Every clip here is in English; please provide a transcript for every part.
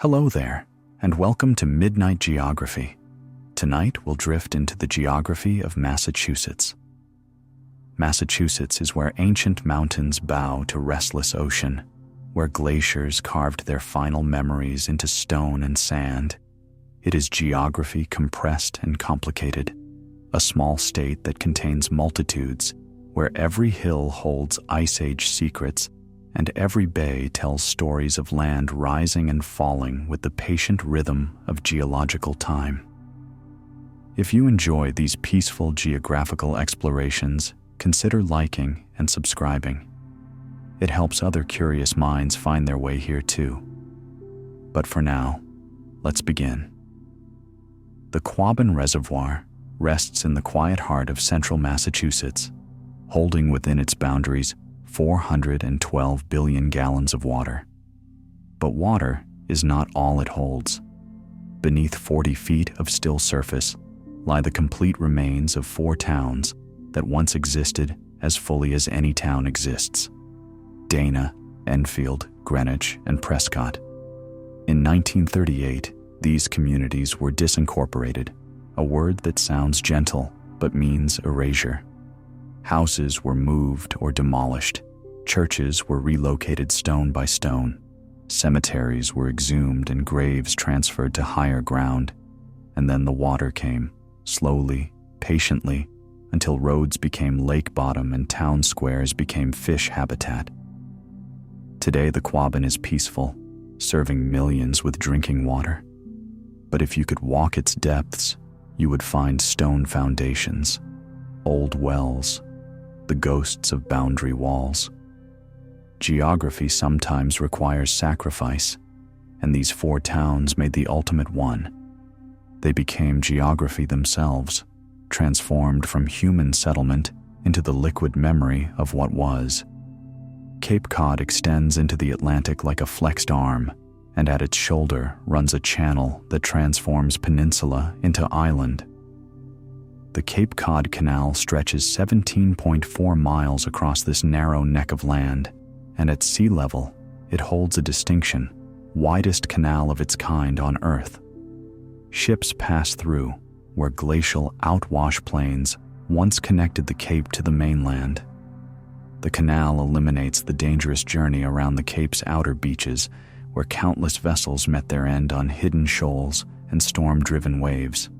Hello there, and welcome to Midnight Geography. Tonight we'll drift into the geography of Massachusetts. Massachusetts is where ancient mountains bow to restless ocean, where glaciers carved their final memories into stone and sand. It is geography compressed and complicated, a small state that contains multitudes, where every hill holds Ice Age secrets and every bay tells stories of land rising and falling with the patient rhythm of geological time. If you enjoy these peaceful geographical explorations, consider liking and subscribing. It helps other curious minds find their way here too. But for now, let's begin. The Quabbin Reservoir rests in the quiet heart of central Massachusetts, holding within its boundaries 412 billion gallons of water. But water is not all it holds. Beneath 40 feet of still surface lie the complete remains of 4 towns that once existed as fully as any town exists: Dana, Enfield, Greenwich, and Prescott. In 1938, these communities were disincorporated, a word that sounds gentle but means erasure. Houses were moved or demolished, churches were relocated stone by stone, cemeteries were exhumed and graves transferred to higher ground, and then the water came, slowly, patiently, until roads became lake bottom and town squares became fish habitat. Today the Quabbin is peaceful, serving millions with drinking water. But if you could walk its depths, you would find stone foundations, old wells, the ghosts of boundary walls. Geography sometimes requires sacrifice, and these 4 towns made the ultimate one. They became geography themselves, transformed from human settlement into the liquid memory of what was. Cape Cod extends into the Atlantic like a flexed arm, and at its shoulder runs a channel that transforms peninsula into island. The Cape Cod Canal stretches 17.4 miles across this narrow neck of land, and at sea level, it holds a distinction: widest canal of its kind on Earth. Ships pass through where glacial outwash plains once connected the Cape to the mainland. The canal eliminates the dangerous journey around the Cape's outer beaches, where countless vessels met their end on hidden shoals and storm-driven waves.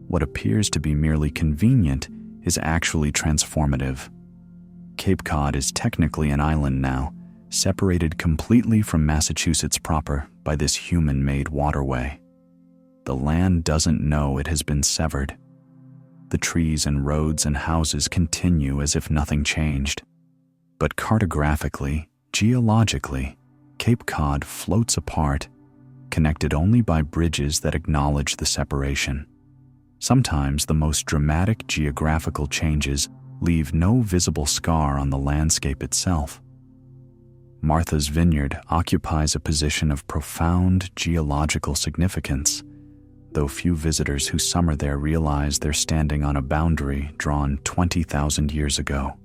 What appears to be merely convenient is actually transformative. Cape Cod is technically an island now, separated completely from Massachusetts proper by this human-made waterway. The land doesn't know it has been severed. The trees and roads and houses continue as if nothing changed. But cartographically, geologically, Cape Cod floats apart, connected only by bridges that acknowledge the separation. Sometimes the most dramatic geographical changes leave no visible scar on the landscape itself. Martha's Vineyard occupies a position of profound geological significance, though few visitors who summer there realize they're standing on a boundary drawn 20,000 years ago.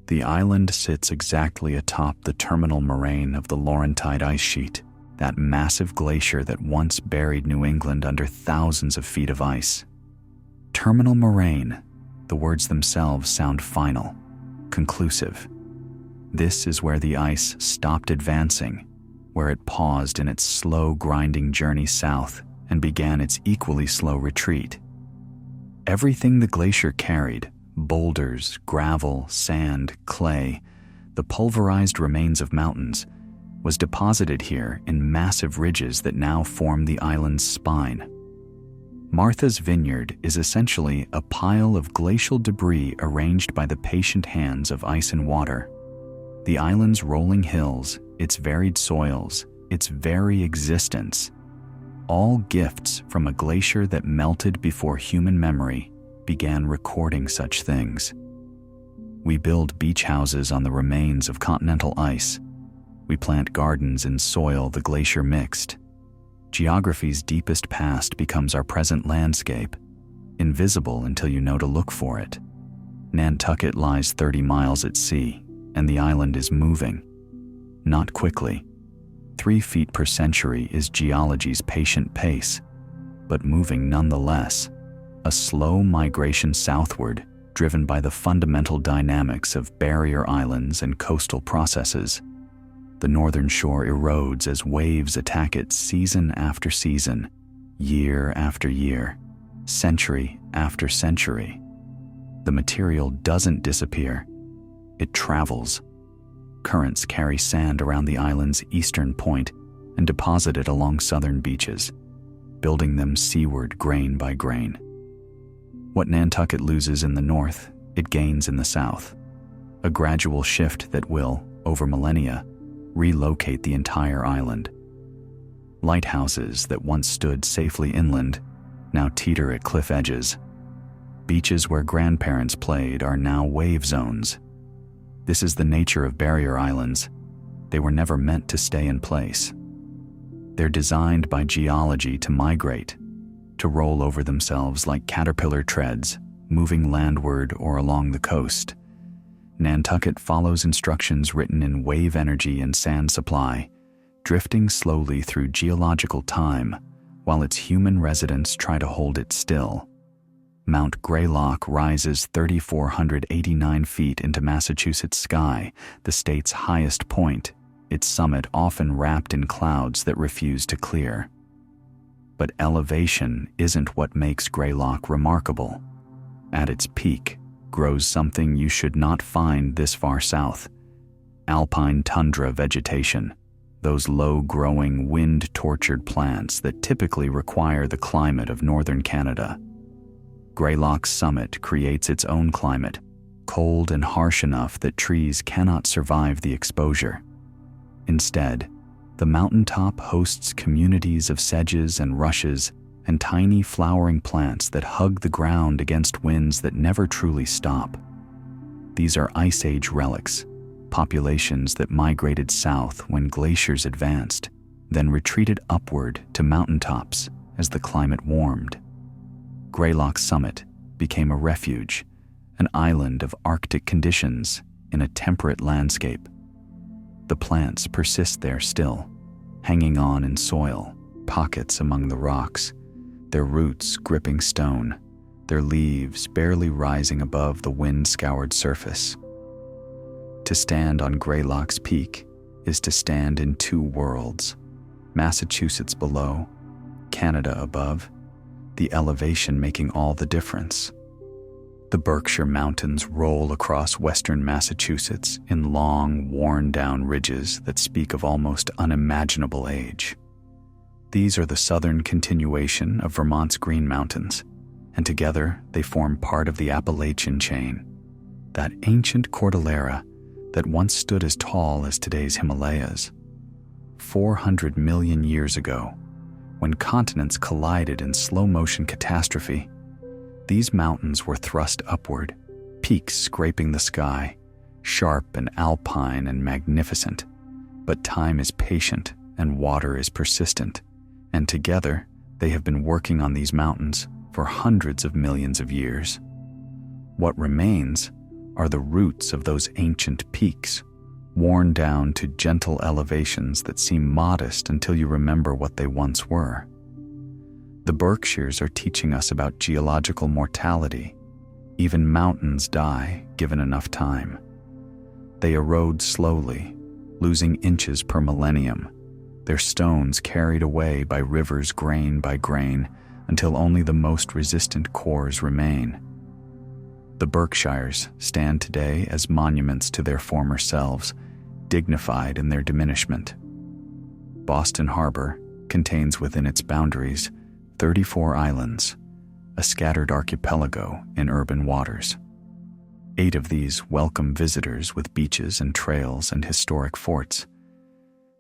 The island sits exactly atop the terminal moraine of the Laurentide ice sheet, that massive glacier that once buried New England under thousands of feet of ice. Terminal moraine, the words themselves sound final, conclusive. This is where the ice stopped advancing, where it paused in its slow grinding journey south and began its equally slow retreat. Everything the glacier carried, boulders, gravel, sand, clay, the pulverized remains of mountains, was deposited here in massive ridges that now form the island's spine. Martha's Vineyard is essentially a pile of glacial debris arranged by the patient hands of ice and water. The island's rolling hills, its varied soils, its very existence, all gifts from a glacier that melted before human memory began recording such things. We build beach houses on the remains of continental ice. We plant gardens in soil the glacier mixed. Geography's deepest past becomes our present landscape, invisible until you know to look for it. Nantucket lies 30 miles at sea, and the island is moving. Not quickly. 3 feet per century is geology's patient pace, but moving nonetheless, a slow migration southward driven by the fundamental dynamics of barrier islands and coastal processes. The northern shore erodes as waves attack it season after season, year after year, century after century. The material doesn't disappear, it travels. Currents carry sand around the island's eastern point and deposit it along southern beaches, building them seaward grain by grain. What Nantucket loses in the north, it gains in the south, a gradual shift that will, over millennia, relocate the entire island. Lighthouses that once stood safely inland now teeter at cliff edges. Beaches where grandparents played are now wave zones. This is the nature of barrier islands. They were never meant to stay in place. They're designed by geology to migrate, to roll over themselves like caterpillar treads, moving landward or along the coast. Nantucket follows instructions written in wave energy and sand supply, drifting slowly through geological time while its human residents try to hold it still. Mount Greylock rises 3,489 feet into Massachusetts sky, the state's highest point, its summit often wrapped in clouds that refuse to clear. But elevation isn't what makes Greylock remarkable. At its peak grows something you should not find this far south: alpine tundra vegetation, those low-growing, wind-tortured plants that typically require the climate of northern Canada. Greylock's summit creates its own climate, cold and harsh enough that trees cannot survive the exposure. Instead, the mountaintop hosts communities of sedges and rushes and tiny flowering plants that hug the ground against winds that never truly stop. These are Ice Age relics, populations that migrated south when glaciers advanced, then retreated upward to mountaintops as the climate warmed. Greylock's summit became a refuge, an island of Arctic conditions in a temperate landscape. The plants persist there still, hanging on in soil, pockets among the rocks, their roots gripping stone, their leaves barely rising above the wind-scoured surface. To stand on Greylock's peak is to stand in two worlds: Massachusetts below, Canada above, the elevation making all the difference. The Berkshire Mountains roll across western Massachusetts in long, worn-down ridges that speak of almost unimaginable age. These are the southern continuation of Vermont's Green Mountains, and together they form part of the Appalachian chain, that ancient cordillera that once stood as tall as today's Himalayas. 400 million years ago, when continents collided in slow-motion catastrophe, these mountains were thrust upward, peaks scraping the sky, sharp and alpine and magnificent. But time is patient and water is persistent, and together they have been working on these mountains for hundreds of millions of years. What remains are the roots of those ancient peaks, worn down to gentle elevations that seem modest until you remember what they once were. The Berkshires are teaching us about geological mortality. Even mountains die given enough time. They erode slowly, losing inches per millennium, their stones carried away by rivers grain by grain until only the most resistant cores remain. The Berkshires stand today as monuments to their former selves, dignified in their diminishment. Boston Harbor contains within its boundaries 34 islands, a scattered archipelago in urban waters. 8 of these welcome visitors with beaches and trails and historic forts.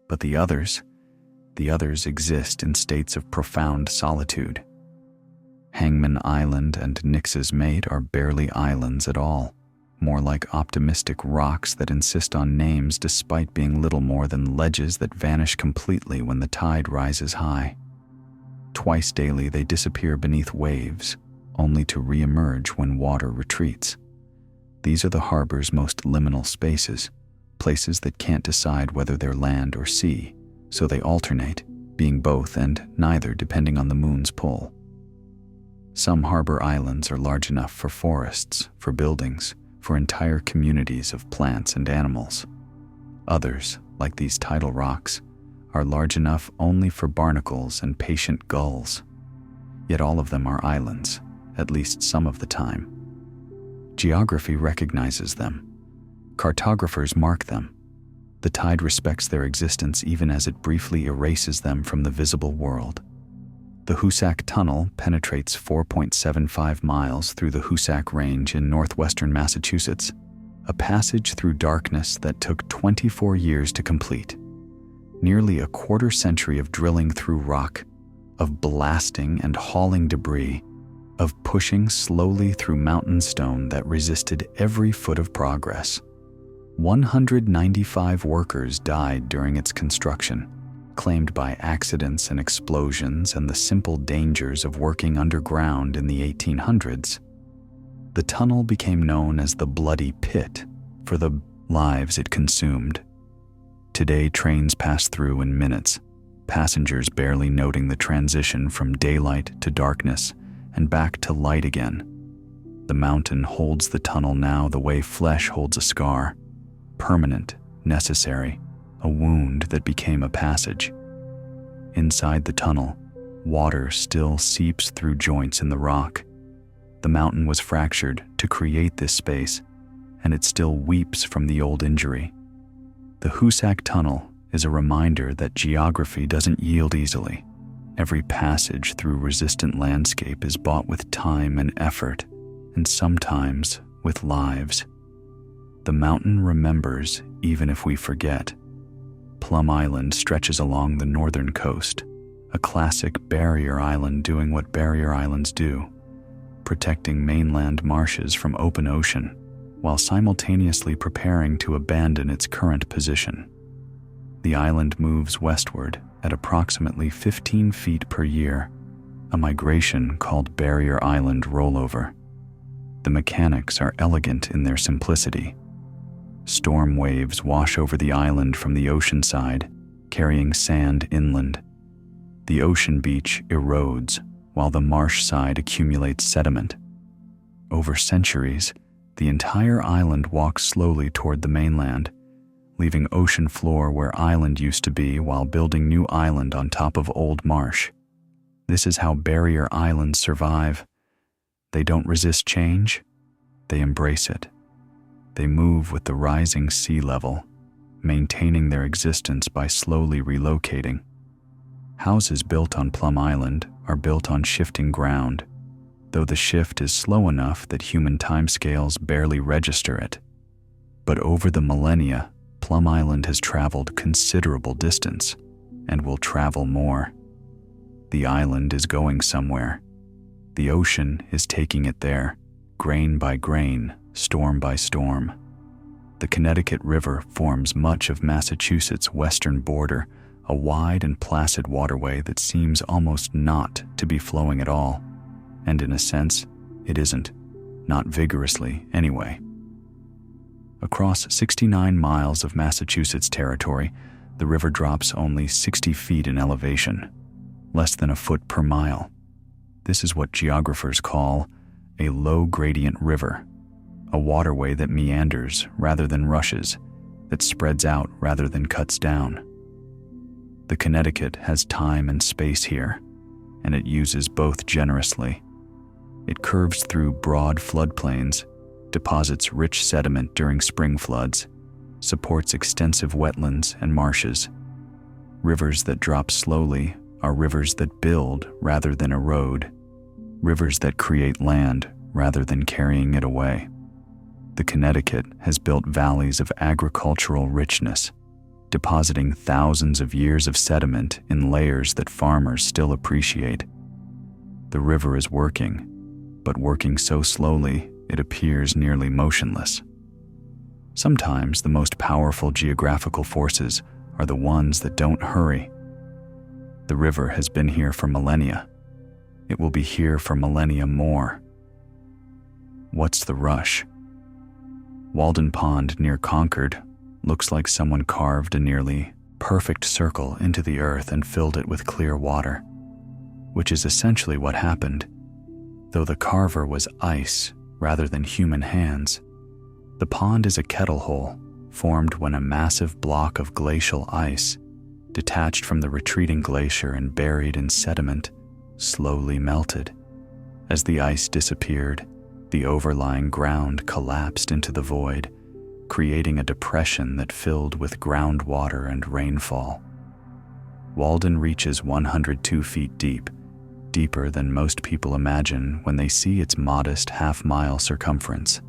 But the others exist in states of profound solitude. Hangman Island and Nix's Mate are barely islands at all, more like optimistic rocks that insist on names despite being little more than ledges that vanish completely when the tide rises high. Twice daily they disappear beneath waves, only to re-emerge when water retreats. These are the harbor's most liminal spaces, places that can't decide whether they're land or sea, so they alternate, being both and neither depending on the moon's pull. Some harbor islands are large enough for forests, for buildings, for entire communities of plants and animals. Others, like these tidal rocks, are large enough only for barnacles and patient gulls. Yet all of them are islands, at least some of the time. Geography recognizes them. Cartographers mark them. The tide respects their existence even as it briefly erases them from the visible world. The Hoosac Tunnel penetrates 4.75 miles through the Hoosac Range in northwestern Massachusetts, a passage through darkness that took 24 years to complete. Nearly a quarter century of drilling through rock, of blasting and hauling debris, of pushing slowly through mountain stone that resisted every foot of progress. 195 workers died during its construction, claimed by accidents and explosions and the simple dangers of working underground in the 1800s. The tunnel became known as the Bloody Pit for the lives it consumed. Today, trains pass through in minutes, passengers barely noting the transition from daylight to darkness and back to light again. The mountain holds the tunnel now the way flesh holds a scar, permanent, necessary, a wound that became a passage. Inside the tunnel, water still seeps through joints in the rock. The mountain was fractured to create this space, and it still weeps from the old injury. The Hoosac Tunnel is a reminder that geography doesn't yield easily. Every passage through resistant landscape is bought with time and effort, and sometimes with lives. The mountain remembers even if we forget. Plum Island stretches along the northern coast, a classic barrier island doing what barrier islands do, protecting mainland marshes from open ocean while simultaneously preparing to abandon its current position. The island moves westward at approximately 15 feet per year, a migration called Barrier Island rollover. The mechanics are elegant in their simplicity. Storm waves wash over the island from the ocean side, carrying sand inland. The ocean beach erodes, while the marsh side accumulates sediment. Over centuries, the entire island walks slowly toward the mainland, leaving ocean floor where island used to be while building new island on top of old marsh. This is how barrier islands survive. They don't resist change, they embrace it. They move with the rising sea level, maintaining their existence by slowly relocating. Houses built on Plum Island are built on shifting ground, though the shift is slow enough that human timescales barely register it. But over the millennia, Plum Island has traveled considerable distance and will travel more. The island is going somewhere. The ocean is taking it there, grain by grain, storm by storm. The Connecticut River forms much of Massachusetts' western border, a wide and placid waterway that seems almost not to be flowing at all. And in a sense, it isn't, not vigorously anyway. Across 69 miles of Massachusetts territory, the river drops only 60 feet in elevation, less than a foot per mile. This is what geographers call a low-gradient river, a waterway that meanders rather than rushes, that spreads out rather than cuts down. The Connecticut has time and space here, and it uses both generously. It curves through broad floodplains, deposits rich sediment during spring floods, supports extensive wetlands and marshes. Rivers that drop slowly are rivers that build rather than erode, rivers that create land rather than carrying it away. The Connecticut has built valleys of agricultural richness, depositing thousands of years of sediment in layers that farmers still appreciate. The river is working, but working so slowly it appears nearly motionless. Sometimes the most powerful geographical forces are the ones that don't hurry. The river has been here for millennia. It will be here for millennia more. What's the rush? Walden Pond near Concord looks like someone carved a nearly perfect circle into the earth and filled it with clear water, which is essentially what happened, though the carver was ice rather than human hands. The pond is a kettle hole formed when a massive block of glacial ice, detached from the retreating glacier and buried in sediment, slowly melted. As the ice disappeared, the overlying ground collapsed into the void, creating a depression that filled with groundwater and rainfall. Walden reaches 102 feet deep, deeper than most people imagine when they see its modest half-mile circumference.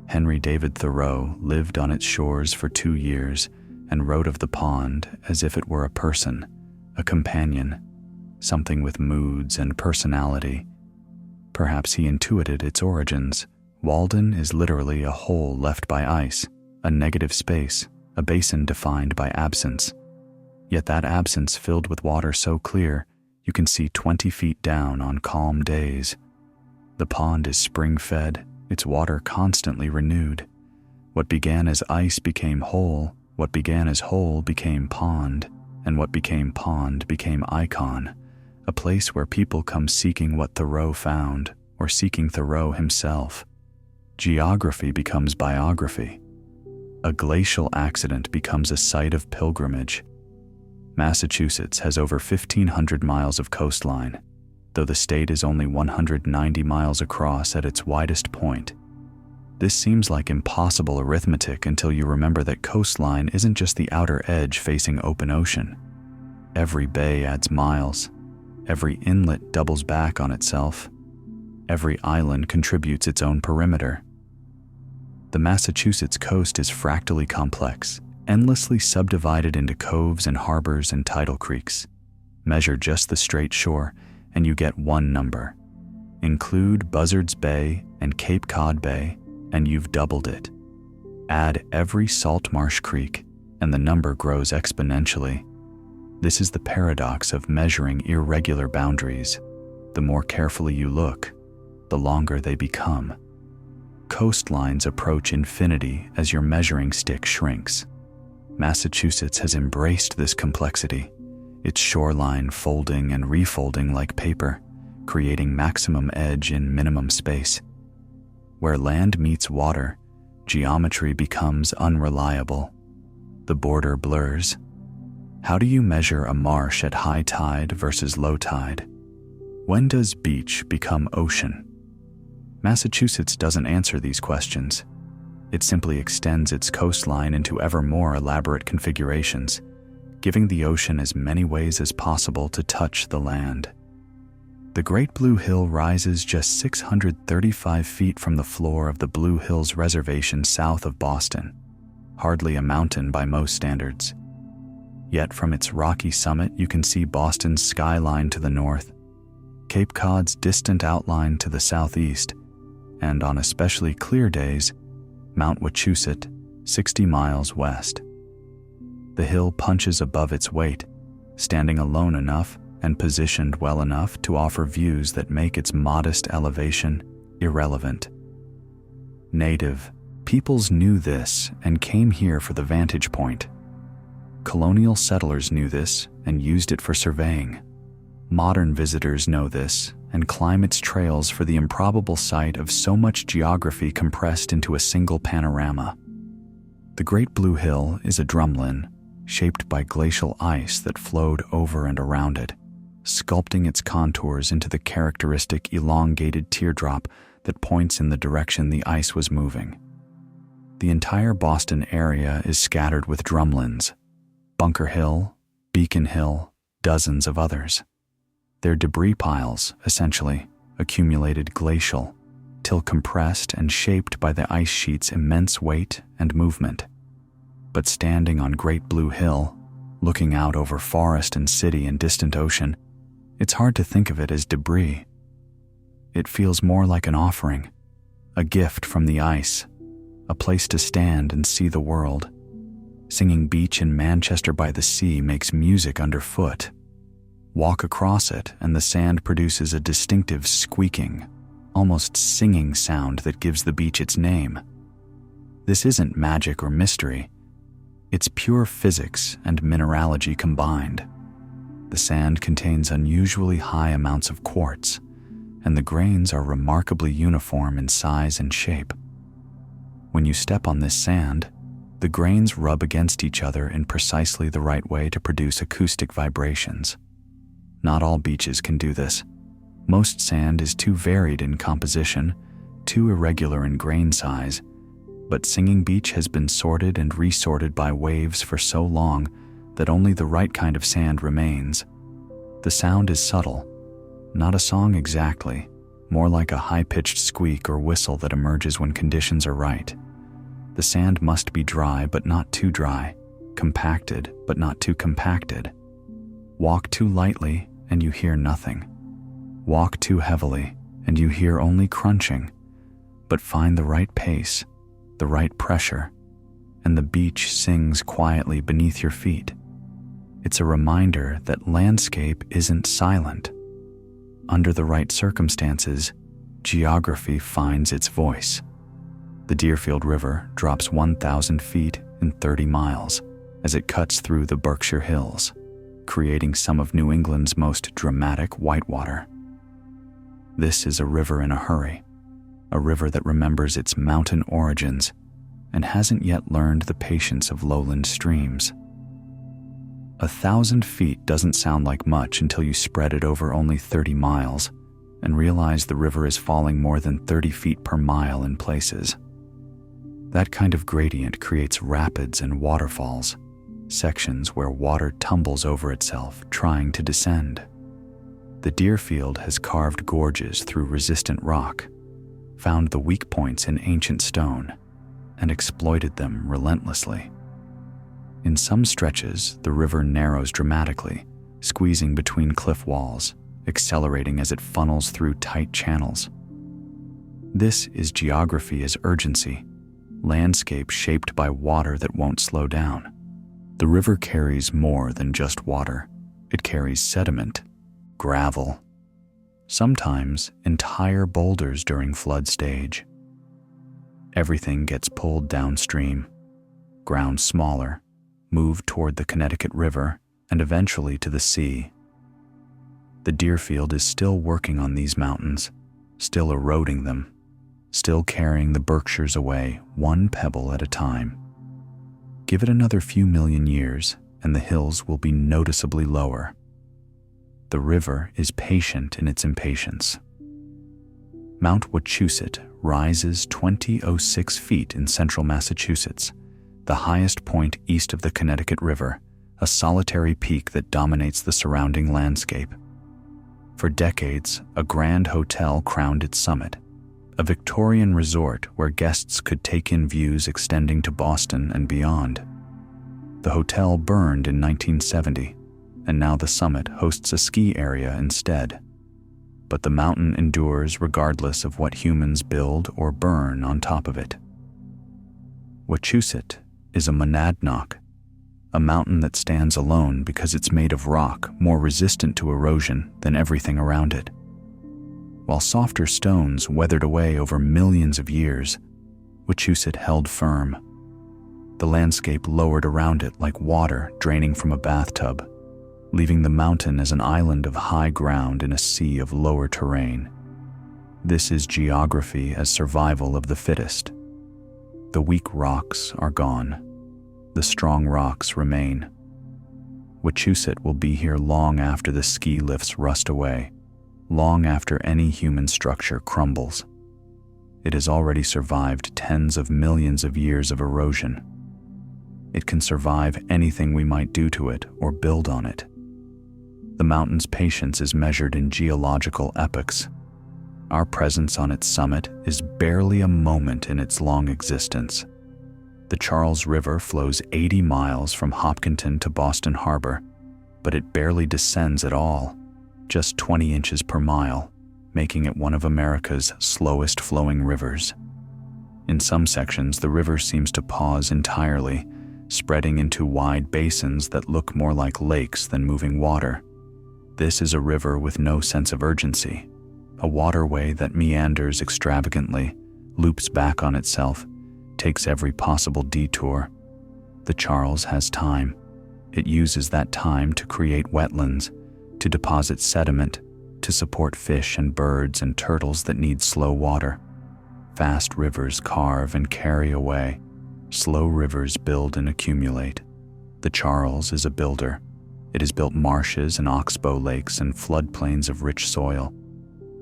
Henry David Thoreau lived on its shores for 2 years and wrote of the pond as if it were a person, a companion, something with moods and personality. Perhaps he intuited its origins. Walden is literally a hole left by ice, a negative space, a basin defined by absence. Yet that absence filled with water so clear you can see 20 feet down on calm days. The pond is spring-fed, its water constantly renewed. What began as ice became whole, what began as whole became pond, and what became pond became icon, a place where people come seeking what Thoreau found, or seeking Thoreau himself. Geography becomes biography. A glacial accident becomes a site of pilgrimage. Massachusetts has over 1,500 miles of coastline, though the state is only 190 miles across at its widest point. This seems like impossible arithmetic until you remember that coastline isn't just the outer edge facing open ocean. Every bay adds miles. Every inlet doubles back on itself. Every island contributes its own perimeter. The Massachusetts coast is fractally complex, endlessly subdivided into coves and harbors and tidal creeks. Measure just the straight shore, and you get one number. Include Buzzards Bay and Cape Cod Bay, and you've doubled it. Add every salt marsh creek, and the number grows exponentially. This is the paradox of measuring irregular boundaries. The more carefully you look, the longer they become. Coastlines approach infinity as your measuring stick shrinks. Massachusetts has embraced this complexity, its shoreline folding and refolding like paper, creating maximum edge in minimum space. Where land meets water, geometry becomes unreliable. The border blurs. How do you measure a marsh at high tide versus low tide? When does beach become ocean? Massachusetts doesn't answer these questions. It simply extends its coastline into ever more elaborate configurations, giving the ocean as many ways as possible to touch the land. The Great Blue Hill rises just 635 feet from the floor of the Blue Hills Reservation south of Boston, hardly a mountain by most standards. Yet from its rocky summit you can see Boston's skyline to the north, Cape Cod's distant outline to the southeast, and on especially clear days, Mount Wachusett, 60 miles west. The hill punches above its weight, standing alone enough and positioned well enough to offer views that make its modest elevation irrelevant. Native peoples knew this and came here for the vantage point. Colonial settlers knew this and used it for surveying. Modern visitors know this and climb its trails for the improbable sight of so much geography compressed into a single panorama. The Great Blue Hill is a drumlin, shaped by glacial ice that flowed over and around it, sculpting its contours into the characteristic elongated teardrop that points in the direction the ice was moving. The entire Boston area is scattered with drumlins. Bunker Hill, Beacon Hill, dozens of others. They're debris piles, essentially, accumulated glacial, till compressed and shaped by the ice sheet's immense weight and movement. But standing on Great Blue Hill, looking out over forest and city and distant ocean, it's hard to think of it as debris. It feels more like an offering, a gift from the ice, a place to stand and see the world. Singing Beach in Manchester by the Sea makes music underfoot. Walk across it and the sand produces a distinctive squeaking, almost singing sound that gives the beach its name. This isn't magic or mystery. It's pure physics and mineralogy combined. The sand contains unusually high amounts of quartz, and the grains are remarkably uniform in size and shape. When you step on this sand, the grains rub against each other in precisely the right way to produce acoustic vibrations. Not all beaches can do this. Most sand is too varied in composition, too irregular in grain size, but Singing Beach has been sorted and resorted by waves for so long that only the right kind of sand remains. The sound is subtle, not a song exactly, more like a high-pitched squeak or whistle that emerges when conditions are right. The sand must be dry but not too dry, compacted but not too compacted. Walk too lightly and you hear nothing. Walk too heavily and you hear only crunching, but find the right pace, the right pressure, and the beach sings quietly beneath your feet. It's a reminder that landscape isn't silent. Under the right circumstances, geography finds its voice. The Deerfield River drops 1,000 feet in 30 miles as it cuts through the Berkshire Hills, creating some of New England's most dramatic whitewater. This is a river in a hurry, a river that remembers its mountain origins and hasn't yet learned the patience of lowland streams. 1,000 feet doesn't sound like much until you spread it over only 30 miles and realize the river is falling more than 30 feet per mile in places. That kind of gradient creates rapids and waterfalls, sections where water tumbles over itself trying to descend. The Deerfield has carved gorges through resistant rock, found the weak points in ancient stone, and exploited them relentlessly. In some stretches, the river narrows dramatically, squeezing between cliff walls, accelerating as it funnels through tight channels. This is geography as urgency, landscape shaped by water that won't slow down. The river carries more than just water. It carries sediment, gravel, sometimes entire boulders during flood stage. Everything gets pulled downstream, ground smaller, moved toward the Connecticut River, and eventually to the sea. The Deerfield is still working on these mountains, still eroding them, still carrying the Berkshires away one pebble at a time. Give it another few million years, and the hills will be noticeably lower. The river is patient in its impatience. Mount Wachusett rises 2,006 feet in central Massachusetts, the highest point east of the Connecticut River, a solitary peak that dominates the surrounding landscape. For decades, a grand hotel crowned its summit, a Victorian resort where guests could take in views extending to Boston and beyond. The hotel burned in 1970, and now the summit hosts a ski area instead. But the mountain endures regardless of what humans build or burn on top of it. Wachusett is a monadnock, a mountain that stands alone because it's made of rock more resistant to erosion than everything around it. While softer stones weathered away over millions of years, Wachusett held firm. The landscape lowered around it like water draining from a bathtub, leaving the mountain as an island of high ground in a sea of lower terrain. This is geography as survival of the fittest. The weak rocks are gone. The strong rocks remain. Wachusett will be here long after the ski lifts rust away, long after any human structure crumbles. It has already survived tens of millions of years of erosion. It can survive anything we might do to it or build on it. The mountain's patience is measured in geological epochs. Our presence on its summit is barely a moment in its long existence. The Charles River flows 80 miles from Hopkinton to Boston Harbor, but it barely descends at all, just 20 inches per mile, making it one of America's slowest flowing rivers. In some sections, the river seems to pause entirely, spreading into wide basins that look more like lakes than moving water. This is a river with no sense of urgency, a waterway that meanders extravagantly, loops back on itself, takes every possible detour. The Charles has time. It uses that time to create wetlands, to deposit sediment, to support fish and birds and turtles that need slow water. Fast rivers carve and carry away. Slow rivers build and accumulate. The Charles is a builder. It has built marshes and oxbow lakes and floodplains of rich soil.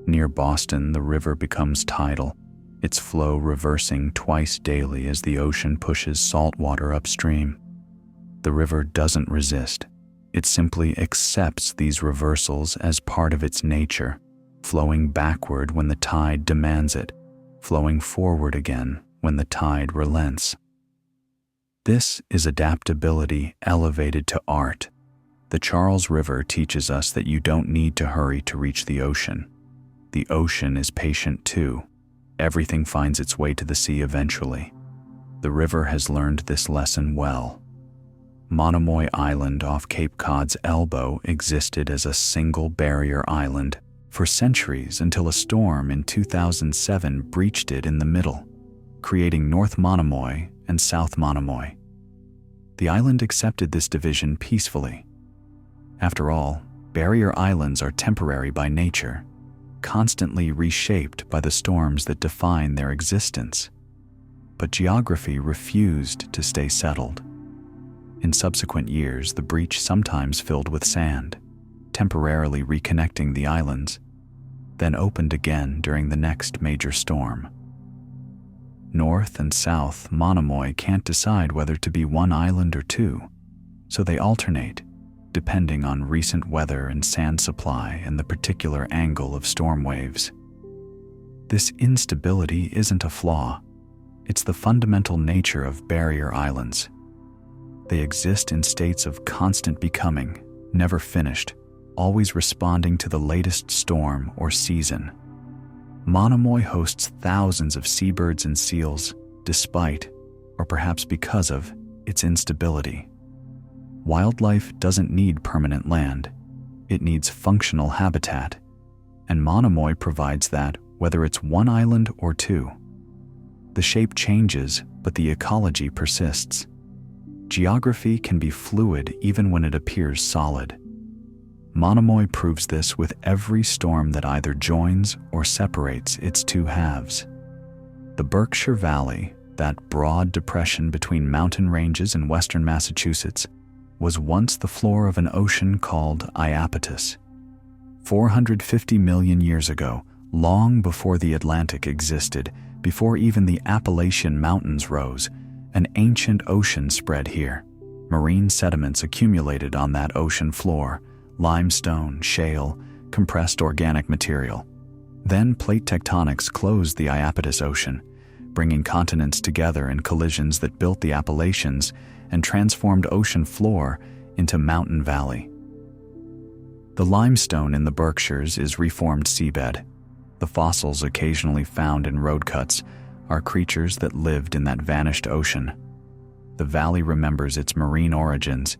Near Boston, the river becomes tidal, its flow reversing twice daily as the ocean pushes salt water upstream. The river doesn't resist. It simply accepts these reversals as part of its nature, flowing backward when the tide demands it, flowing forward again when the tide relents. This is adaptability elevated to art. The Charles River teaches us that you don't need to hurry to reach the ocean. The ocean is patient too. Everything finds its way to the sea eventually. The river has learned this lesson well. Monomoy Island off Cape Cod's elbow existed as a single barrier island for centuries until a storm in 2007 breached it in the middle, creating North Monomoy and South Monomoy. The island accepted this division peacefully. After all, barrier islands are temporary by nature, constantly reshaped by the storms that define their existence. But geography refused to stay settled. In subsequent years, the breach sometimes filled with sand, temporarily reconnecting the islands, then opened again during the next major storm. North and South Monomoy can't decide whether to be one island or two, so they alternate, depending on recent weather and sand supply and the particular angle of storm waves. This instability isn't a flaw. It's the fundamental nature of barrier islands. They exist in states of constant becoming, never finished, always responding to the latest storm or season. Monomoy hosts thousands of seabirds and seals, despite, or perhaps because of, its instability. Wildlife doesn't need permanent land. It needs functional habitat, and Monomoy provides that whether it's one island or two. The shape changes, but the ecology persists. Geography can be fluid even when it appears solid. Monomoy proves this with every storm that either joins or separates its two halves. The Berkshire Valley, that broad depression between mountain ranges in western Massachusetts, was once the floor of an ocean called Iapetus. 450 million years ago, long before the Atlantic existed, before even the Appalachian Mountains rose, an ancient ocean spread here. Marine sediments accumulated on that ocean floor, limestone, shale, compressed organic material. Then plate tectonics closed the Iapetus Ocean, bringing continents together in collisions that built the Appalachians and transformed ocean floor into mountain valley. The limestone in the Berkshires is reformed seabed. The fossils occasionally found in road cuts are creatures that lived in that vanished ocean. The valley remembers its marine origins,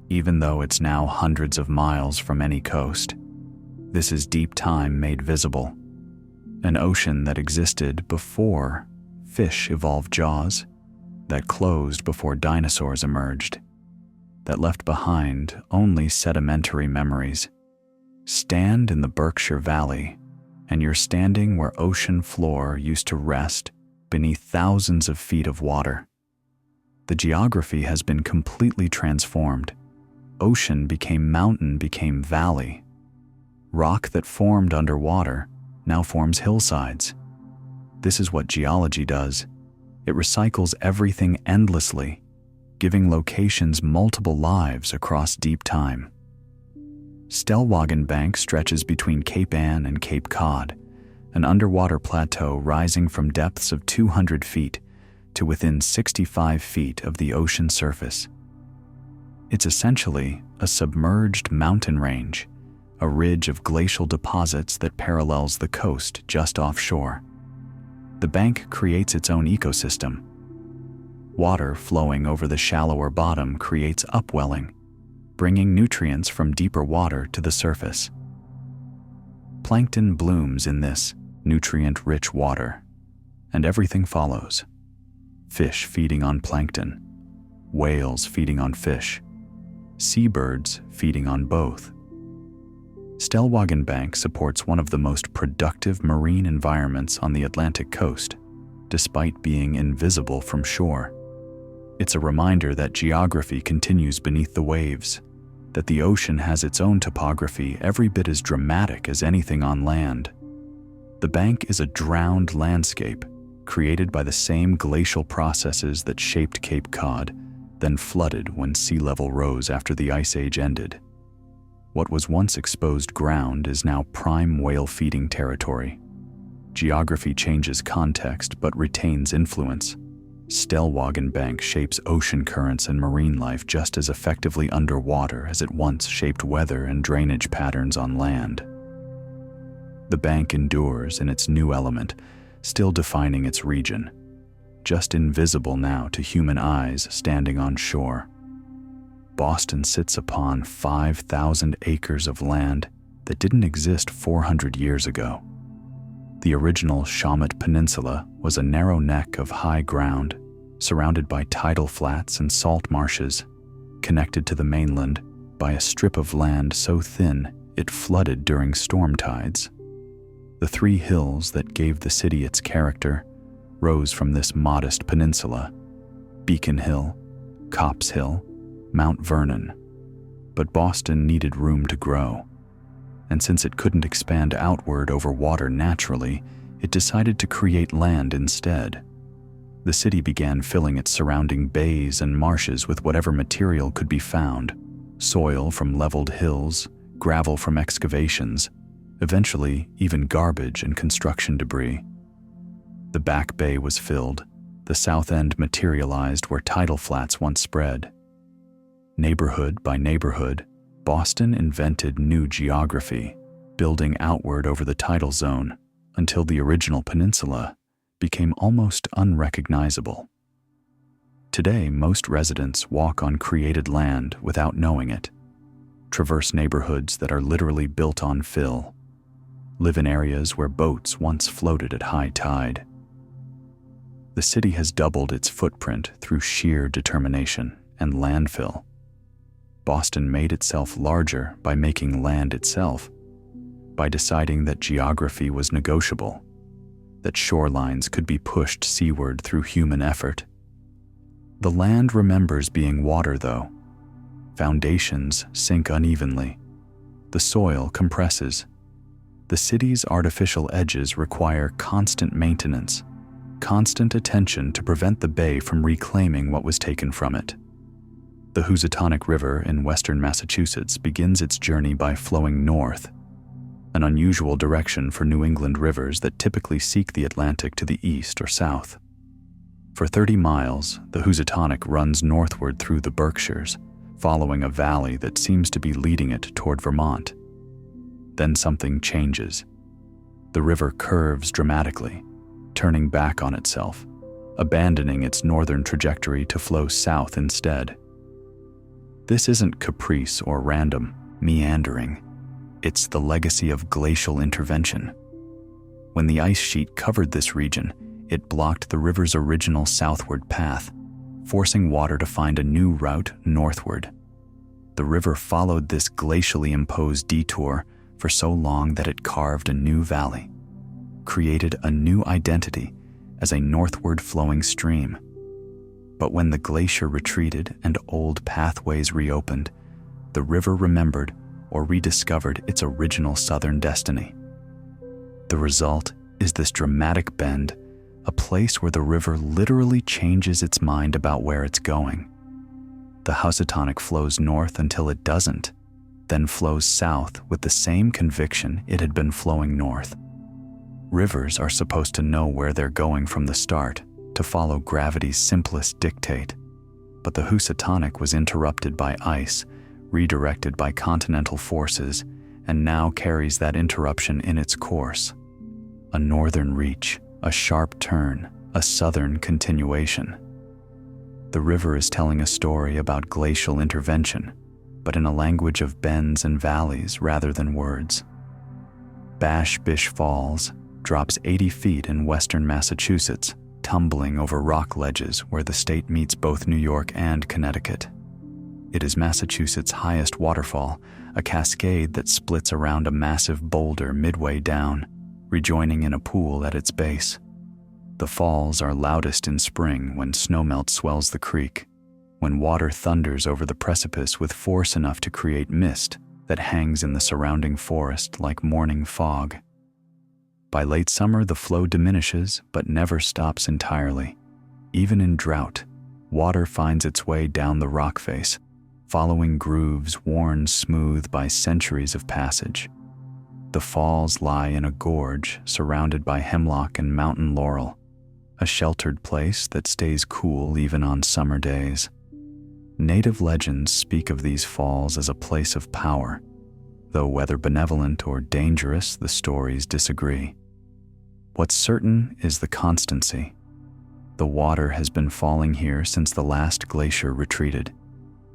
even though it's now hundreds of miles from any coast. This is deep time made visible. An ocean that existed before fish evolved jaws, that closed before dinosaurs emerged, that left behind only sedimentary memories. Stand in the Berkshire Valley, and you're standing where ocean floor used to rest beneath thousands of feet of water. The geography has been completely transformed. Ocean became mountain, became valley. Rock that formed underwater now forms hillsides. This is what geology does. It recycles everything endlessly, giving locations multiple lives across deep time. Stellwagen Bank stretches between Cape Ann and Cape Cod, an underwater plateau rising from depths of 200 feet to within 65 feet of the ocean surface. It's essentially a submerged mountain range, a ridge of glacial deposits that parallels the coast just offshore. The bank creates its own ecosystem. Water flowing over the shallower bottom creates upwelling, bringing nutrients from deeper water to the surface. Plankton blooms in this nutrient-rich water, and everything follows. Fish feeding on plankton, whales feeding on fish, seabirds feeding on both. Stellwagen Bank supports one of the most productive marine environments on the Atlantic coast, despite being invisible from shore. It's a reminder that geography continues beneath the waves, that the ocean has its own topography every bit as dramatic as anything on land. The bank is a drowned landscape created by the same glacial processes that shaped Cape Cod, then flooded when sea level rose after the Ice Age ended. What was once exposed ground is now prime whale feeding territory. Geography changes context but retains influence. Stellwagen Bank shapes ocean currents and marine life just as effectively underwater as it once shaped weather and drainage patterns on land. The bank endures in its new element, still defining its region, just invisible now to human eyes standing on shore. Boston sits upon 5,000 acres of land that didn't exist 400 years ago. The original Shawmut Peninsula was a narrow neck of high ground, surrounded by tidal flats and salt marshes, connected to the mainland by a strip of land so thin it flooded during storm tides. The three hills that gave the city its character rose from this modest peninsula: Beacon Hill, Copp's Hill, Mount Vernon. But Boston needed room to grow, and since it couldn't expand outward over water naturally, it decided to create land instead. The city began filling its surrounding bays and marshes with whatever material could be found: soil from leveled hills, gravel from excavations, eventually even garbage and construction debris. The back bay was filled, the south end materialized where tidal flats once spread. Neighborhood by neighborhood, Boston invented new geography, building outward over the tidal zone until the original peninsula became almost unrecognizable. Today, most residents walk on created land without knowing it, traverse neighborhoods that are literally built on fill, live in areas where boats once floated at high tide. The city has doubled its footprint through sheer determination and landfill. Boston made itself larger by making land itself, by deciding that geography was negotiable, that shorelines could be pushed seaward through human effort. The land remembers being water, though. Foundations sink unevenly. The soil compresses. The city's artificial edges require constant maintenance, constant attention to prevent the bay from reclaiming what was taken from it. The Housatonic River in western Massachusetts begins its journey by flowing north, an unusual direction for New England rivers that typically seek the Atlantic to the east or south. For 30 miles, the Housatonic runs northward through the Berkshires, following a valley that seems to be leading it toward Vermont. Then something changes. The river curves dramatically, turning back on itself, abandoning its northern trajectory to flow south instead. This isn't caprice or random meandering. It's the legacy of glacial intervention. When the ice sheet covered this region, it blocked the river's original southward path, forcing water to find a new route northward. The river followed this glacially imposed detour for so long that it carved a new valley, created a new identity as a northward flowing stream. But when the glacier retreated and old pathways reopened, the river remembered or rediscovered its original southern destiny. The result is this dramatic bend, a place where the river literally changes its mind about where it's going. The Housatonic flows north until it doesn't, then flows south with the same conviction it had been flowing north. Rivers are supposed to know where they're going from the start, to follow gravity's simplest dictate. But the Housatonic was interrupted by ice, redirected by continental forces, and now carries that interruption in its course. A northern reach, a sharp turn, a southern continuation. The river is telling a story about glacial intervention, but in a language of bends and valleys rather than words. Bash Bish Falls drops 80 feet in western Massachusetts, tumbling over rock ledges where the state meets both New York and Connecticut. It is Massachusetts' highest waterfall, a cascade that splits around a massive boulder midway down, rejoining in a pool at its base. The falls are loudest in spring when snowmelt swells the creek, when water thunders over the precipice with force enough to create mist that hangs in the surrounding forest like morning fog. By late summer, the flow diminishes but never stops entirely. Even in drought, water finds its way down the rock face, following grooves worn smooth by centuries of passage. The falls lie in a gorge surrounded by hemlock and mountain laurel, a sheltered place that stays cool even on summer days. Native legends speak of these falls as a place of power, though whether benevolent or dangerous, the stories disagree. What's certain is the constancy. The water has been falling here since the last glacier retreated,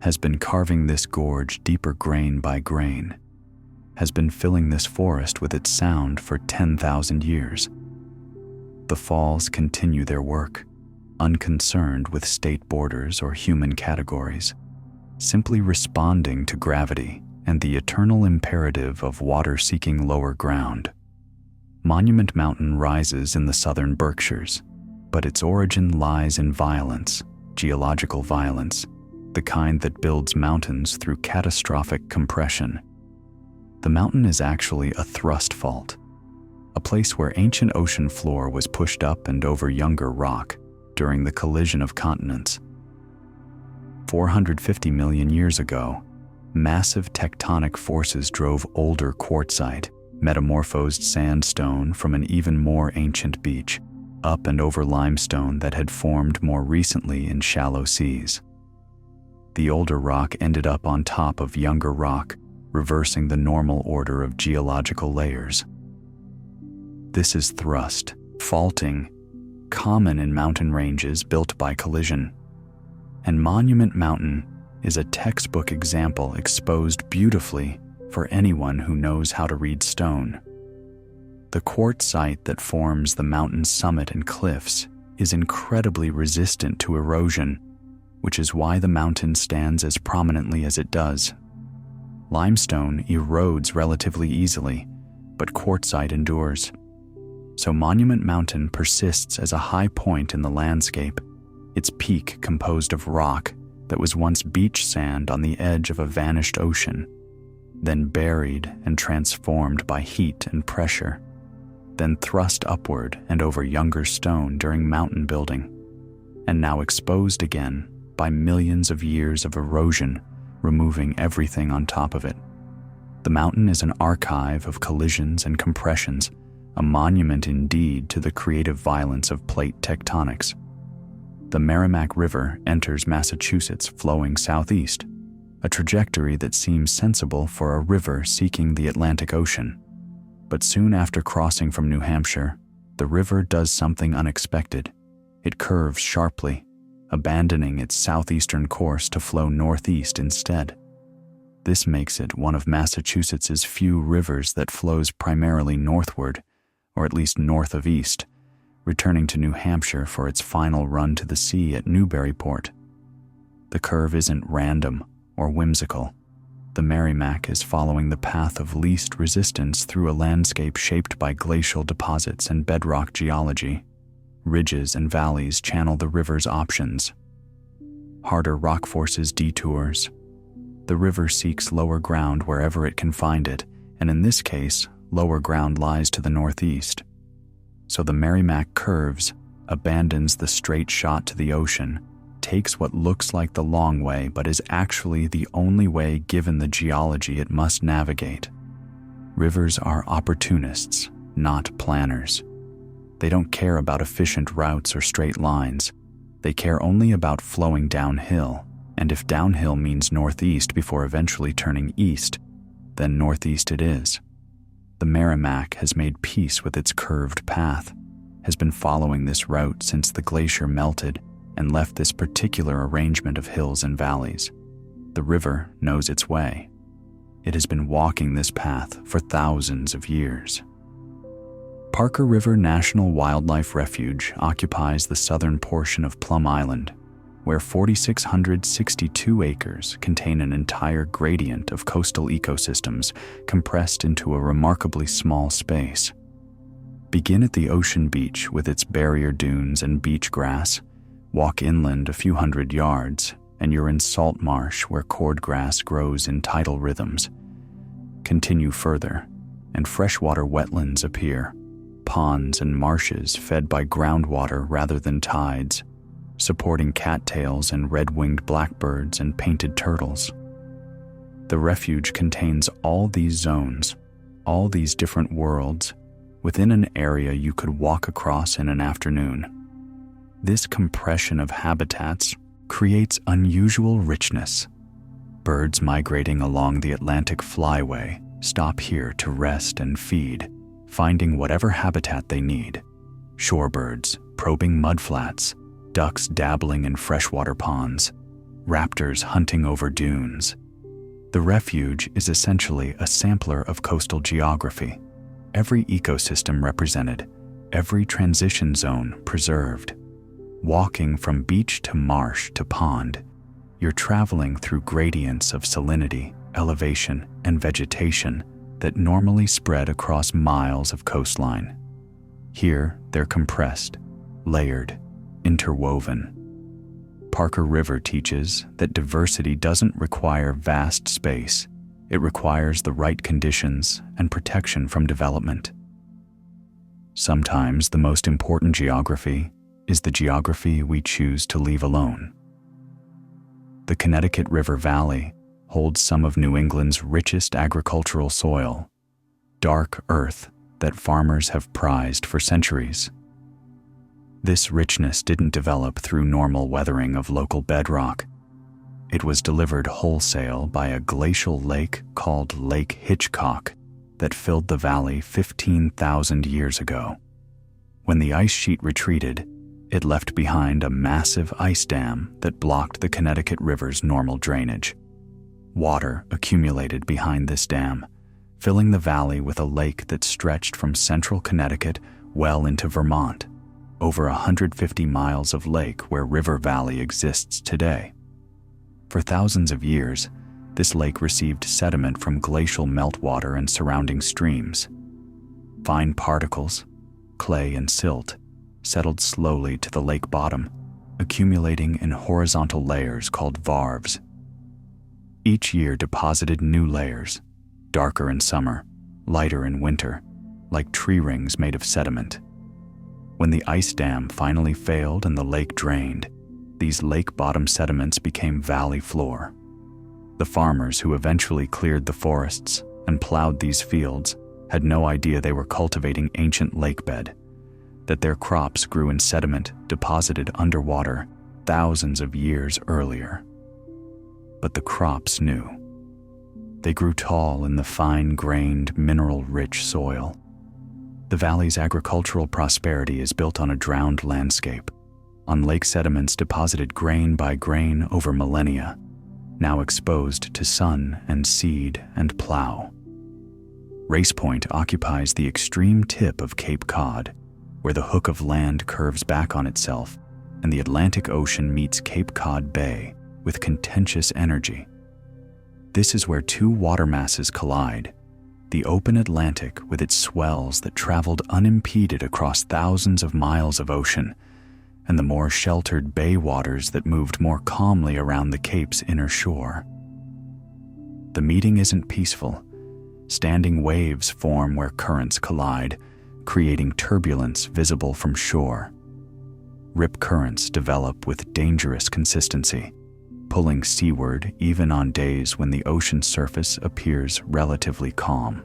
has been carving this gorge deeper grain by grain, has been filling this forest with its sound for 10,000 years. The falls continue their work, unconcerned with state borders or human categories, simply responding to gravity and the eternal imperative of water seeking lower ground. Monument Mountain rises in the southern Berkshires, but its origin lies in violence, geological violence, the kind that builds mountains through catastrophic compression. The mountain is actually a thrust fault, a place where ancient ocean floor was pushed up and over younger rock during the collision of continents. 450 million years ago, massive tectonic forces drove older quartzite, metamorphosed sandstone from an even more ancient beach, up and over limestone that had formed more recently in shallow seas. The older rock ended up on top of younger rock, reversing the normal order of geological layers. This is thrust, faulting, common in mountain ranges built by collision. And Monument Mountain is a textbook example exposed beautifully for anyone who knows how to read stone. The quartzite that forms the mountain's summit and cliffs is incredibly resistant to erosion, which is why the mountain stands as prominently as it does. Limestone erodes relatively easily, but quartzite endures. So Monument Mountain persists as a high point in the landscape, its peak composed of rock that was once beach sand on the edge of a vanished ocean, then buried and transformed by heat and pressure, then thrust upward and over younger stone during mountain building, and now exposed again by millions of years of erosion, removing everything on top of it. The mountain is an archive of collisions and compressions, a monument indeed to the creative violence of plate tectonics. The Merrimack River enters Massachusetts flowing southeast, a trajectory that seems sensible for a river seeking the Atlantic Ocean. But soon after crossing from New Hampshire, the river does something unexpected. It curves sharply, abandoning its southeastern course to flow northeast instead. This makes it one of Massachusetts's few rivers that flows primarily northward, or at least north of east, returning to New Hampshire for its final run to the sea at Newburyport. The curve isn't random or whimsical. The Merrimack is following the path of least resistance through a landscape shaped by glacial deposits and bedrock geology. Ridges and valleys channel the river's options. Harder rock forces detours. The river seeks lower ground wherever it can find it, and in this case, lower ground lies to the northeast. So the Merrimack curves, abandons the straight shot to the ocean, takes what looks like the long way but is actually the only way given the geology it must navigate. Rivers are opportunists, not planners. They don't care about efficient routes or straight lines. They care only about flowing downhill, and if downhill means northeast before eventually turning east, then northeast it is. The Merrimack has made peace with its curved path, has been following this route since the glacier melted and left this particular arrangement of hills and valleys. The river knows its way. It has been walking this path for thousands of years. Parker River National Wildlife Refuge occupies the southern portion of Plum Island, where 4,662 acres contain an entire gradient of coastal ecosystems compressed into a remarkably small space. Begin at the ocean beach with its barrier dunes and beach grass, walk inland a few hundred yards, and you're in salt marsh where cordgrass grows in tidal rhythms. Continue further, and freshwater wetlands appear, ponds and marshes fed by groundwater rather than tides, supporting cattails and red-winged blackbirds and painted turtles. The refuge contains all these zones, all these different worlds, within an area you could walk across in an afternoon. This compression of habitats creates unusual richness. Birds migrating along the Atlantic flyway stop here to rest and feed, finding whatever habitat they need. Shorebirds probing mudflats, ducks dabbling in freshwater ponds, raptors hunting over dunes. The refuge is essentially a sampler of coastal geography. Every ecosystem represented, every transition zone preserved. Walking from beach to marsh to pond, you're traveling through gradients of salinity, elevation, and vegetation that normally spread across miles of coastline. Here, they're compressed, layered, interwoven. Parker River teaches that diversity doesn't require vast space. It requires the right conditions and protection from development. Sometimes the most important geography is the geography we choose to leave alone. The Connecticut River Valley holds some of New England's richest agricultural soil, dark earth that farmers have prized for centuries. This richness didn't develop through normal weathering of local bedrock. It was delivered wholesale by a glacial lake called Lake Hitchcock that filled the valley 15,000 years ago. When the ice sheet retreated, it left behind a massive ice dam that blocked the Connecticut River's normal drainage. Water accumulated behind this dam, filling the valley with a lake that stretched from central Connecticut well into Vermont, over 150 miles of lake where River Valley exists today. For thousands of years, this lake received sediment from glacial meltwater and surrounding streams. Fine particles, clay and silt, settled slowly to the lake bottom, accumulating in horizontal layers called varves. Each year deposited new layers, darker in summer, lighter in winter, like tree rings made of sediment. When the ice dam finally failed and the lake drained, these lake bottom sediments became valley floor. The farmers who eventually cleared the forests and plowed these fields had no idea they were cultivating ancient lake bed, that their crops grew in sediment deposited underwater thousands of years earlier. But the crops knew. They grew tall in the fine-grained, mineral-rich soil. The valley's agricultural prosperity is built on a drowned landscape, on lake sediments deposited grain by grain over millennia, now exposed to sun and seed and plow. Race Point occupies the extreme tip of Cape Cod, where the hook of land curves back on itself and the Atlantic Ocean meets Cape Cod Bay with contentious energy. This is where two water masses collide, the open Atlantic with its swells that traveled unimpeded across thousands of miles of ocean, and the more sheltered bay waters that moved more calmly around the Cape's inner shore. The meeting isn't peaceful. Standing waves form where currents collide, creating turbulence visible from shore. Rip currents develop with dangerous consistency, pulling seaward even on days when the ocean surface appears relatively calm.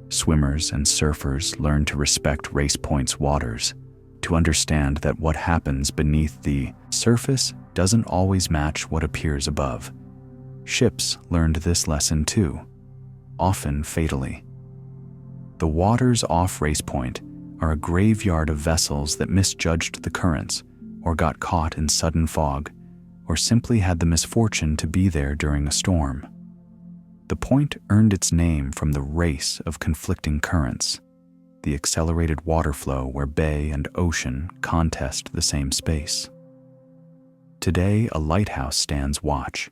Swimmers and surfers learn to respect Race Point's waters, to understand that what happens beneath the surface doesn't always match what appears above. Ships learned this lesson too, often fatally. The waters off Race Point are a graveyard of vessels that misjudged the currents, or got caught in sudden fog, or simply had the misfortune to be there during a storm. The point earned its name from the race of conflicting currents. the accelerated water flow where bay and ocean contest the same space. Today, a lighthouse stands watch,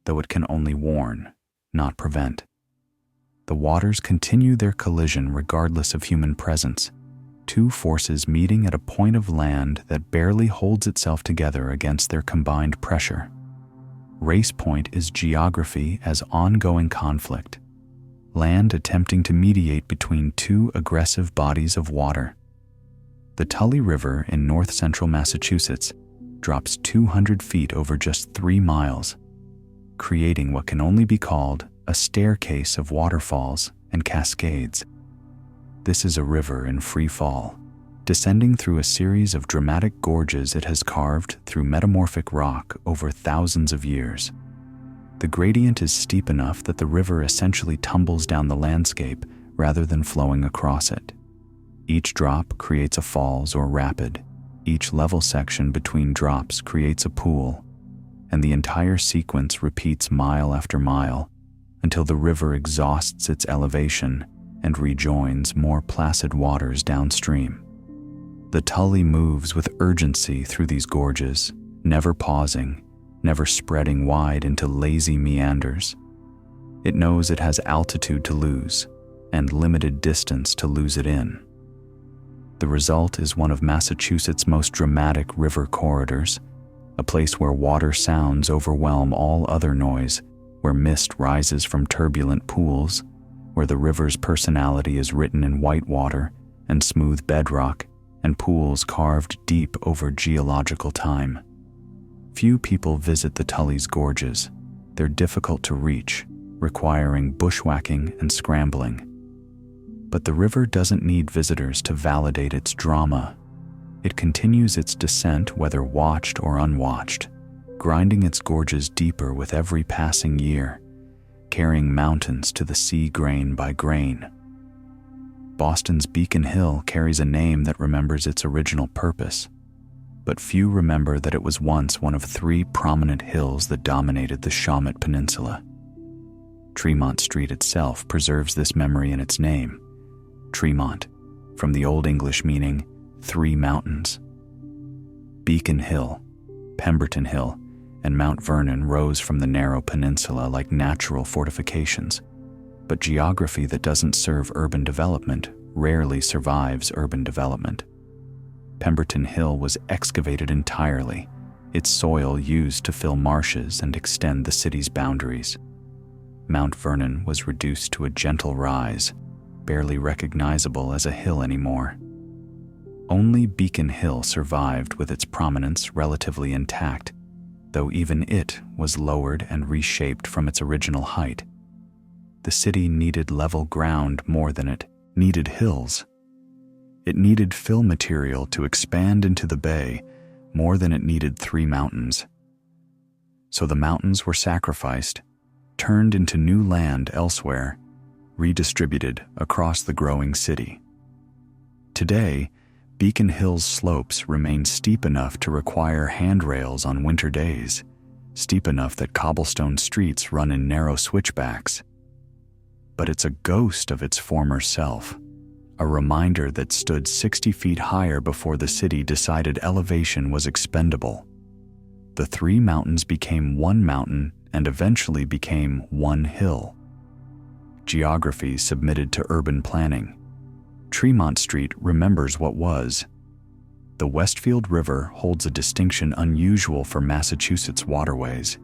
though it can only warn, not prevent. The waters continue their collision regardless of human presence, two forces meeting at a point of land that barely holds itself together against their combined pressure. Race point is geography as ongoing conflict, land attempting to mediate between two aggressive bodies of water. The Tully River in north-central Massachusetts drops 200 feet over just 3 miles, creating what can only be called a staircase of waterfalls and cascades. This is a river in free fall, descending through a series of dramatic gorges it has carved through metamorphic rock over thousands of years. The gradient is steep enough that the river essentially tumbles down the landscape rather than flowing across it. Each drop creates a falls or rapid. Each level section between drops creates a pool, and the entire sequence repeats mile after mile until the river exhausts its elevation and rejoins more placid waters downstream. The Tully moves with urgency through these gorges, never pausing, never spreading wide into lazy meanders. It knows it has altitude to lose and limited distance to lose it in. The result is one of Massachusetts' most dramatic river corridors, a place where water sounds overwhelm all other noise, where mist rises from turbulent pools, where the river's personality is written in white water and smooth bedrock and pools carved deep over geological time. Few people visit the Tully's gorges. They're difficult to reach, requiring bushwhacking and scrambling. But the river doesn't need visitors to validate its drama. It continues its descent whether watched or unwatched, grinding its gorges deeper with every passing year, carrying mountains to the sea grain by grain. Boston's Beacon Hill carries a name that remembers its original purpose, but few remember that it was once one of 3 prominent hills that dominated the Shawmut Peninsula. Tremont Street itself preserves this memory in its name, Tremont, from the Old English meaning 3 mountains. Beacon Hill, Pemberton Hill, and Mount Vernon rose from the narrow peninsula like natural fortifications, but geography that doesn't serve urban development rarely survives urban development. Pemberton Hill was excavated entirely, its soil used to fill marshes and extend the city's boundaries. Mount Vernon was reduced to a gentle rise, barely recognizable as a hill anymore. Only Beacon Hill survived with its prominence relatively intact, though even it was lowered and reshaped from its original height. The city needed level ground more than it needed hills. It needed fill material to expand into the bay more than it needed 3 mountains. So the mountains were sacrificed, turned into new land elsewhere, redistributed across the growing city. Today, Beacon Hill's slopes remain steep enough to require handrails on winter days, steep enough that cobblestone streets run in narrow switchbacks. But it's a ghost of its former self, a reminder that stood 60 feet higher before the city decided elevation was expendable. The 3 mountains became 1 mountain and eventually became 1 hill. Geography submitted to urban planning. Tremont Street remembers what was. The Westfield River holds a distinction unusual for Massachusetts waterways.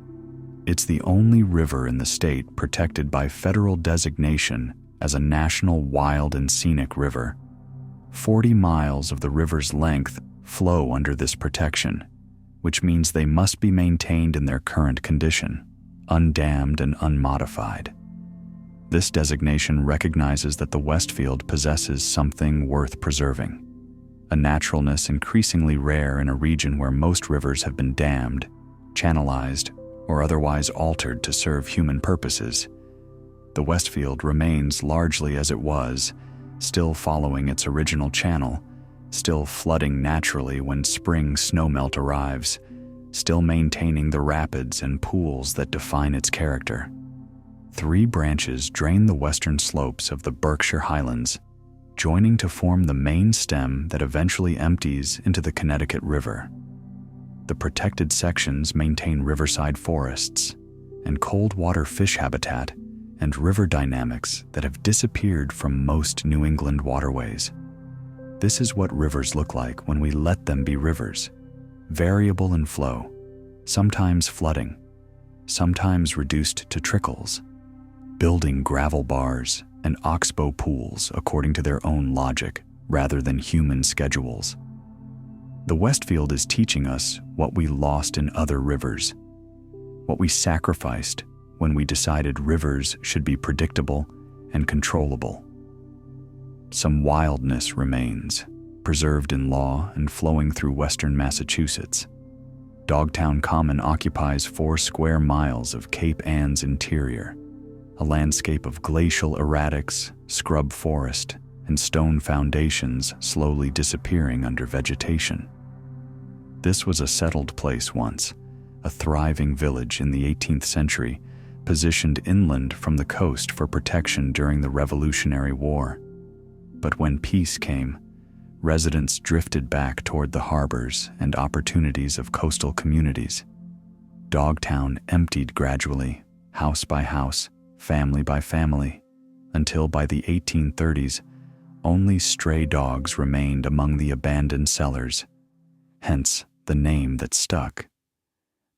It's the only river in the state protected by federal designation as a national wild and scenic river. 40 miles of the river's length flow under this protection, which means they must be maintained in their current condition, undammed and unmodified. This designation recognizes that the Westfield possesses something worth preserving, a naturalness increasingly rare in a region where most rivers have been dammed, channelized, or otherwise altered to serve human purposes. The Westfield remains largely as it was, still following its original channel, still flooding naturally when spring snowmelt arrives, still maintaining the rapids and pools that define its character. 3 branches drain the western slopes of the Berkshire Highlands, joining to form the main stem that eventually empties into the Connecticut River. The protected sections maintain riverside forests and cold water fish habitat and river dynamics that have disappeared from most New England waterways. This is what rivers look like when we let them be rivers, variable in flow, sometimes flooding, sometimes reduced to trickles, building gravel bars and oxbow pools according to their own logic rather than human schedules. The Westfield is teaching us what we lost in other rivers, what we sacrificed when we decided rivers should be predictable and controllable. Some wildness remains, preserved in law and flowing through western Massachusetts. Dogtown Common occupies 4 square miles of Cape Anne's interior, a landscape of glacial erratics, scrub forest, and stone foundations slowly disappearing under vegetation. This was a settled place once, a thriving village in the 18th century, positioned inland from the coast for protection during the Revolutionary War. But when peace came, residents drifted back toward the harbors and opportunities of coastal communities. Dogtown emptied gradually, house by house, family by family, until by the 1830s, only stray dogs remained among the abandoned cellars, hence the name that stuck.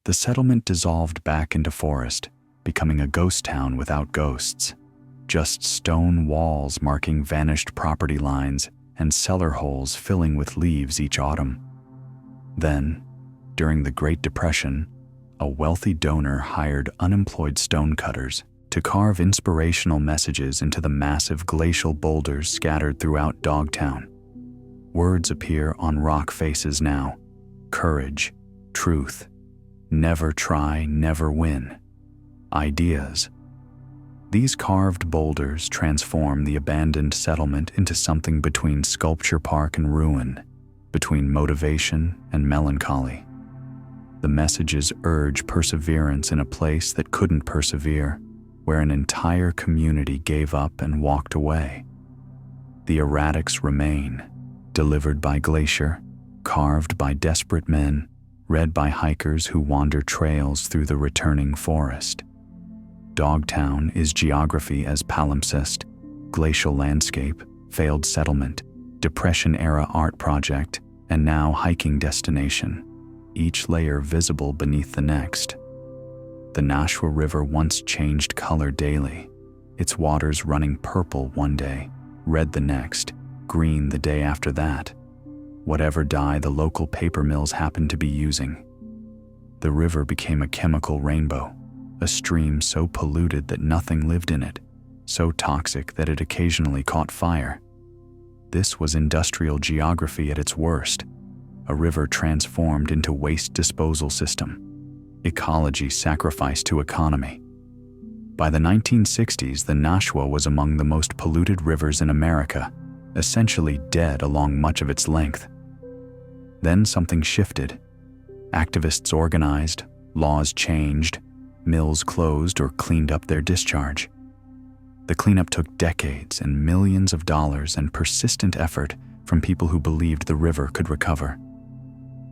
The settlement dissolved back into forest, becoming a ghost town without ghosts, just stone walls marking vanished property lines and cellar holes filling with leaves each autumn. Then, during the Great Depression, a wealthy donor hired unemployed stonecutters to carve inspirational messages into the massive glacial boulders scattered throughout Dogtown. Words appear on rock faces now: courage, truth, never try, never win. Ideas. These carved boulders transform the abandoned settlement into something between sculpture park and ruin, between motivation and melancholy. The messages urge perseverance in a place that couldn't persevere, where an entire community gave up and walked away. The erratics remain, delivered by glacier, carved by desperate men, read by hikers who wander trails through the returning forest. Dogtown is geography as palimpsest, glacial landscape, failed settlement, Depression-era art project, and now hiking destination, each layer visible beneath the next. The Nashua River once changed color daily, its waters running purple one day, red the next, green the day after that, whatever dye the local paper mills happened to be using. The river became a chemical rainbow, a stream so polluted that nothing lived in it, so toxic that it occasionally caught fire. This was industrial geography at its worst, a river transformed into waste disposal system, ecology sacrificed to economy. By the 1960s, the Nashua was among the most polluted rivers in America, essentially dead along much of its length. Then something shifted. Activists organized, laws changed, mills closed or cleaned up their discharge. The cleanup took decades and millions of dollars and persistent effort from people who believed the river could recover.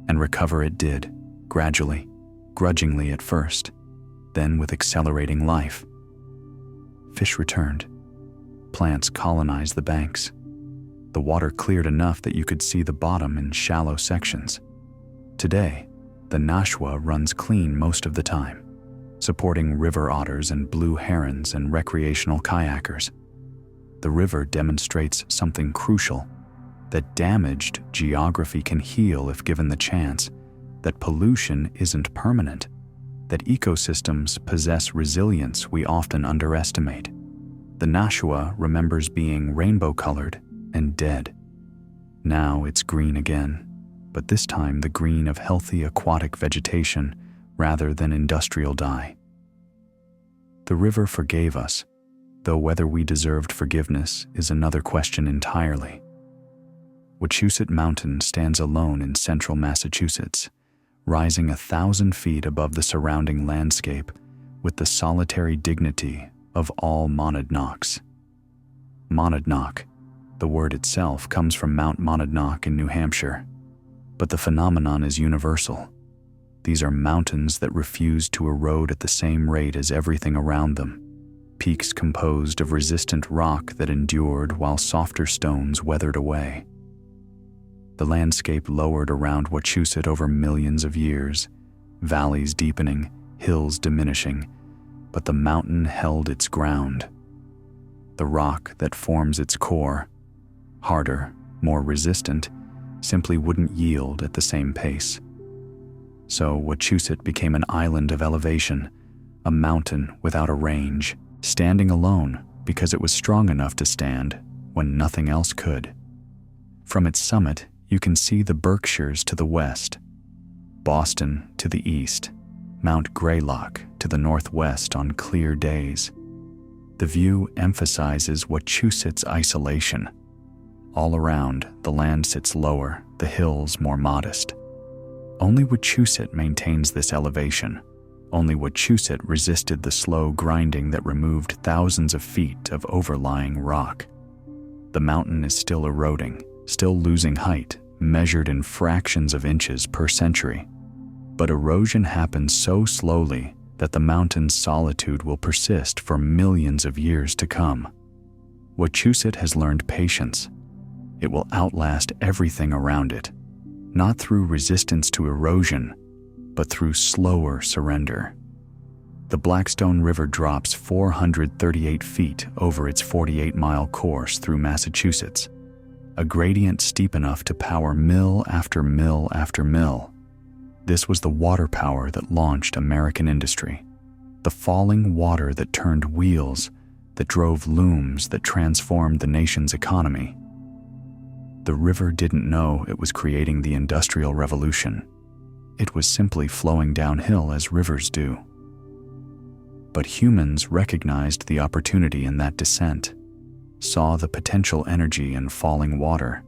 And recover it did, gradually, grudgingly at first, then with accelerating life. Fish returned. Plants colonized the banks. The water cleared enough that you could see the bottom in shallow sections. Today, the Nashua runs clean most of the time, supporting river otters and blue herons and recreational kayakers. The river demonstrates something crucial, that damaged geography can heal if given the chance, that pollution isn't permanent, that ecosystems possess resilience we often underestimate. The Nashua remembers being rainbow-colored and dead. Now it's green again, but this time the green of healthy aquatic vegetation rather than industrial dye. The river forgave us, though whether we deserved forgiveness is another question entirely. Wachusett Mountain stands alone in central Massachusetts, rising 1,000 feet above the surrounding landscape with the solitary dignity of all Monadnocks. Monadnock, The word itself comes from Mount Monadnock in New Hampshire, but the phenomenon is universal. These are mountains that refuse to erode at the same rate as everything around them, peaks composed of resistant rock that endured while softer stones weathered away. The landscape lowered around Wachusett over millions of years, valleys deepening, hills diminishing, but the mountain held its ground. The rock that forms its core, harder, more resistant, simply wouldn't yield at the same pace. So Wachusett became an island of elevation, a mountain without a range, standing alone because it was strong enough to stand when nothing else could. From its summit, you can see the Berkshires to the west, Boston to the east, Mount Greylock to the northwest on clear days. The view emphasizes Wachusett's isolation. All around, the land sits lower, the hills more modest. Only Wachusett maintains this elevation. Only Wachusett resisted the slow grinding that removed thousands of feet of overlying rock. The mountain is still eroding, still losing height, measured in fractions of inches per century. But erosion happens so slowly that the mountain's solitude will persist for millions of years to come. Wachusett has learned patience. It will outlast everything around it, not through resistance to erosion, but through slower surrender. The Blackstone River drops 438 feet over its 48-mile course through Massachusetts, a gradient steep enough to power mill after mill after mill. This was the water power that launched American industry, the falling water that turned wheels, that drove looms, that transformed the nation's economy. The river didn't know it was creating the Industrial Revolution. It was simply flowing downhill as rivers do. But humans recognized the opportunity in that descent, saw the potential energy in falling water,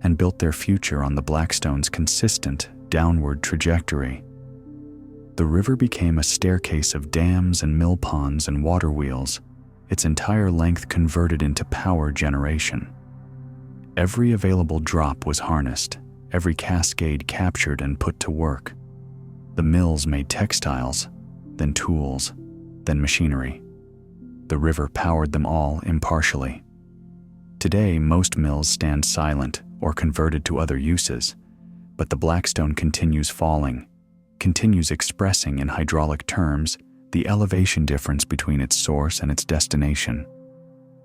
and built their future on the Blackstone's consistent downward trajectory. The river became a staircase of dams and mill ponds and water wheels, its entire length converted into power generation. Every available drop was harnessed, every cascade captured and put to work. The mills made textiles, then tools, then machinery. The river powered them all impartially. Today, most mills stand silent or converted to other uses, but the Blackstone continues falling, continues expressing in hydraulic terms the elevation difference between its source and its destination.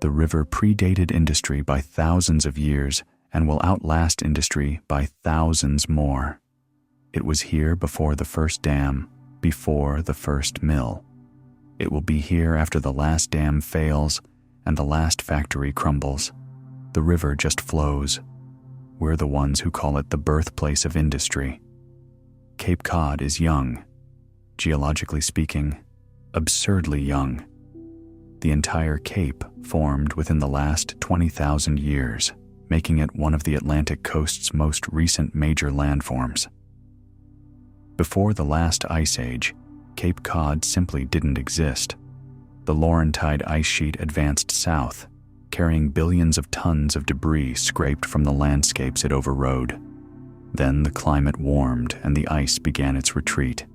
The river predated industry by thousands of years and will outlast industry by thousands more. It was here before the first dam, before the first mill. It will be here after the last dam fails and the last factory crumbles. The river just flows. We're the ones who call it the birthplace of industry. Cape Cod is young, geologically speaking, absurdly young. The entire Cape formed within the last 20,000 years, making it one of the Atlantic coast's most recent major landforms. Before the last ice age, Cape Cod simply didn't exist. The Laurentide ice sheet advanced south, carrying billions of tons of debris scraped from the landscapes it overrode. Then the climate warmed and the ice began its retreat.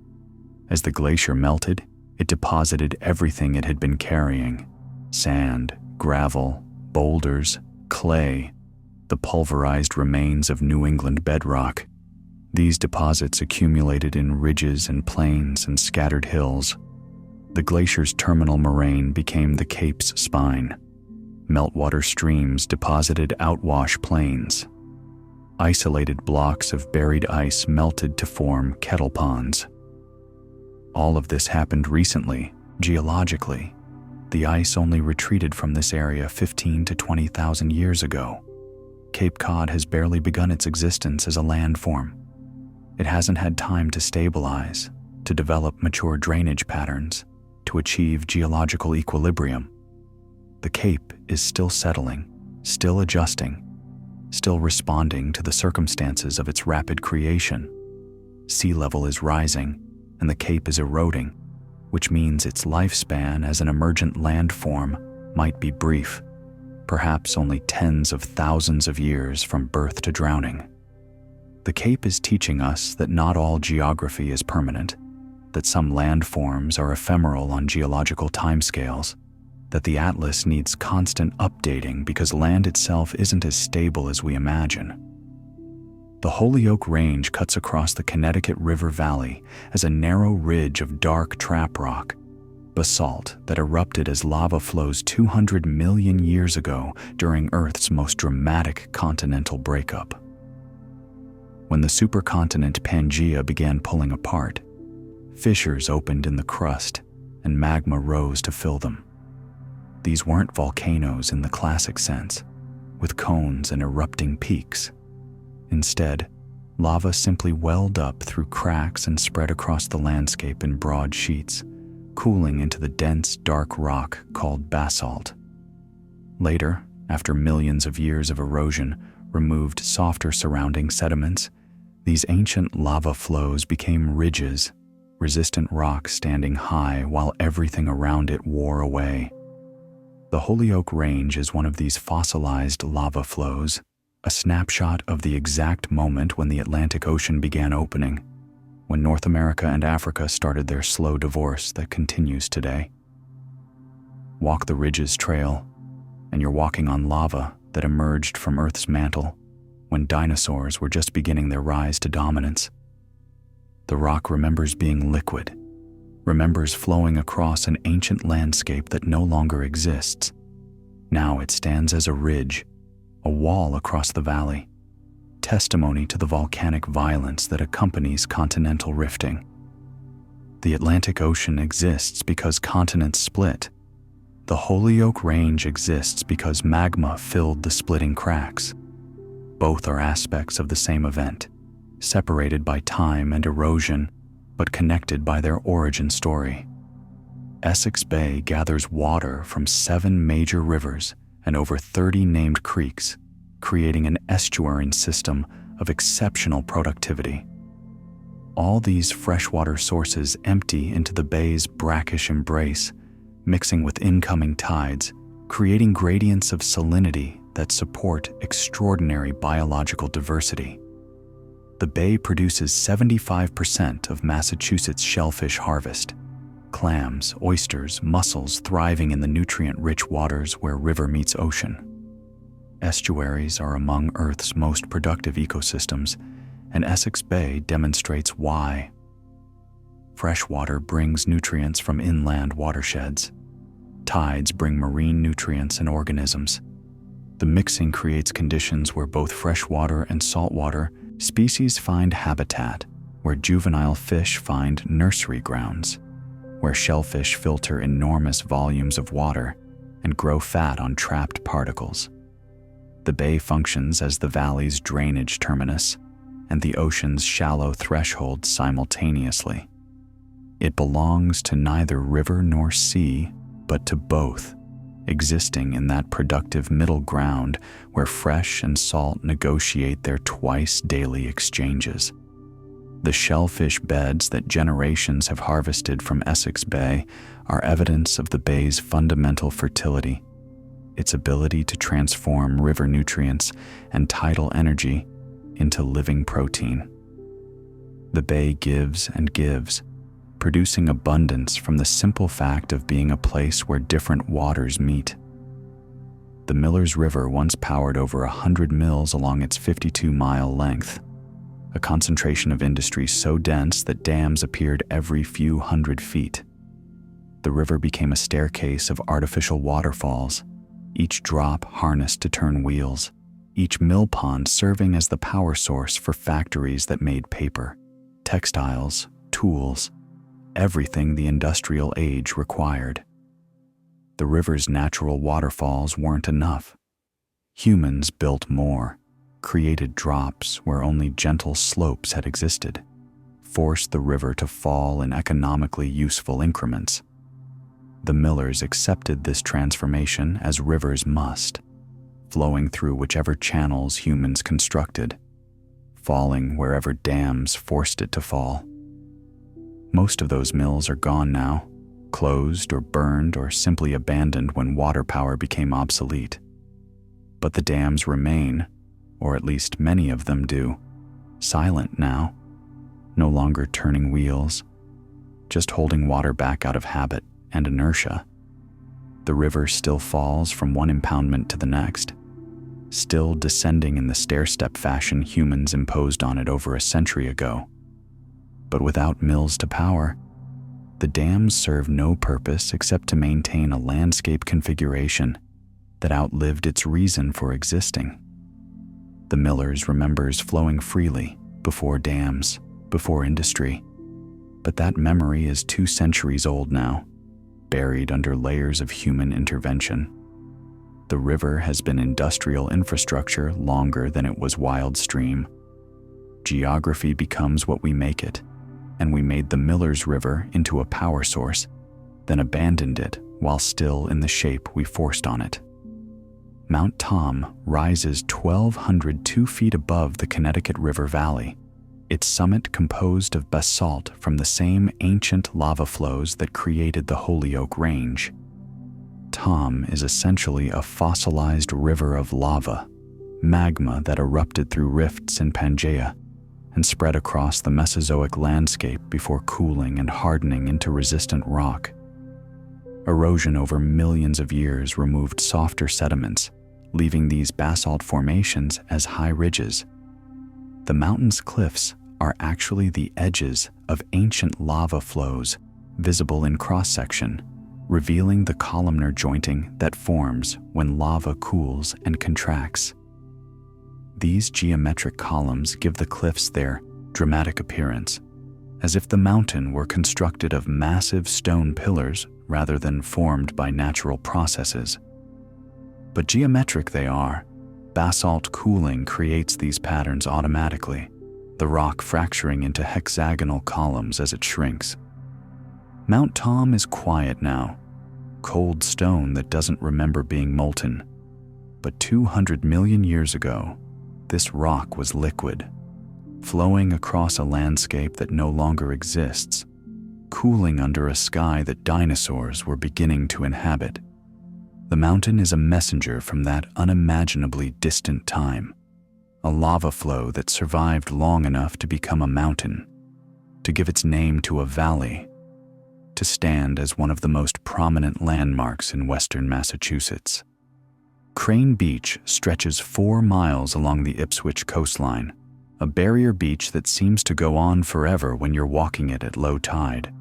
As the glacier melted, it deposited everything it had been carrying: sand, gravel, boulders, clay, the pulverized remains of New England bedrock. These deposits accumulated in ridges and plains and scattered hills. The glacier's terminal moraine became the Cape's spine. Meltwater streams deposited outwash plains. Isolated blocks of buried ice melted to form kettle ponds. All of this happened recently, geologically. The ice only retreated from this area 15 to 20,000 years ago. Cape Cod has barely begun its existence as a landform. It hasn't had time to stabilize, to develop mature drainage patterns, to achieve geological equilibrium. The Cape is still settling, still adjusting, still responding to the circumstances of its rapid creation. Sea level is rising, and the Cape is eroding, which means its lifespan as an emergent landform might be brief. perhaps only tens of thousands of years from birth to drowning. The Cape is teaching us that not all geography is permanent, that some landforms are ephemeral on geological timescales, that the atlas needs constant updating because land itself isn't as stable as we imagine. The Holyoke Range cuts across the Connecticut River Valley as a narrow ridge of dark trap rock, basalt that erupted as lava flows 200 million years ago during Earth's most dramatic continental breakup. When the supercontinent Pangaea began pulling apart, fissures opened in the crust and magma rose to fill them. These weren't volcanoes in the classic sense, with cones and erupting peaks. Instead, lava simply welled up through cracks and spread across the landscape in broad sheets, cooling into the dense, dark rock called basalt. Later, after millions of years of erosion removed softer surrounding sediments, these ancient lava flows became ridges, resistant rocks standing high while everything around it wore away. The Holyoke Range is one of these fossilized lava flows, a snapshot of the exact moment when the Atlantic Ocean began opening, when North America and Africa started their slow divorce that continues today. Walk the ridge's trail, and you're walking on lava that emerged from Earth's mantle when dinosaurs were just beginning their rise to dominance. The rock remembers being liquid, remembers flowing across an ancient landscape that no longer exists. Now it stands as a ridge, a wall across the valley, testimony to the volcanic violence that accompanies continental rifting. The Atlantic Ocean exists because continents split. The Holyoke Range exists because magma filled the splitting cracks. Both are aspects of the same event, separated by time and erosion, but connected by their origin story. Essex Bay gathers water from 7 major rivers and over 30 named creeks, creating an estuarine system of exceptional productivity. All these freshwater sources empty into the bay's brackish embrace, mixing with incoming tides, creating gradients of salinity that support extraordinary biological diversity. The bay produces 75% of Massachusetts' shellfish harvest, clams, oysters, mussels thriving in the nutrient-rich waters where river meets ocean. Estuaries are among Earth's most productive ecosystems, and Essex Bay demonstrates why. Freshwater brings nutrients from inland watersheds. Tides bring marine nutrients and organisms. The mixing creates conditions where both freshwater and saltwater species find habitat, where juvenile fish find nursery grounds, where shellfish filter enormous volumes of water and grow fat on trapped particles. The bay functions as the valley's drainage terminus and the ocean's shallow threshold simultaneously. It belongs to neither river nor sea, but to both, existing in that productive middle ground where fresh and salt negotiate their twice-daily exchanges. The shellfish beds that generations have harvested from Essex Bay are evidence of the bay's fundamental fertility, its ability to transform river nutrients and tidal energy into living protein. The bay gives and gives, producing abundance from the simple fact of being a place where different waters meet. The Millers River once powered over 100 mills along its 52-mile length, a concentration of industry so dense that dams appeared every few hundred feet. The river became a staircase of artificial waterfalls, each drop harnessed to turn wheels, each mill pond serving as the power source for factories that made paper, textiles, tools, everything the industrial age required. The river's natural waterfalls weren't enough. Humans built more, created drops where only gentle slopes had existed, forced the river to fall in economically useful increments. The Millers accepted this transformation as rivers must, flowing through whichever channels humans constructed, falling wherever dams forced it to fall. Most of those mills are gone now, closed or burned or simply abandoned when water power became obsolete. But the dams remain, or at least many of them do, silent now, no longer turning wheels, just holding water back out of habit and inertia. The river still falls from one impoundment to the next, still descending in the stair-step fashion humans imposed on it over a century ago. But without mills to power, the dams serve no purpose except to maintain a landscape configuration that outlived its reason for existing. The Millers remembers flowing freely before dams, before industry, but that memory is 2 centuries old now, buried under layers of human intervention. The river has been industrial infrastructure longer than it was wild stream. Geography becomes what we make it, and we made the Millers River into a power source, then abandoned it while still in the shape we forced on it. Mount Tom rises 1,202 feet above the Connecticut River Valley, its summit composed of basalt from the same ancient lava flows that created the Holyoke Range. Tom is essentially a fossilized river of lava, magma that erupted through rifts in Pangaea and spread across the Mesozoic landscape before cooling and hardening into resistant rock. Erosion over millions of years removed softer sediments, leaving these basalt formations as high ridges. The mountain's cliffs are actually the edges of ancient lava flows visible in cross-section, revealing the columnar jointing that forms when lava cools and contracts. These geometric columns give the cliffs their dramatic appearance, as if the mountain were constructed of massive stone pillars rather than formed by natural processes. But geometric they are. Basalt cooling creates these patterns automatically, the rock fracturing into hexagonal columns as it shrinks. Mount Tom is quiet now, cold stone that doesn't remember being molten. But 200 million years ago, this rock was liquid, flowing across a landscape that no longer exists, cooling under a sky that dinosaurs were beginning to inhabit. The mountain is a messenger from that unimaginably distant time, a lava flow that survived long enough to become a mountain, to give its name to a valley, to stand as one of the most prominent landmarks in western Massachusetts. Crane Beach stretches 4 miles along the Ipswich coastline, a barrier beach that seems to go on forever when you're walking it at low tide.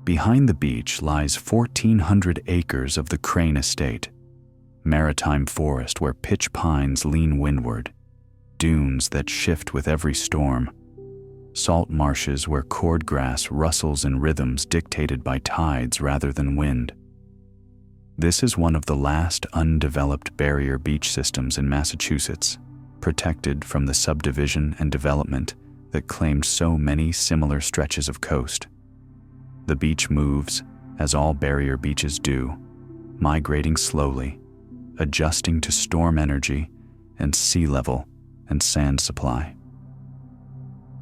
Behind the beach lies 1,400 acres of the Crane Estate, maritime forest where pitch pines lean windward, dunes that shift with every storm, salt marshes where cordgrass rustles in rhythms dictated by tides rather than wind. This is one of the last undeveloped barrier beach systems in Massachusetts, protected from the subdivision and development that claimed so many similar stretches of coast. The beach moves, as all barrier beaches do, migrating slowly, adjusting to storm energy and sea level and sand supply.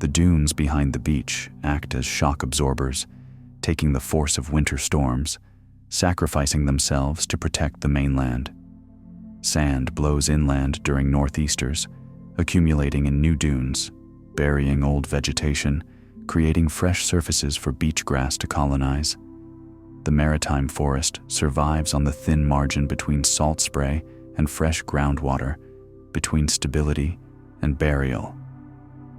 The dunes behind the beach act as shock absorbers, taking the force of winter storms, sacrificing themselves to protect the mainland. Sand blows inland during northeasters, accumulating in new dunes, burying old vegetation, creating fresh surfaces for beach grass to colonize. The maritime forest survives on the thin margin between salt spray and fresh groundwater, between stability and burial.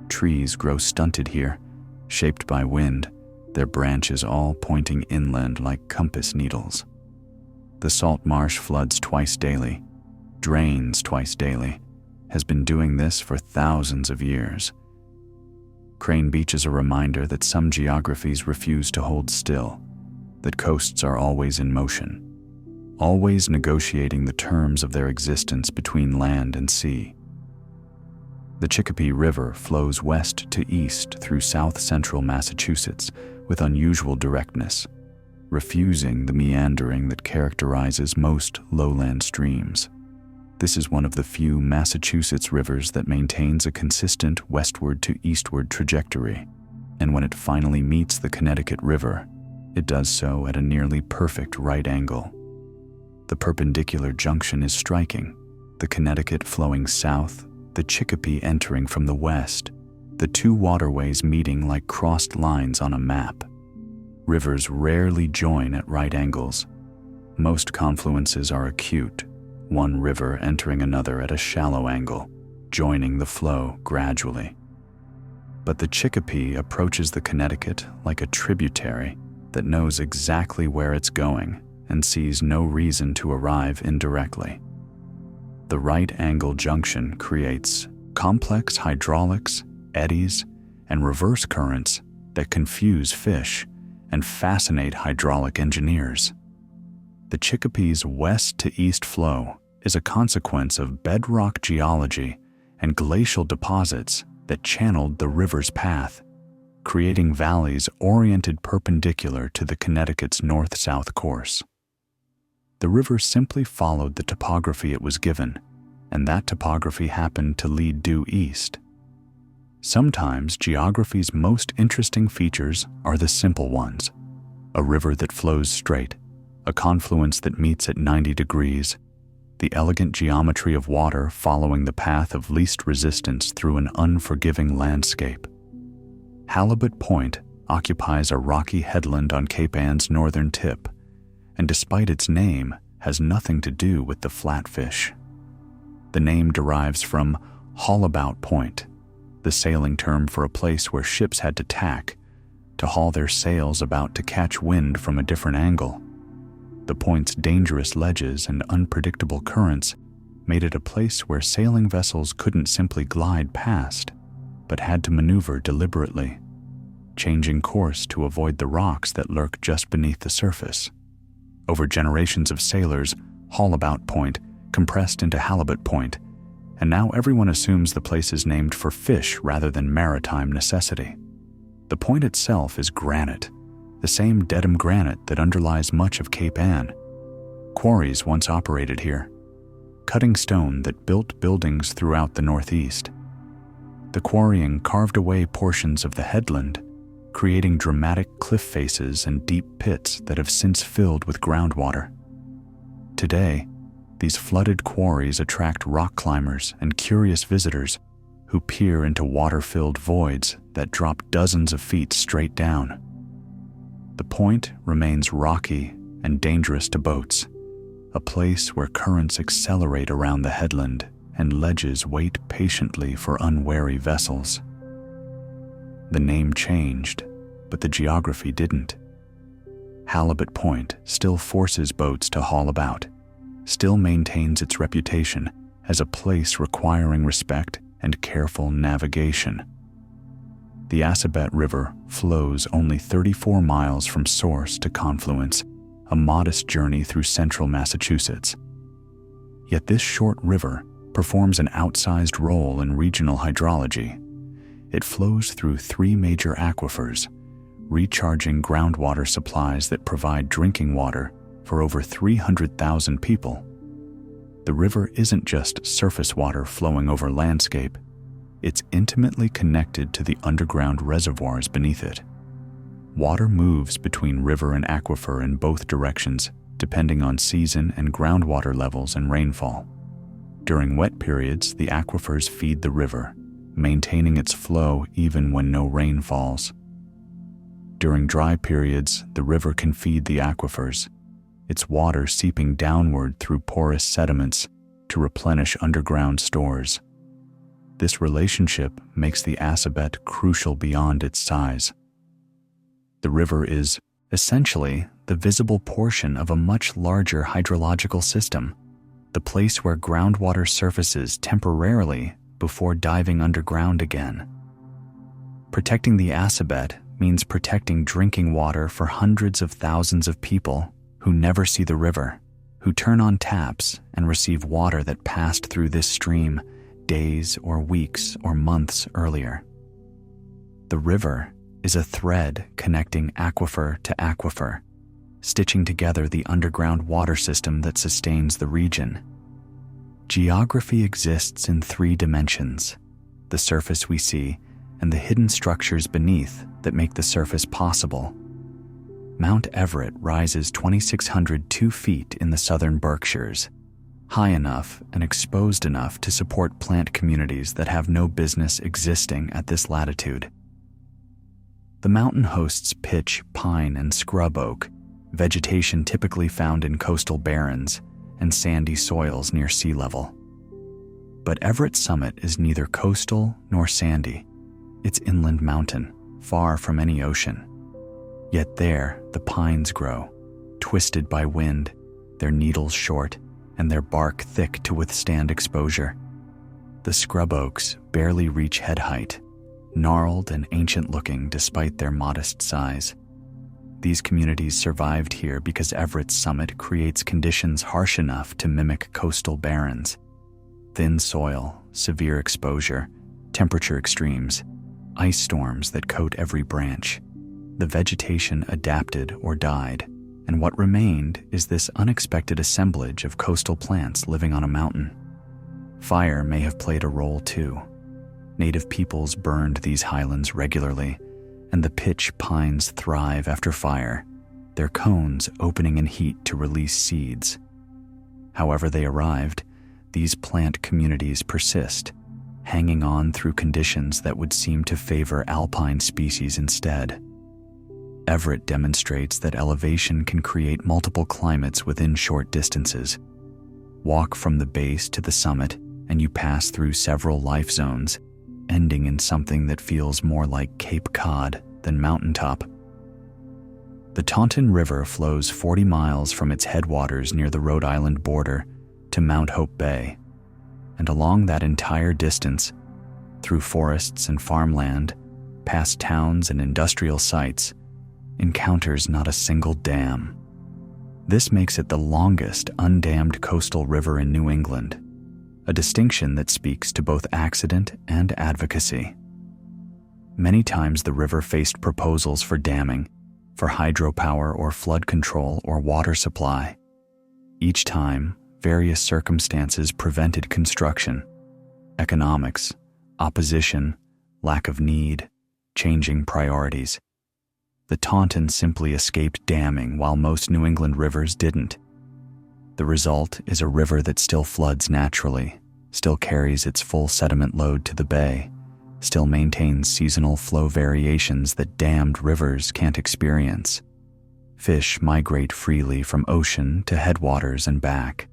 Trees grow stunted here, shaped by wind, their branches all pointing inland like compass needles. The salt marsh floods twice daily, drains twice daily, has been doing this for thousands of years. Crane Beach is a reminder that some geographies refuse to hold still, that coasts are always in motion, always negotiating the terms of their existence between land and sea. The Chicopee River flows west to east through south-central Massachusetts with unusual directness, refusing the meandering that characterizes most lowland streams. This is one of the few Massachusetts rivers that maintains a consistent westward to eastward trajectory, and when it finally meets the Connecticut River, it does so at a nearly perfect right angle. The perpendicular junction is striking, the Connecticut flowing south, the Chicopee entering from the west, the two waterways meeting like crossed lines on a map. Rivers rarely join at right angles. Most confluences are acute, one river entering another at a shallow angle, joining the flow gradually. But the Chicopee approaches the Connecticut like a tributary that knows exactly where it's going and sees no reason to arrive indirectly. The right angle junction creates complex hydraulics, eddies, and reverse currents that confuse fish and fascinate hydraulic engineers. The Chicopee's west to east flow is a consequence of bedrock geology and glacial deposits that channeled the river's path, creating valleys oriented perpendicular to the Connecticut's north-south course. The river simply followed the topography it was given, and that topography happened to lead due east. Sometimes geography's most interesting features are the simple ones: a river that flows straight, a confluence that meets at 90 degrees, the elegant geometry of water following the path of least resistance through an unforgiving landscape. Halibut Point occupies a rocky headland on Cape Anne's northern tip, and despite its name, has nothing to do with the flatfish. The name derives from haulabout point, the sailing term for a place where ships had to tack, to haul their sails about to catch wind from a different angle. The point's dangerous ledges and unpredictable currents made it a place where sailing vessels couldn't simply glide past, but had to maneuver deliberately, changing course to avoid the rocks that lurk just beneath the surface. Over generations of sailors, Haulabout Point compressed into Halibut Point, and now everyone assumes the place is named for fish rather than maritime necessity. The point itself is granite, the same Dedham granite that underlies much of Cape Anne. Quarries once operated here, cutting stone that built buildings throughout the Northeast. The quarrying carved away portions of the headland, creating dramatic cliff faces and deep pits that have since filled with groundwater. Today, these flooded quarries attract rock climbers and curious visitors who peer into water-filled voids that drop dozens of feet straight down. The point remains rocky and dangerous to boats, a place where currents accelerate around the headland and ledges wait patiently for unwary vessels. The name changed, but the geography didn't. Halibut Point still forces boats to haul about, still maintains its reputation as a place requiring respect and careful navigation. The Assabet River flows only 34 miles from source to confluence, a modest journey through central Massachusetts. Yet this short river performs an outsized role in regional hydrology. It flows through 3 major aquifers, recharging groundwater supplies that provide drinking water for over 300,000 people. The river isn't just surface water flowing over landscape. It's intimately connected to the underground reservoirs beneath it. Water moves between river and aquifer in both directions, depending on season and groundwater levels and rainfall. During wet periods, the aquifers feed the river, maintaining its flow even when no rain falls. During dry periods, the river can feed the aquifers, its water seeping downward through porous sediments to replenish underground stores. This relationship makes the Assabet crucial beyond its size. The river is, essentially, the visible portion of a much larger hydrological system, the place where groundwater surfaces temporarily before diving underground again. Protecting the Assabet means protecting drinking water for hundreds of thousands of people who never see the river, who turn on taps and receive water that passed through this stream days or weeks or months earlier. The river is a thread connecting aquifer to aquifer, stitching together the underground water system that sustains the region. Geography exists in 3 dimensions: the surface we see and the hidden structures beneath that make the surface possible. Mount Everett rises 2,602 feet in the southern Berkshires, high enough and exposed enough to support plant communities that have no business existing at this latitude. The mountain hosts pitch, pine, and scrub oak, vegetation typically found in coastal barrens and sandy soils near sea level. But Everett's summit is neither coastal nor sandy. It's inland mountain, far from any ocean. Yet there, the pines grow, twisted by wind, their needles short, and their bark thick to withstand exposure. The scrub oaks barely reach head height, gnarled and ancient-looking despite their modest size. These communities survived here because Everett's summit creates conditions harsh enough to mimic coastal barrens. Thin soil, severe exposure, temperature extremes, ice storms that coat every branch. The vegetation adapted or died, and what remained is this unexpected assemblage of coastal plants living on a mountain. Fire may have played a role too. Native peoples burned these highlands regularly, and the pitch pines thrive after fire, their cones opening in heat to release seeds. However they arrived, these plant communities persist, hanging on through conditions that would seem to favor alpine species instead. Everett demonstrates that elevation can create multiple climates within short distances. Walk from the base to the summit, and you pass through several life zones, ending in something that feels more like Cape Cod than mountaintop. The Taunton River flows 40 miles from its headwaters near the Rhode Island border to Mount Hope Bay, and along that entire distance, through forests and farmland, past towns and industrial sites, encounters not a single dam. This makes it the longest undammed coastal river in New England, a distinction that speaks to both accident and advocacy. Many times the river faced proposals for damming, for hydropower or flood control or water supply. Each time, various circumstances prevented construction: economics, opposition, lack of need, changing priorities. The Taunton simply escaped damming while most New England rivers didn't. The result is a river that still floods naturally, still carries its full sediment load to the bay, still maintains seasonal flow variations that dammed rivers can't experience. Fish migrate freely from ocean to headwaters and back.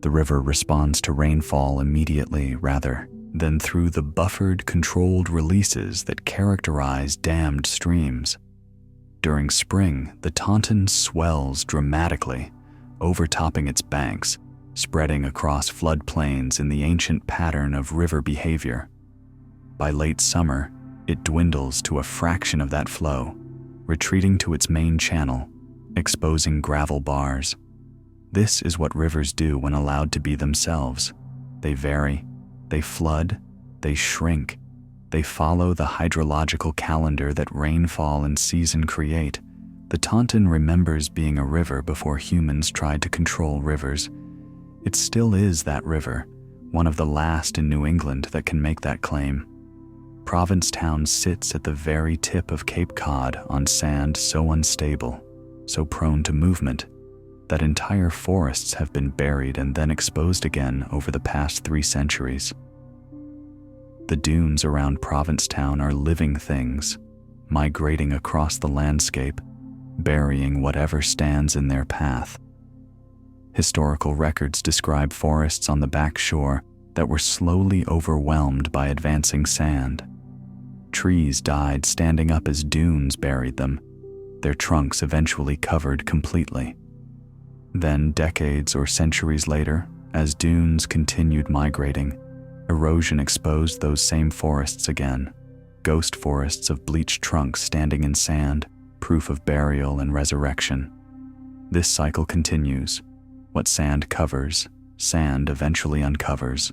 The river responds to rainfall immediately rather than through the buffered, controlled releases that characterize dammed streams. During spring, the Taunton swells dramatically, overtopping its banks, spreading across floodplains in the ancient pattern of river behavior. By late summer, it dwindles to a fraction of that flow, retreating to its main channel, exposing gravel bars. This is what rivers do when allowed to be themselves. They vary, they flood, they shrink, they follow the hydrological calendar that rainfall and season create. The Taunton remembers being a river before humans tried to control rivers. It still is that river, one of the last in New England that can make that claim. Provincetown sits at the very tip of Cape Cod on sand so unstable, so prone to movement, that entire forests have been buried and then exposed again over the past 3 centuries. The dunes around Provincetown are living things, migrating across the landscape, burying whatever stands in their path. Historical records describe forests on the back shore that were slowly overwhelmed by advancing sand. Trees died standing up as dunes buried them, their trunks eventually covered completely. Then, decades or centuries later, as dunes continued migrating, erosion exposed those same forests again, ghost forests of bleached trunks standing in sand, proof of burial and resurrection. This cycle continues. What sand covers, sand eventually uncovers.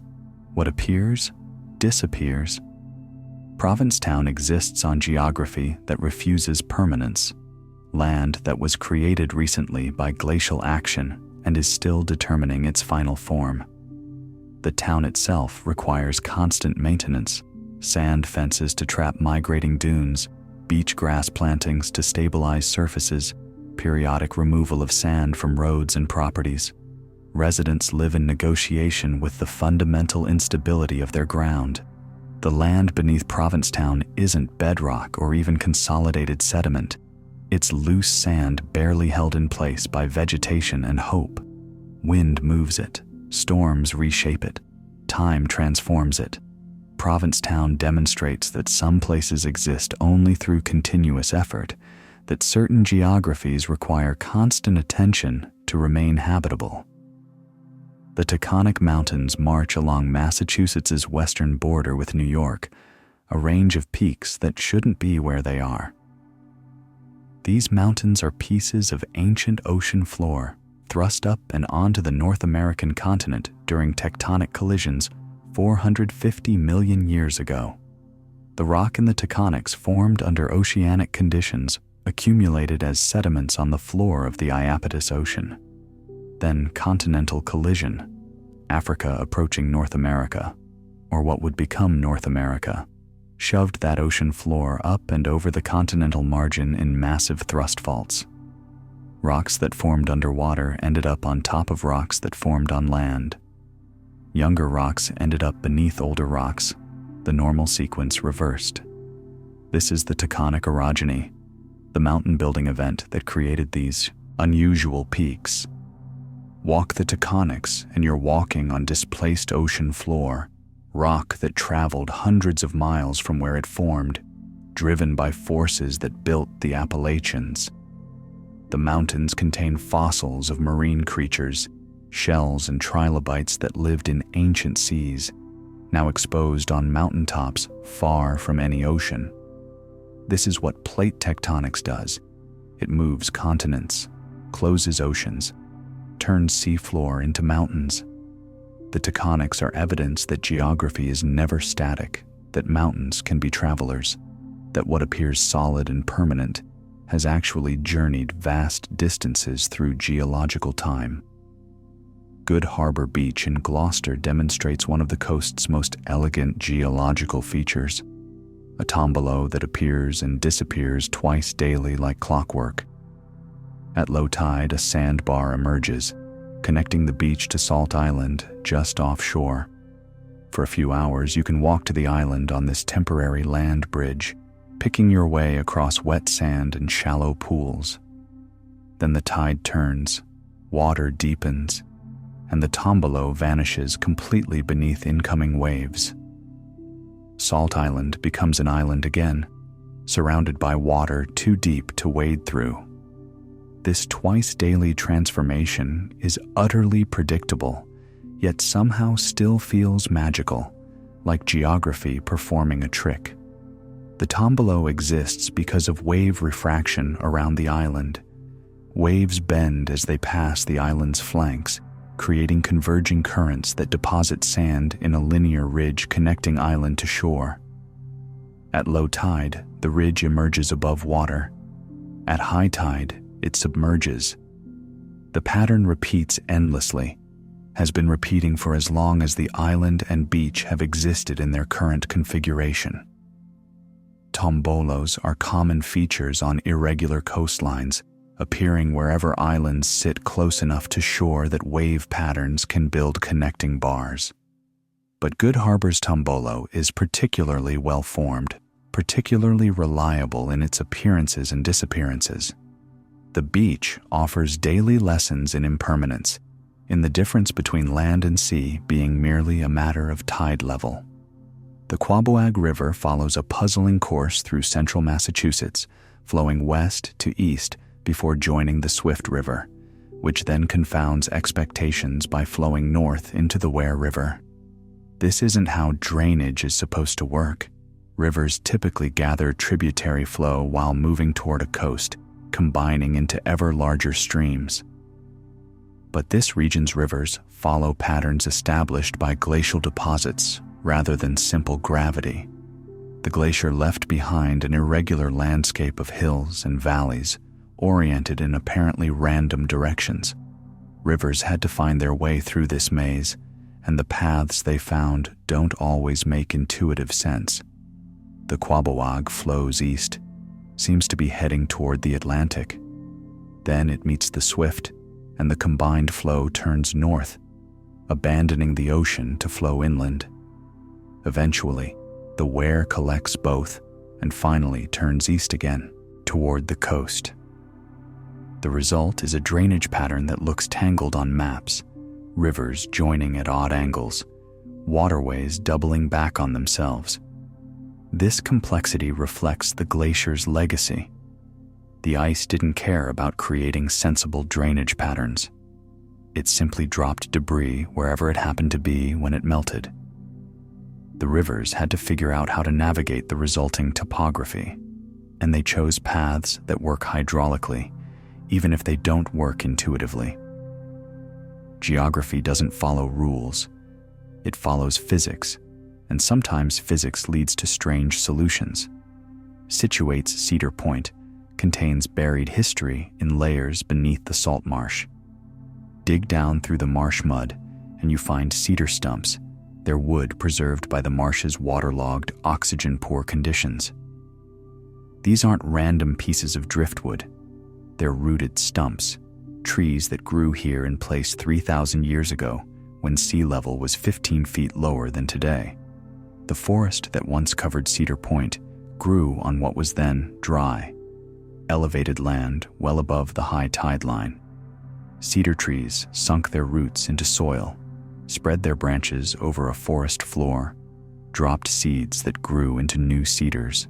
What appears, disappears. Provincetown exists on geography that refuses permanence, land that was created recently by glacial action and is still determining its final form. The town itself requires constant maintenance, sand fences to trap migrating dunes, beach grass plantings to stabilize surfaces, periodic removal of sand from roads and properties. Residents live in negotiation with the fundamental instability of their ground. The land beneath Provincetown isn't bedrock or even consolidated sediment. It's loose sand barely held in place by vegetation and hope. Wind moves it, storms reshape it, time transforms it. Provincetown demonstrates that some places exist only through continuous effort, that certain geographies require constant attention to remain habitable. The Taconic Mountains march along Massachusetts' western border with New York, a range of peaks that shouldn't be where they are. These mountains are pieces of ancient ocean floor thrust up and onto the North American continent during tectonic collisions 450 million years ago. The rock in the tectonics formed under oceanic conditions accumulated as sediments on the floor of the Iapetus Ocean. Then continental collision, Africa approaching North America, or what would become North America, shoved that ocean floor up and over the continental margin in massive thrust faults. Rocks that formed underwater ended up on top of rocks that formed on land. Younger rocks ended up beneath older rocks, the normal sequence reversed. This is the tectonic orogeny, the mountain-building event that created these unusual peaks. Walk the tectonics and you're walking on displaced ocean floor, rock that traveled hundreds of miles from where it formed, driven by forces that built the Appalachians. The mountains contain fossils of marine creatures, shells and trilobites that lived in ancient seas, now exposed on mountaintops far from any ocean. This is what plate tectonics does. It moves continents, closes oceans, turns seafloor into mountains. The tectonics are evidence that geography is never static, that mountains can be travelers, that what appears solid and permanent has actually journeyed vast distances through geological time. Good Harbor Beach in Gloucester demonstrates one of the coast's most elegant geological features, a tombolo that appears and disappears twice daily like clockwork. At low tide, a sandbar emerges, connecting the beach to Salt Island just offshore. For a few hours, you can walk to the island on this temporary land bridge, picking your way across wet sand and shallow pools. Then the tide turns, water deepens, and the tombolo vanishes completely beneath incoming waves. Salt Island becomes an island again, surrounded by water too deep to wade through. This twice-daily transformation is utterly predictable, yet somehow still feels magical, like geography performing a trick. The tombolo exists because of wave refraction around the island. Waves bend as they pass the island's flanks, creating converging currents that deposit sand in a linear ridge connecting island to shore. At low tide, the ridge emerges above water. At high tide, it submerges. The pattern repeats endlessly, has been repeating for as long as the island and beach have existed in their current configuration. Tombolos are common features on irregular coastlines, appearing wherever islands sit close enough to shore that wave patterns can build connecting bars. But Good Harbor's tombolo is particularly well-formed, particularly reliable in its appearances and disappearances. The beach offers daily lessons in impermanence, in the difference between land and sea being merely a matter of tide level. The Quaboag River follows a puzzling course through central Massachusetts, flowing west to east before joining the Swift River, which then confounds expectations by flowing north into the Ware River. This isn't how drainage is supposed to work. Rivers typically gather tributary flow while moving toward a coast, combining into ever larger streams. But this region's rivers follow patterns established by glacial deposits rather than simple gravity. The glacier left behind an irregular landscape of hills and valleys, oriented in apparently random directions. Rivers had to find their way through this maze, and the paths they found don't always make intuitive sense. The Quaboag flows east, seems to be heading toward the Atlantic. Then it meets the Swift, and the combined flow turns north, abandoning the ocean to flow inland. Eventually, the wear collects both and finally turns east again, toward the coast. The result is a drainage pattern that looks tangled on maps, rivers joining at odd angles, waterways doubling back on themselves. This complexity reflects the glacier's legacy. The ice didn't care about creating sensible drainage patterns. It simply dropped debris wherever it happened to be when it melted. The rivers had to figure out how to navigate the resulting topography, and they chose paths that work hydraulically, even if they don't work intuitively. Geography doesn't follow rules. It follows physics, and sometimes physics leads to strange solutions. Situates Cedar Point contains buried history in layers beneath the salt marsh. Dig down through the marsh mud, and you find cedar stumps, their wood preserved by the marsh's waterlogged, oxygen-poor conditions. These aren't random pieces of driftwood. They're rooted stumps, trees that grew here in place 3,000 years ago when sea level was 15 feet lower than today. The forest that once covered Cedar Point grew on what was then dry, elevated land well above the high tide line. Cedar trees sunk their roots into soil, spread their branches over a forest floor, dropped seeds that grew into new cedars.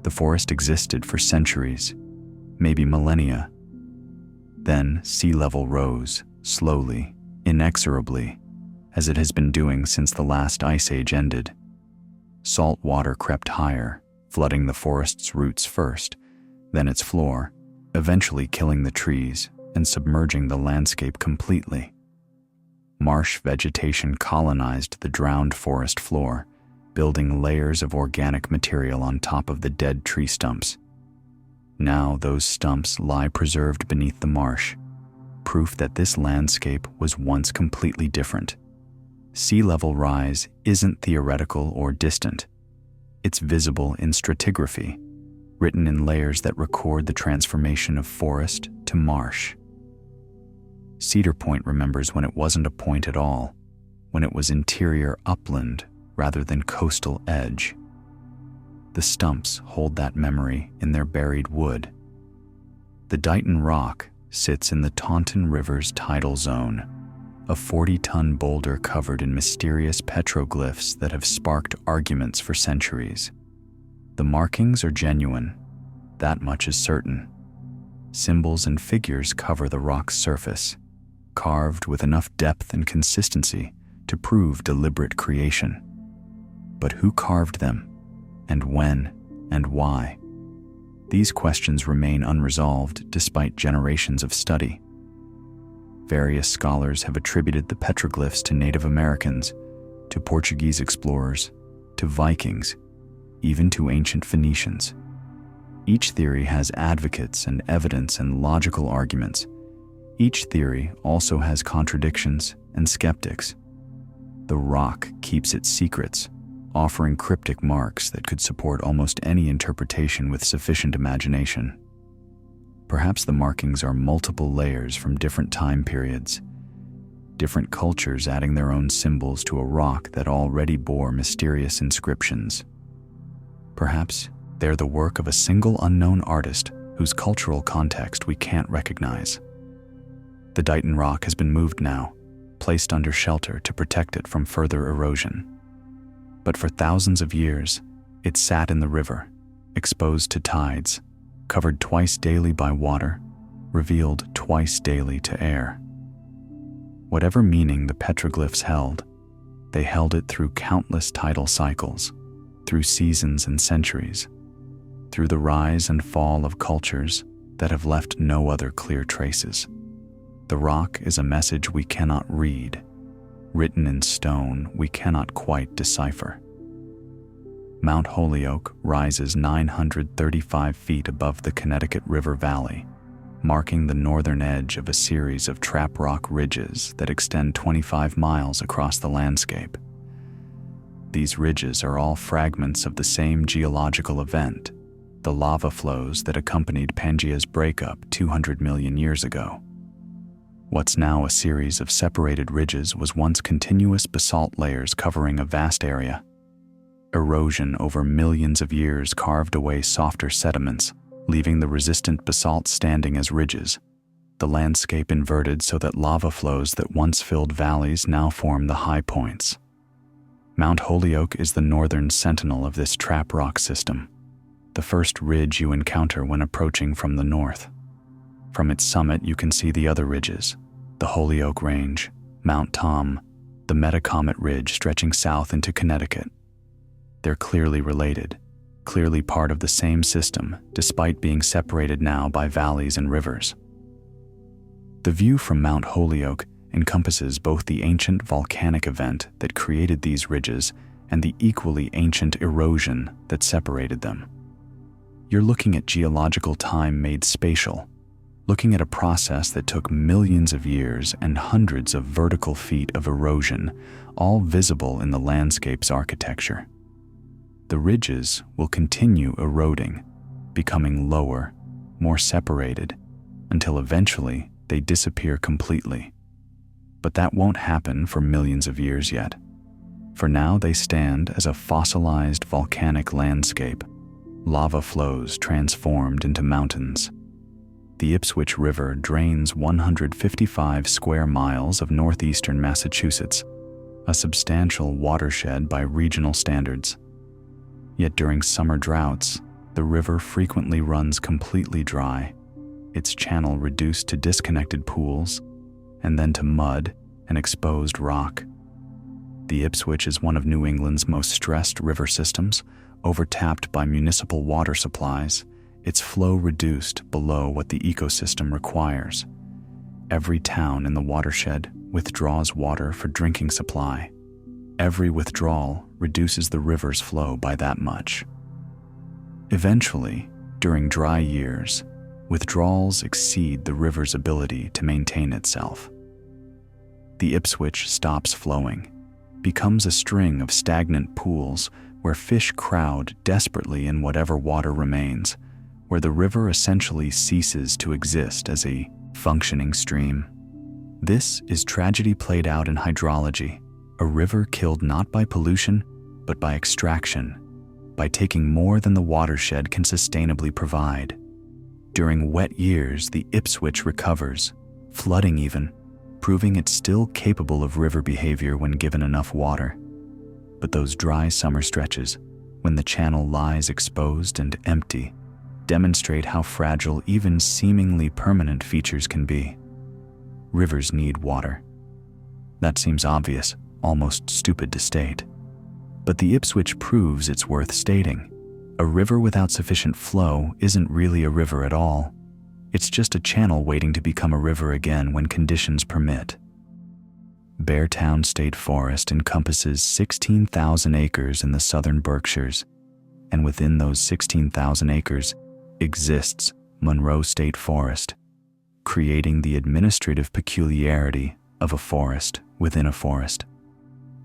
The forest existed for centuries, maybe millennia. Then sea level rose, slowly, inexorably, as it has been doing since the last ice age ended. Salt water crept higher, flooding the forest's roots first, then its floor, eventually killing the trees and submerging the landscape completely. Marsh vegetation colonized the drowned forest floor, building layers of organic material on top of the dead tree stumps. Now those stumps lie preserved beneath the marsh, proof that this landscape was once completely different. Sea level rise isn't theoretical or distant. It's visible in stratigraphy, written in layers that record the transformation of forest to marsh. Cedar Point remembers when it wasn't a point at all, when it was interior upland rather than coastal edge. The stumps hold that memory in their buried wood. The Dighton Rock sits in the Taunton River's tidal zone, a 40-ton boulder covered in mysterious petroglyphs that have sparked arguments for centuries. The markings are genuine, that much is certain. Symbols and figures cover the rock's surface, carved with enough depth and consistency to prove deliberate creation. But who carved them, and when, and why? These questions remain unresolved despite generations of study. Various scholars have attributed the petroglyphs to Native Americans, to Portuguese explorers, to Vikings, even to ancient Phoenicians. Each theory has advocates and evidence and logical arguments. Each theory also has contradictions and skeptics. The rock keeps its secrets, offering cryptic marks that could support almost any interpretation with sufficient imagination. Perhaps the markings are multiple layers from different time periods, different cultures adding their own symbols to a rock that already bore mysterious inscriptions. Perhaps they're the work of a single unknown artist whose cultural context we can't recognize. The Dighton Rock has been moved now, placed under shelter to protect it from further erosion. But for thousands of years, it sat in the river, exposed to tides, covered twice daily by water, revealed twice daily to air. Whatever meaning the petroglyphs held, they held it through countless tidal cycles, through seasons and centuries, through the rise and fall of cultures that have left no other clear traces. The rock is a message we cannot read, written in stone we cannot quite decipher. Mount Holyoke rises 935 feet above the Connecticut River Valley, marking the northern edge of a series of trap rock ridges that extend 25 miles across the landscape. These ridges are all fragments of the same geological event, the lava flows that accompanied Pangaea's breakup 200 million years ago. What's now a series of separated ridges was once continuous basalt layers covering a vast area. Erosion over millions of years carved away softer sediments, leaving the resistant basalt standing as ridges. The landscape inverted so that lava flows that once filled valleys now form the high points. Mount Holyoke is the northern sentinel of this trap rock system, the first ridge you encounter when approaching from the north. From its summit you can see the other ridges, the Holyoke Range, Mount Tom, the Metacomet Ridge stretching south into Connecticut. They're clearly related, clearly part of the same system, despite being separated now by valleys and rivers. The view from Mount Holyoke encompasses both the ancient volcanic event that created these ridges and the equally ancient erosion that separated them. You're looking at geological time made spatial, looking at a process that took millions of years and hundreds of vertical feet of erosion, all visible in the landscape's architecture. The ridges will continue eroding, becoming lower, more separated, until eventually they disappear completely. But that won't happen for millions of years yet. For now they stand as a fossilized volcanic landscape, lava flows transformed into mountains. The Ipswich River drains 155 square miles of northeastern Massachusetts, a substantial watershed by regional standards. Yet during summer droughts, the river frequently runs completely dry, its channel reduced to disconnected pools, and then to mud and exposed rock. The Ipswich is one of New England's most stressed river systems, overtapped by municipal water supplies, its flow reduced below what the ecosystem requires. Every town in the watershed withdraws water for drinking supply. Every withdrawal reduces the river's flow by that much. Eventually, during dry years, withdrawals exceed the river's ability to maintain itself. The Ipswich stops flowing, becomes a string of stagnant pools where fish crowd desperately in whatever water remains, where the river essentially ceases to exist as a functioning stream. This is tragedy played out in hydrology, a river killed not by pollution, but by extraction, by taking more than the watershed can sustainably provide. During wet years, the Ipswich recovers, flooding even, proving it's still capable of river behavior when given enough water. But those dry summer stretches, when the channel lies exposed and empty, demonstrate how fragile even seemingly permanent features can be. Rivers need water. That seems obvious, almost stupid to state. But the Ipswich proves it's worth stating. A river without sufficient flow isn't really a river at all. It's just a channel waiting to become a river again when conditions permit. Beartown State Forest encompasses 16,000 acres in the southern Berkshires, and within those 16,000 acres exists Monroe State Forest, creating the administrative peculiarity of a forest within a forest.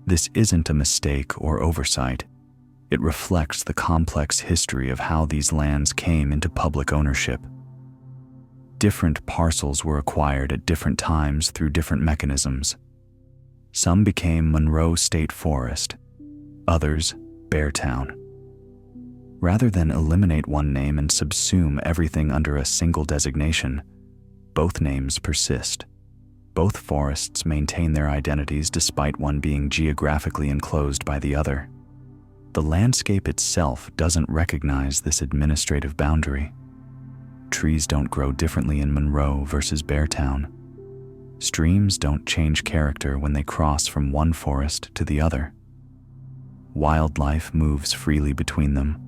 This isn't a mistake or oversight. It reflects the complex history of how these lands came into public ownership. Different parcels were acquired at different times through different mechanisms. Some became Monroe State Forest, others Beartown. Rather than eliminate one name and subsume everything under a single designation, both names persist. Both forests maintain their identities despite one being geographically enclosed by the other. The landscape itself doesn't recognize this administrative boundary. Trees don't grow differently in Monroe versus Beartown. Streams don't change character when they cross from one forest to the other. Wildlife moves freely between them,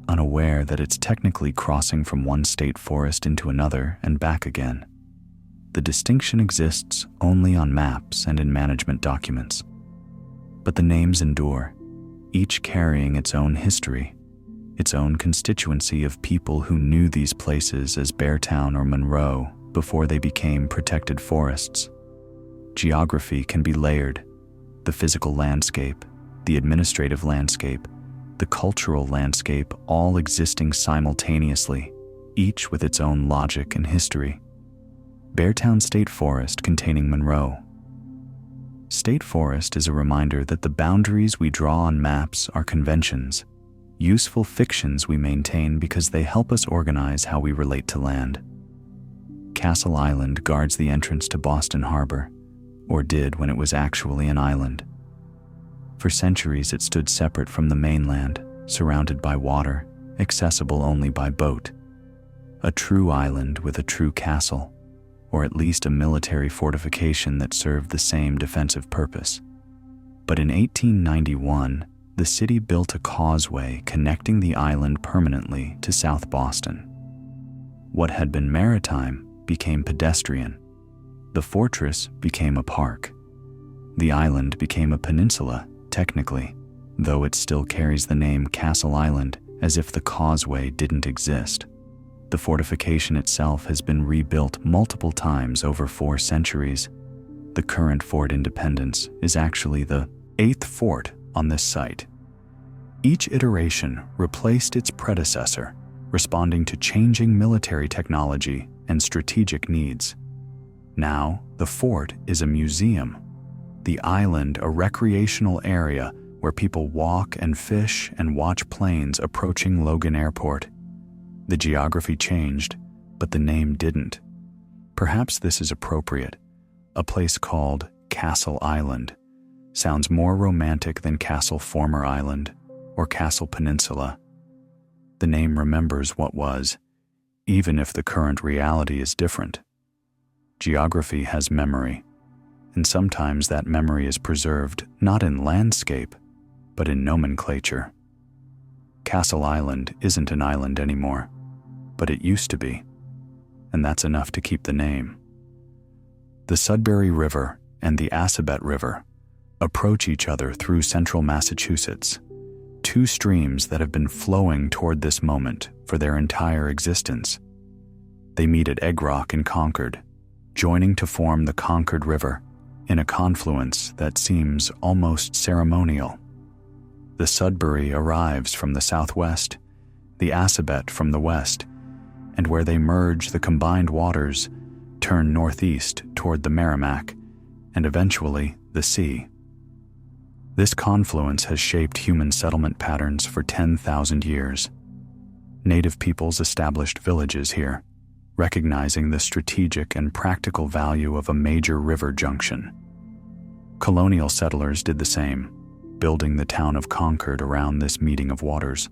unaware that it's technically crossing from one state forest into another and back again. The distinction exists only on maps and in management documents. But the names endure, each carrying its own history, its own constituency of people who knew these places as Beartown or Monroe before they became protected forests. Geography can be layered: the physical landscape, the administrative landscape, the cultural landscape, all existing simultaneously, each with its own logic and history. Beartown State Forest containing Monroe. State Forest is a reminder that the boundaries we draw on maps are conventions, useful fictions we maintain because they help us organize how we relate to land. Castle Island guards the entrance to Boston Harbor, or did when it was actually an island. For centuries it stood separate from the mainland, surrounded by water, accessible only by boat. A true island with a true castle, or at least a military fortification that served the same defensive purpose. But in 1891, the city built a causeway connecting the island permanently to South Boston. What had been maritime became pedestrian. The fortress became a park. The island became a peninsula, technically, though it still carries the name Castle Island as if the causeway didn't exist. The fortification itself has been rebuilt multiple times over 4 centuries. The current Fort Independence is actually the 8th fort on this site. Each iteration replaced its predecessor, responding to changing military technology and strategic needs. Now, the fort is a museum, the island a recreational area where people walk and fish and watch planes approaching Logan Airport. The geography changed, but the name didn't. Perhaps this is appropriate. A place called Castle Island sounds more romantic than Castle Former Island or Castle Peninsula. The name remembers what was, even if the current reality is different. Geography has memory, and sometimes that memory is preserved not in landscape, but in nomenclature. Castle Island isn't an island anymore, but it used to be, and that's enough to keep the name. The Sudbury River and the Assabet River approach each other through central Massachusetts, 2 streams that have been flowing toward this moment for their entire existence. They meet at Egg Rock in Concord, joining to form the Concord River in a confluence that seems almost ceremonial. The Sudbury arrives from the southwest, the Assabet from the west, and where they merge, the combined waters turn northeast toward the Merrimack and eventually the sea. This confluence has shaped human settlement patterns for 10,000 years. Native peoples established villages here, recognizing the strategic and practical value of a major river junction. Colonial settlers did the same, building the town of Concord around this meeting of waters.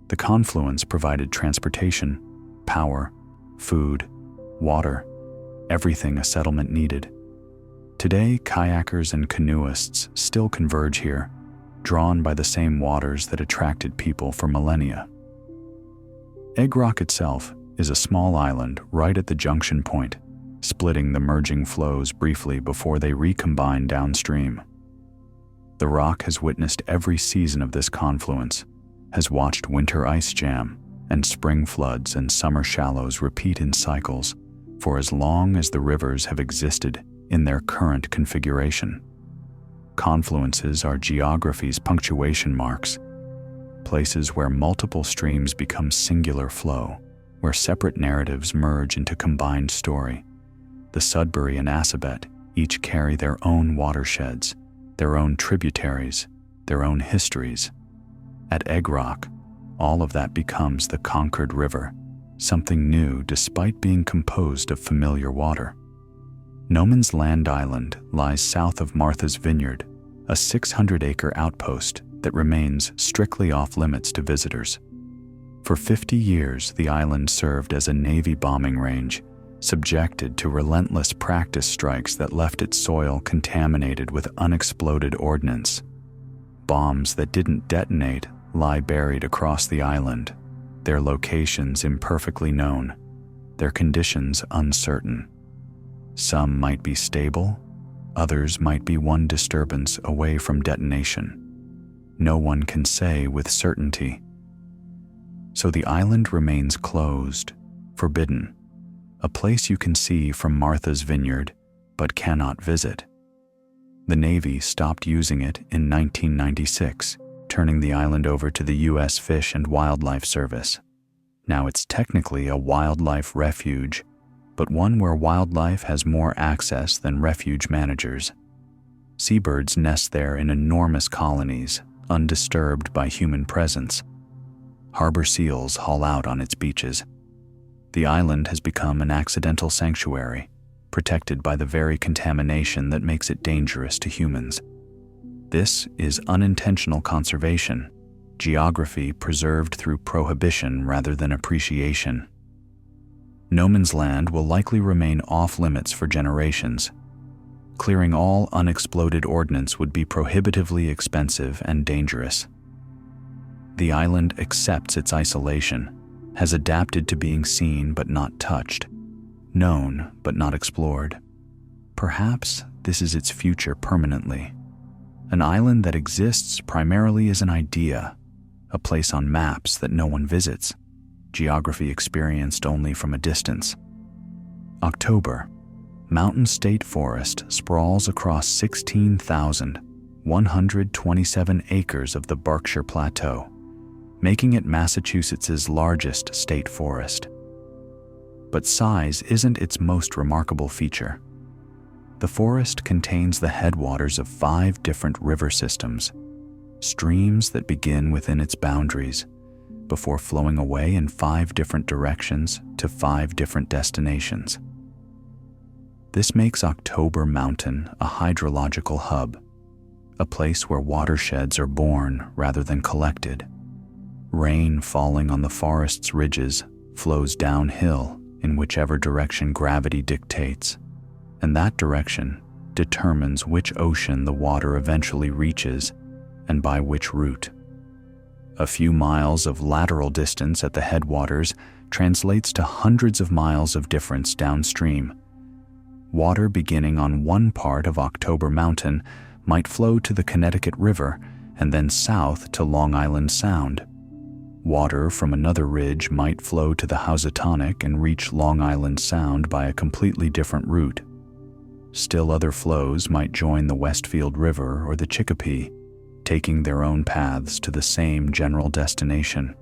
The confluence provided transportation, power, food, water, everything a settlement needed. Today, kayakers and canoeists still converge here, drawn by the same waters that attracted people for millennia. Egg Rock itself is a small island right at the junction point, splitting the merging flows briefly before they recombine downstream. The rock has witnessed every season of this confluence, has watched winter ice jam and spring floods and summer shallows repeat in cycles for as long as the rivers have existed in their current configuration. Confluences are geography's punctuation marks, places where multiple streams become singular flow, where separate narratives merge into combined story. The Sudbury and Assabet each carry their own watersheds, their own tributaries, their own histories. At Egg Rock, all of that becomes the Concord River, something new despite being composed of familiar water. No Man's Land Island lies south of Martha's Vineyard, a 600-acre outpost that remains strictly off-limits to visitors. For 50 years, the island served as a Navy bombing range, subjected to relentless practice strikes that left its soil contaminated with unexploded ordnance. Bombs that didn't detonate lie buried across the island, their locations imperfectly known, their conditions uncertain. Some might be stable, others might be one disturbance away from detonation. No one can say with certainty. So the island remains closed, forbidden, a place you can see from Martha's Vineyard but cannot visit. The Navy stopped using it in 1996, turning the island over to the U.S. Fish and Wildlife Service. Now it's technically a wildlife refuge, but one where wildlife has more access than refuge managers. Seabirds nest there in enormous colonies, undisturbed by human presence. Harbor seals haul out on its beaches. The island has become an accidental sanctuary, protected by the very contamination that makes it dangerous to humans. This is unintentional conservation, geography preserved through prohibition rather than appreciation. No man's land will likely remain off-limits for generations. Clearing all unexploded ordnance would be prohibitively expensive and dangerous. The island accepts its isolation, has adapted to being seen but not touched, known but not explored. Perhaps this is its future permanently. An island that exists primarily as an idea, a place on maps that no one visits, geography experienced only from a distance. October. Mountain State Forest sprawls across 16,127 acres of the Berkshire Plateau, making it Massachusetts's largest state forest. But size isn't its most remarkable feature. The forest contains the headwaters of 5 different river systems, streams that begin within its boundaries, before flowing away in 5 different directions to 5 different destinations. This makes October Mountain a hydrological hub, a place where watersheds are born rather than collected. Rain falling on the forest's ridges flows downhill in whichever direction gravity dictates, and that direction determines which ocean the water eventually reaches and by which route. A few miles of lateral distance at the headwaters translates to hundreds of miles of difference downstream. Water beginning on one part of October Mountain might flow to the Connecticut River and then south to Long Island Sound. Water from another ridge might flow to the Housatonic and reach Long Island Sound by a completely different route. Still other flows might join the Westfield River or the Chicopee, taking their own paths to the same general destination.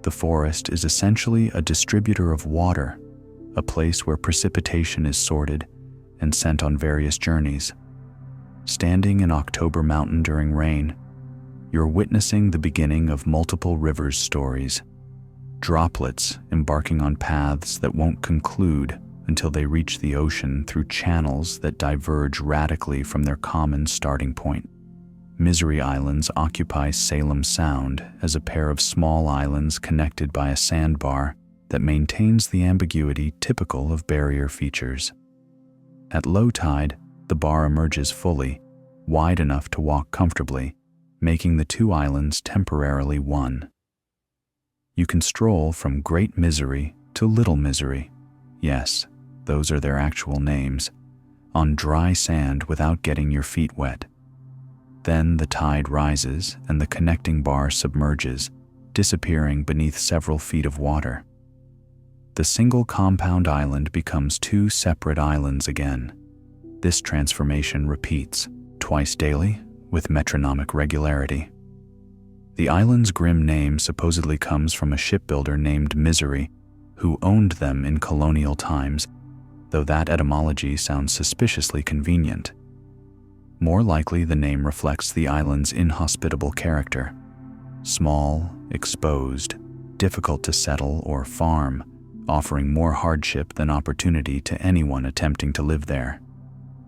The forest is essentially a distributor of water, a place where precipitation is sorted and sent on various journeys. Standing in October Mountain during rain, you're witnessing the beginning of multiple rivers' stories, droplets embarking on paths that won't conclude until they reach the ocean through channels that diverge radically from their common starting point. Misery Islands occupy Salem Sound as a pair of small islands connected by a sandbar that maintains the ambiguity typical of barrier features. At low tide, the bar emerges fully, wide enough to walk comfortably, making the 2 islands temporarily one. You can stroll from Great Misery to Little Misery, yes, those are their actual names, on dry sand without getting your feet wet. Then the tide rises and the connecting bar submerges, disappearing beneath several feet of water. The single compound island becomes 2 separate islands again. This transformation repeats, twice daily, with metronomic regularity. The island's grim name supposedly comes from a shipbuilder named Misery, who owned them in colonial times, though that etymology sounds suspiciously convenient. More likely, the name reflects the island's inhospitable character. Small, exposed, difficult to settle or farm, offering more hardship than opportunity to anyone attempting to live there.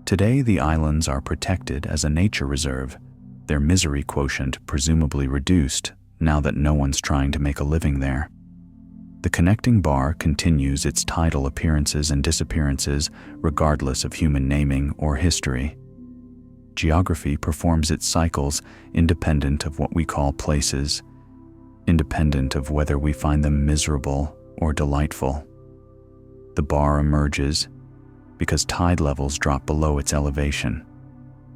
Today, the islands are protected as a nature reserve, their misery quotient presumably reduced now that no one's trying to make a living there. The connecting bar continues its tidal appearances and disappearances regardless of human naming or history. Geography performs its cycles independent of what we call places, independent of whether we find them miserable or delightful. The bar emerges because tide levels drop below its elevation.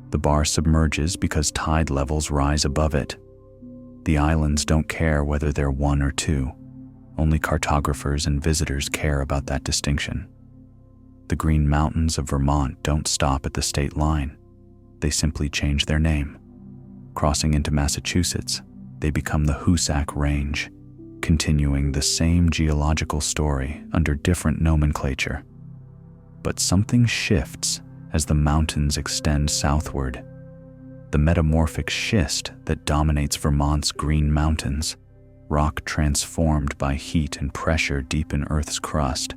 The bar submerges because tide levels rise above it. The islands don't care whether they're 1 or 2. Only cartographers and visitors care about that distinction. The Green Mountains of Vermont don't stop at the state line. They simply change their name. Crossing into Massachusetts, they become the Hoosac Range, continuing the same geological story under different nomenclature. But something shifts as the mountains extend southward. The metamorphic schist that dominates Vermont's Green Mountains, rock transformed by heat and pressure deep in Earth's crust,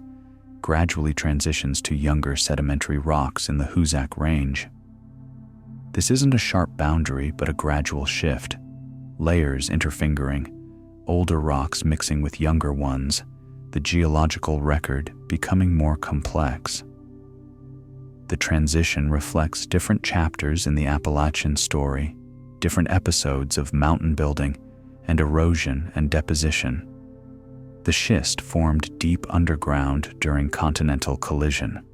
gradually transitions to younger sedimentary rocks in the Hoosac Range. This isn't a sharp boundary, but a gradual shift, layers interfingering, older rocks mixing with younger ones, the geological record becoming more complex. The transition reflects different chapters in the Appalachian story, different episodes of mountain building and erosion and deposition. The schist formed deep underground during continental collision.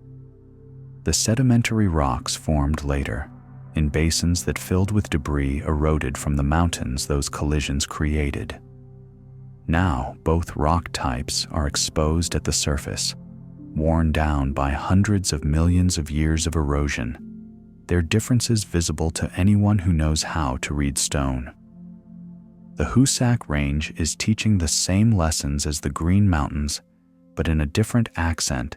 The sedimentary rocks formed later, in basins that filled with debris eroded from the mountains those collisions created. Now, both rock types are exposed at the surface, worn down by hundreds of millions of years of erosion, their differences visible to anyone who knows how to read stone. The Hoosac Range is teaching the same lessons as the Green Mountains, but in a different accent,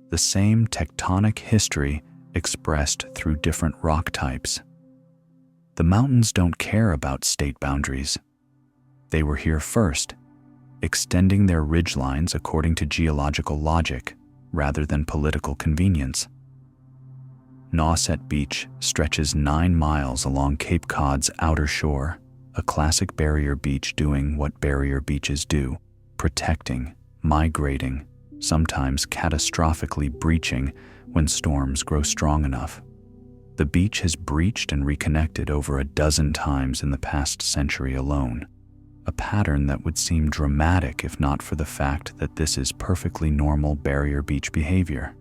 the same tectonic history expressed through different rock types. The mountains don't care about state boundaries. They were here first, extending their ridgelines according to geological logic rather than political convenience. Nauset Beach stretches 9 miles along Cape Cod's outer shore, a classic barrier beach doing what barrier beaches do, protecting, migrating, sometimes catastrophically breaching when storms grow strong enough. The beach has breached and reconnected over a dozen times in the past century alone, a pattern that would seem dramatic if not for the fact that this is perfectly normal barrier beach behavior.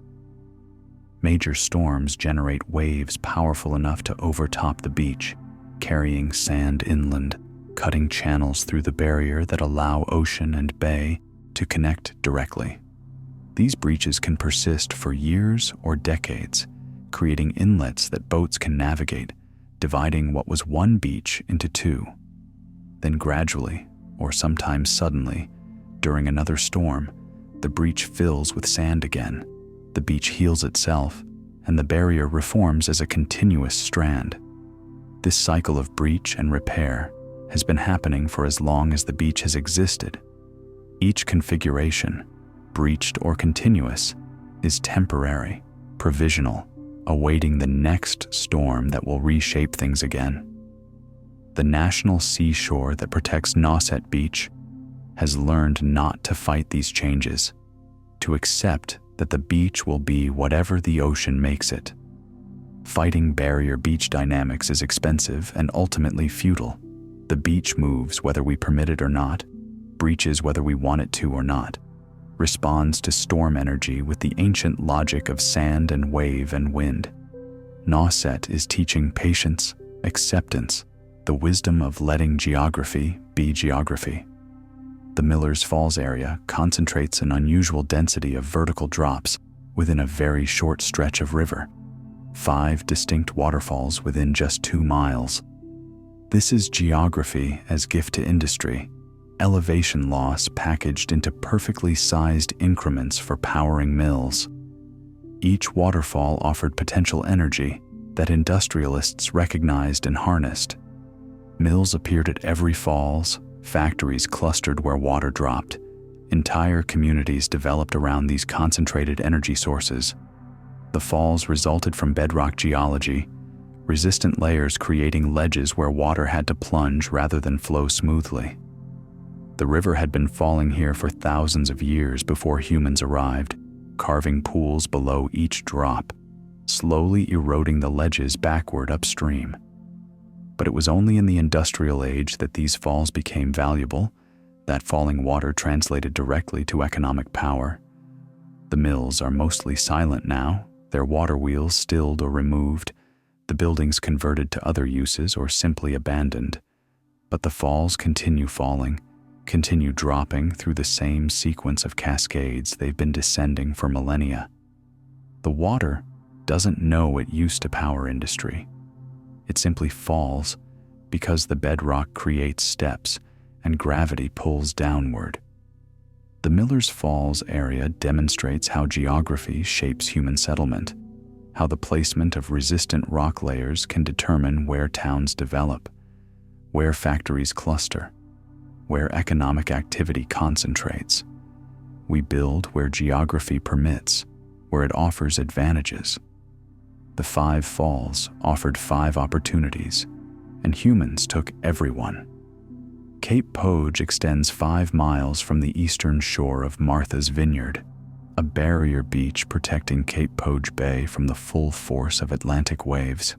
Major storms generate waves powerful enough to overtop the beach, carrying sand inland, cutting channels through the barrier that allow ocean and bay to connect directly. These breaches can persist for years or decades, creating inlets that boats can navigate, dividing what was one beach into two. Then gradually, or sometimes suddenly, during another storm, the breach fills with sand again, the beach heals itself, and the barrier reforms as a continuous strand. This cycle of breach and repair has been happening for as long as the beach has existed. Each configuration, breached or continuous, is temporary, provisional, awaiting the next storm that will reshape things again. The national seashore that protects Nauset Beach has learned not to fight these changes, to accept that the beach will be whatever the ocean makes it. Fighting barrier beach dynamics is expensive and ultimately futile. The beach moves whether we permit it or not, breaches whether we want it to or not, responds to storm energy with the ancient logic of sand and wave and wind. Nauset is teaching patience, acceptance, the wisdom of letting geography be geography. The Miller's Falls area concentrates an unusual density of vertical drops within a very short stretch of river. 5 distinct waterfalls within just 2 miles. This is geography as gift to industry, elevation loss packaged into perfectly sized increments for powering mills. Each waterfall offered potential energy that industrialists recognized and harnessed. Mills appeared at every falls, factories clustered where water dropped. Entire communities developed around these concentrated energy sources. The falls resulted from bedrock geology, resistant layers creating ledges where water had to plunge rather than flow smoothly. The river had been falling here for thousands of years before humans arrived, carving pools below each drop, slowly eroding the ledges backward upstream. But it was only in the industrial age that these falls became valuable, that falling water translated directly to economic power. The mills are mostly silent now, their water wheels stilled or removed, the buildings converted to other uses or simply abandoned. But the falls continue falling, continue dropping through the same sequence of cascades they've been descending for millennia. The water doesn't know it used to power industry. It simply falls because the bedrock creates steps and gravity pulls downward. The Miller's Falls area demonstrates how geography shapes human settlement, how the placement of resistant rock layers can determine where towns develop, where factories cluster, where economic activity concentrates. We build where geography permits, where it offers advantages. The 5 falls offered 5 opportunities, and humans took every one. Cape Cod extends 5 miles from the eastern shore of Martha's Vineyard, a barrier beach protecting Cape Cod Bay from the full force of Atlantic waves.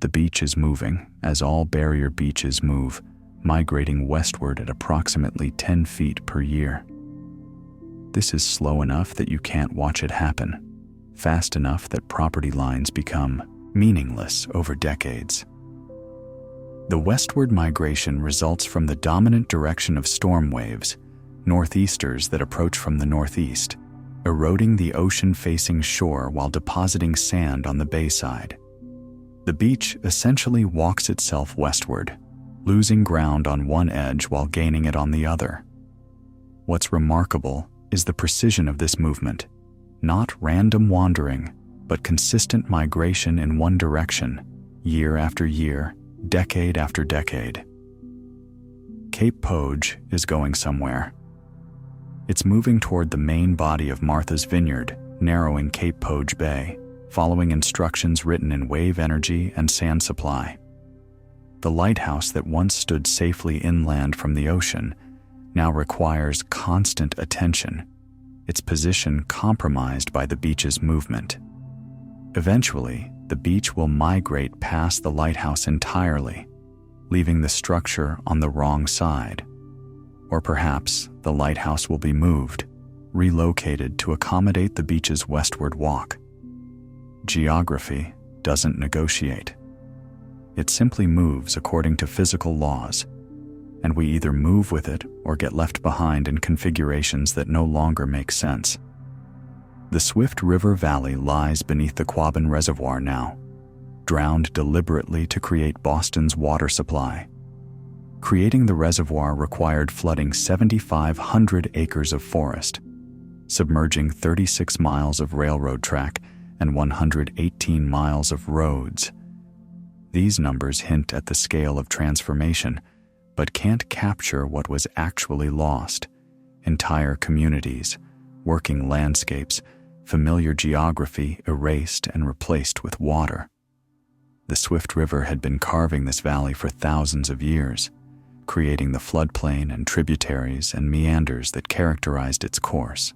The beach is moving, as all barrier beaches move, migrating westward at approximately 10 feet per year. This is slow enough that you can't watch it happen, fast enough that property lines become meaningless over decades. The westward migration results from the dominant direction of storm waves, northeasters that approach from the northeast, eroding the ocean-facing shore while depositing sand on the bayside. The beach essentially walks itself westward, losing ground on one edge while gaining it on the other. What's remarkable is the precision of this movement, not random wandering, but consistent migration in one direction, year after year, decade after decade. Cape Cod is going somewhere. It's moving toward the main body of Martha's Vineyard, narrowing Cape Cod Bay, following instructions written in wave energy and sand supply. The lighthouse that once stood safely inland from the ocean now requires constant attention, its position compromised by the beach's movement. Eventually, the beach will migrate past the lighthouse entirely, leaving the structure on the wrong side. Or perhaps the lighthouse will be moved, relocated to accommodate the beach's westward walk. Geography doesn't negotiate. It simply moves according to physical laws, and we either move with it or get left behind in configurations that no longer make sense. The Swift River Valley lies beneath the Quabbin Reservoir now, drowned deliberately to create Boston's water supply. Creating the reservoir required flooding 7,500 acres of forest, submerging 36 miles of railroad track and 118 miles of roads. These numbers hint at the scale of transformation, but can't capture what was actually lost: entire communities, working landscapes, familiar geography erased and replaced with water. The Swift River had been carving this valley for thousands of years, creating the floodplain and tributaries and meanders that characterized its course.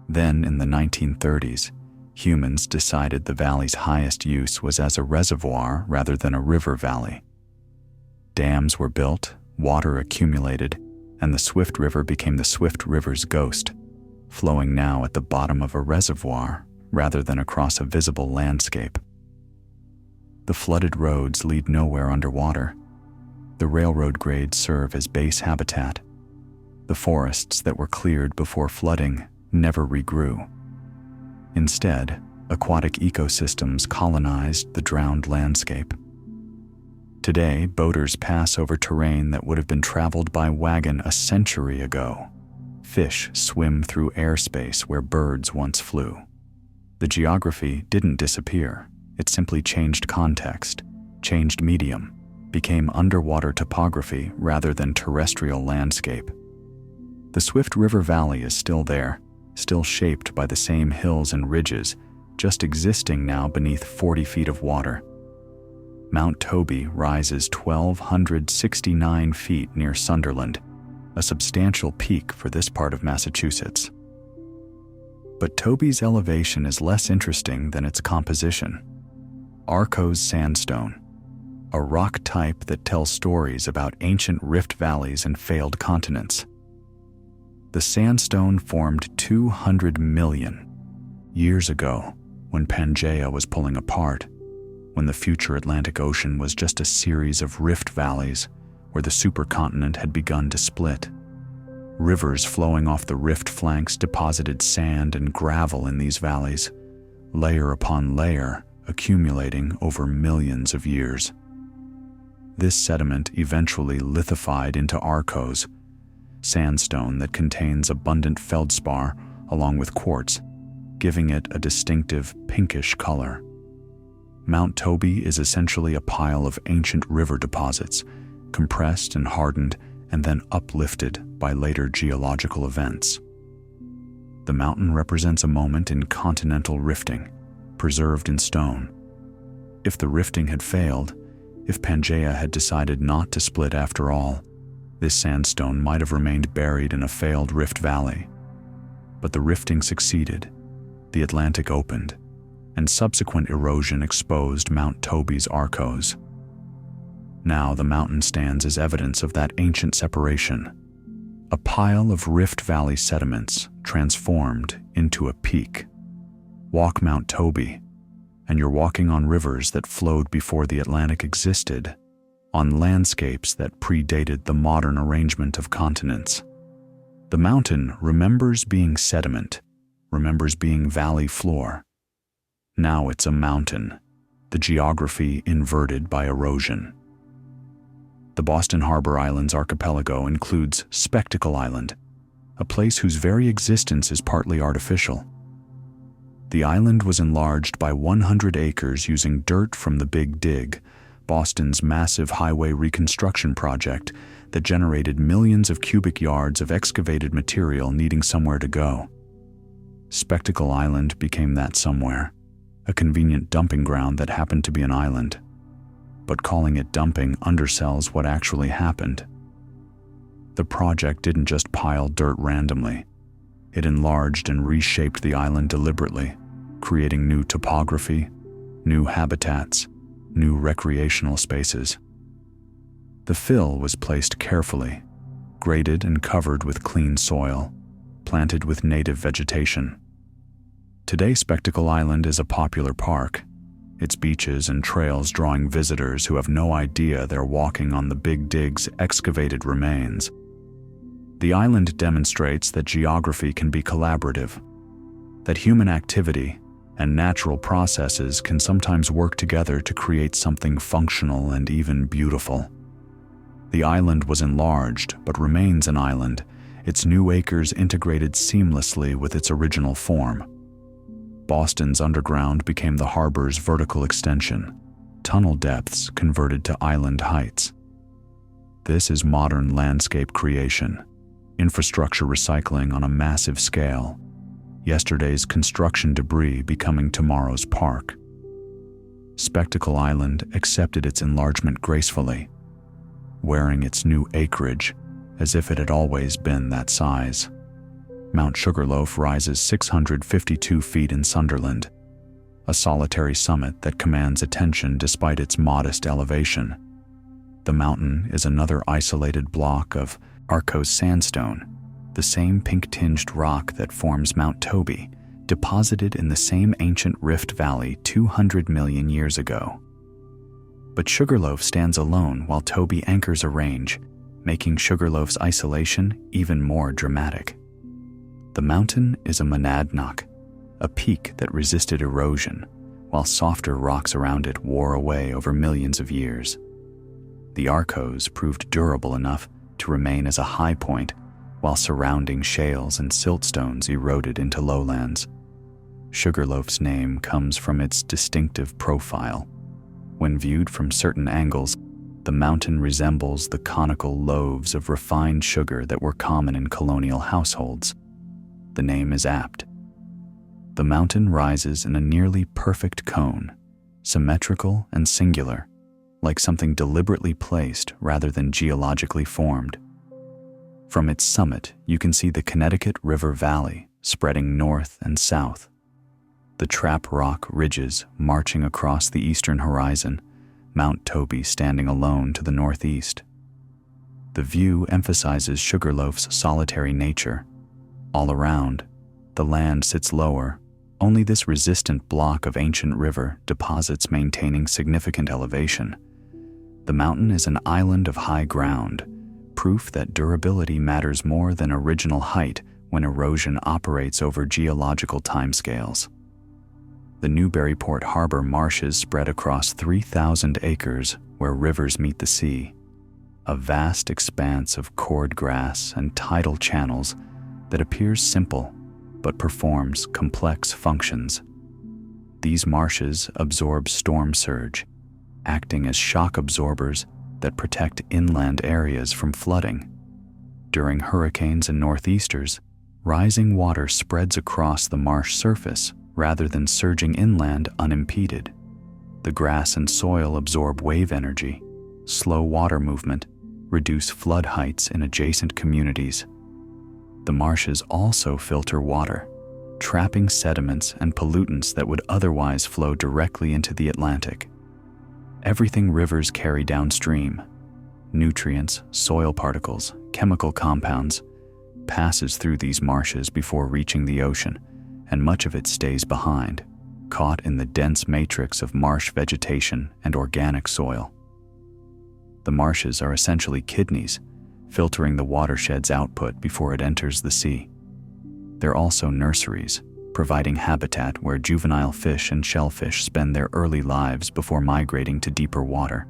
Then, in the 1930s, humans decided the valley's highest use was as a reservoir rather than a river valley. Dams were built, water accumulated, and the Swift River became the Swift River's ghost, flowing now at the bottom of a reservoir rather than across a visible landscape. The flooded roads lead nowhere underwater. The railroad grades serve as base habitat. The forests that were cleared before flooding never regrew. Instead, aquatic ecosystems colonized the drowned landscape. Today, boaters pass over terrain that would have been traveled by wagon a century ago. Fish swim through airspace where birds once flew. The geography didn't disappear. It simply changed context, changed medium, became underwater topography rather than terrestrial landscape. The Swift River Valley is still there, still shaped by the same hills and ridges, just existing now beneath 40 feet of water. Mount Toby rises 1,269 feet near Sunderland, a substantial peak for this part of Massachusetts. But Toby's elevation is less interesting than its composition. Arkose sandstone, a rock type that tells stories about ancient rift valleys and failed continents. The sandstone formed 200 million years ago when Pangaea was pulling apart, when the future Atlantic Ocean was just a series of rift valleys where the supercontinent had begun to split. Rivers flowing off the rift flanks deposited sand and gravel in these valleys, layer upon layer, accumulating over millions of years. This sediment eventually lithified into arkose, sandstone that contains abundant feldspar along with quartz, giving it a distinctive pinkish color. Mount Toby is essentially a pile of ancient river deposits, compressed and hardened and then uplifted by later geological events. The mountain represents a moment in continental rifting, preserved in stone. If the rifting had failed, if Pangaea had decided not to split after all, this sandstone might have remained buried in a failed rift valley. But the rifting succeeded, the Atlantic opened, and subsequent erosion exposed Mount Toby's arcos. Now the mountain stands as evidence of that ancient separation, a pile of Rift Valley sediments transformed into a peak. Walk Mount Toby, and you're walking on rivers that flowed before the Atlantic existed, on landscapes that predated the modern arrangement of continents. The mountain remembers being sediment, remembers being valley floor. Now it's a mountain, the geography inverted by erosion. The Boston Harbor Islands archipelago includes Spectacle Island, a place whose very existence is partly artificial. The island was enlarged by 100 acres using dirt from the Big Dig, Boston's massive highway reconstruction project that generated millions of cubic yards of excavated material needing somewhere to go. Spectacle Island became that somewhere, a convenient dumping ground that happened to be an island. But calling it dumping undersells what actually happened. The project didn't just pile dirt randomly. It enlarged and reshaped the island deliberately, creating new topography, new habitats, new recreational spaces. The fill was placed carefully, graded and covered with clean soil, planted with native vegetation. Today, Spectacle Island is a popular park, its beaches and trails drawing visitors who have no idea they're walking on the Big Dig's excavated remains. The island demonstrates that geography can be collaborative, that human activity and natural processes can sometimes work together to create something functional and even beautiful. The island was enlarged but remains an island, its new acres integrated seamlessly with its original form. Boston's underground became the harbor's vertical extension, tunnel depths converted to island heights. This is modern landscape creation, infrastructure recycling on a massive scale, yesterday's construction debris becoming tomorrow's park. Spectacle Island accepted its enlargement gracefully, wearing its new acreage as if it had always been that size. Mount Sugarloaf rises 652 feet in Sunderland, a solitary summit that commands attention despite its modest elevation. The mountain is another isolated block of Arcos sandstone, the same pink-tinged rock that forms Mount Toby, deposited in the same ancient rift valley 200 million years ago. But Sugarloaf stands alone while Toby anchors a range, making Sugarloaf's isolation even more dramatic. The mountain is a monadnock, a peak that resisted erosion, while softer rocks around it wore away over millions of years. The Arcos proved durable enough to remain as a high point, while surrounding shales and siltstones eroded into lowlands. Sugarloaf's name comes from its distinctive profile. When viewed from certain angles, the mountain resembles the conical loaves of refined sugar that were common in colonial households. The name is apt. The mountain rises in a nearly perfect cone, symmetrical and singular, like something deliberately placed rather than geologically formed. From its summit, you can see the Connecticut River Valley spreading north and south, the trap rock ridges marching across the eastern horizon, Mount Toby standing alone to the northeast. The view emphasizes Sugarloaf's solitary nature. All around, the land sits lower, only this resistant block of ancient river deposits maintaining significant elevation. The mountain is an island of high ground, proof that durability matters more than original height when erosion operates over geological timescales. The Newburyport Harbor marshes spread across 3,000 acres where rivers meet the sea, a vast expanse of cord grass and tidal channels that appears simple but performs complex functions. These marshes absorb storm surge, acting as shock absorbers that protect inland areas from flooding. During hurricanes and northeasters, rising water spreads across the marsh surface rather than surging inland unimpeded. The grass and soil absorb wave energy, slow water movement, reduce flood heights in adjacent communities. The marshes also filter water, trapping sediments and pollutants that would otherwise flow directly into the Atlantic. Everything rivers carry downstream, nutrients, soil particles, chemical compounds, passes through these marshes before reaching the ocean, and much of it stays behind, caught in the dense matrix of marsh vegetation and organic soil. The marshes are essentially kidneys, filtering the watershed's output before it enters the sea. They're also nurseries, providing habitat where juvenile fish and shellfish spend their early lives before migrating to deeper water.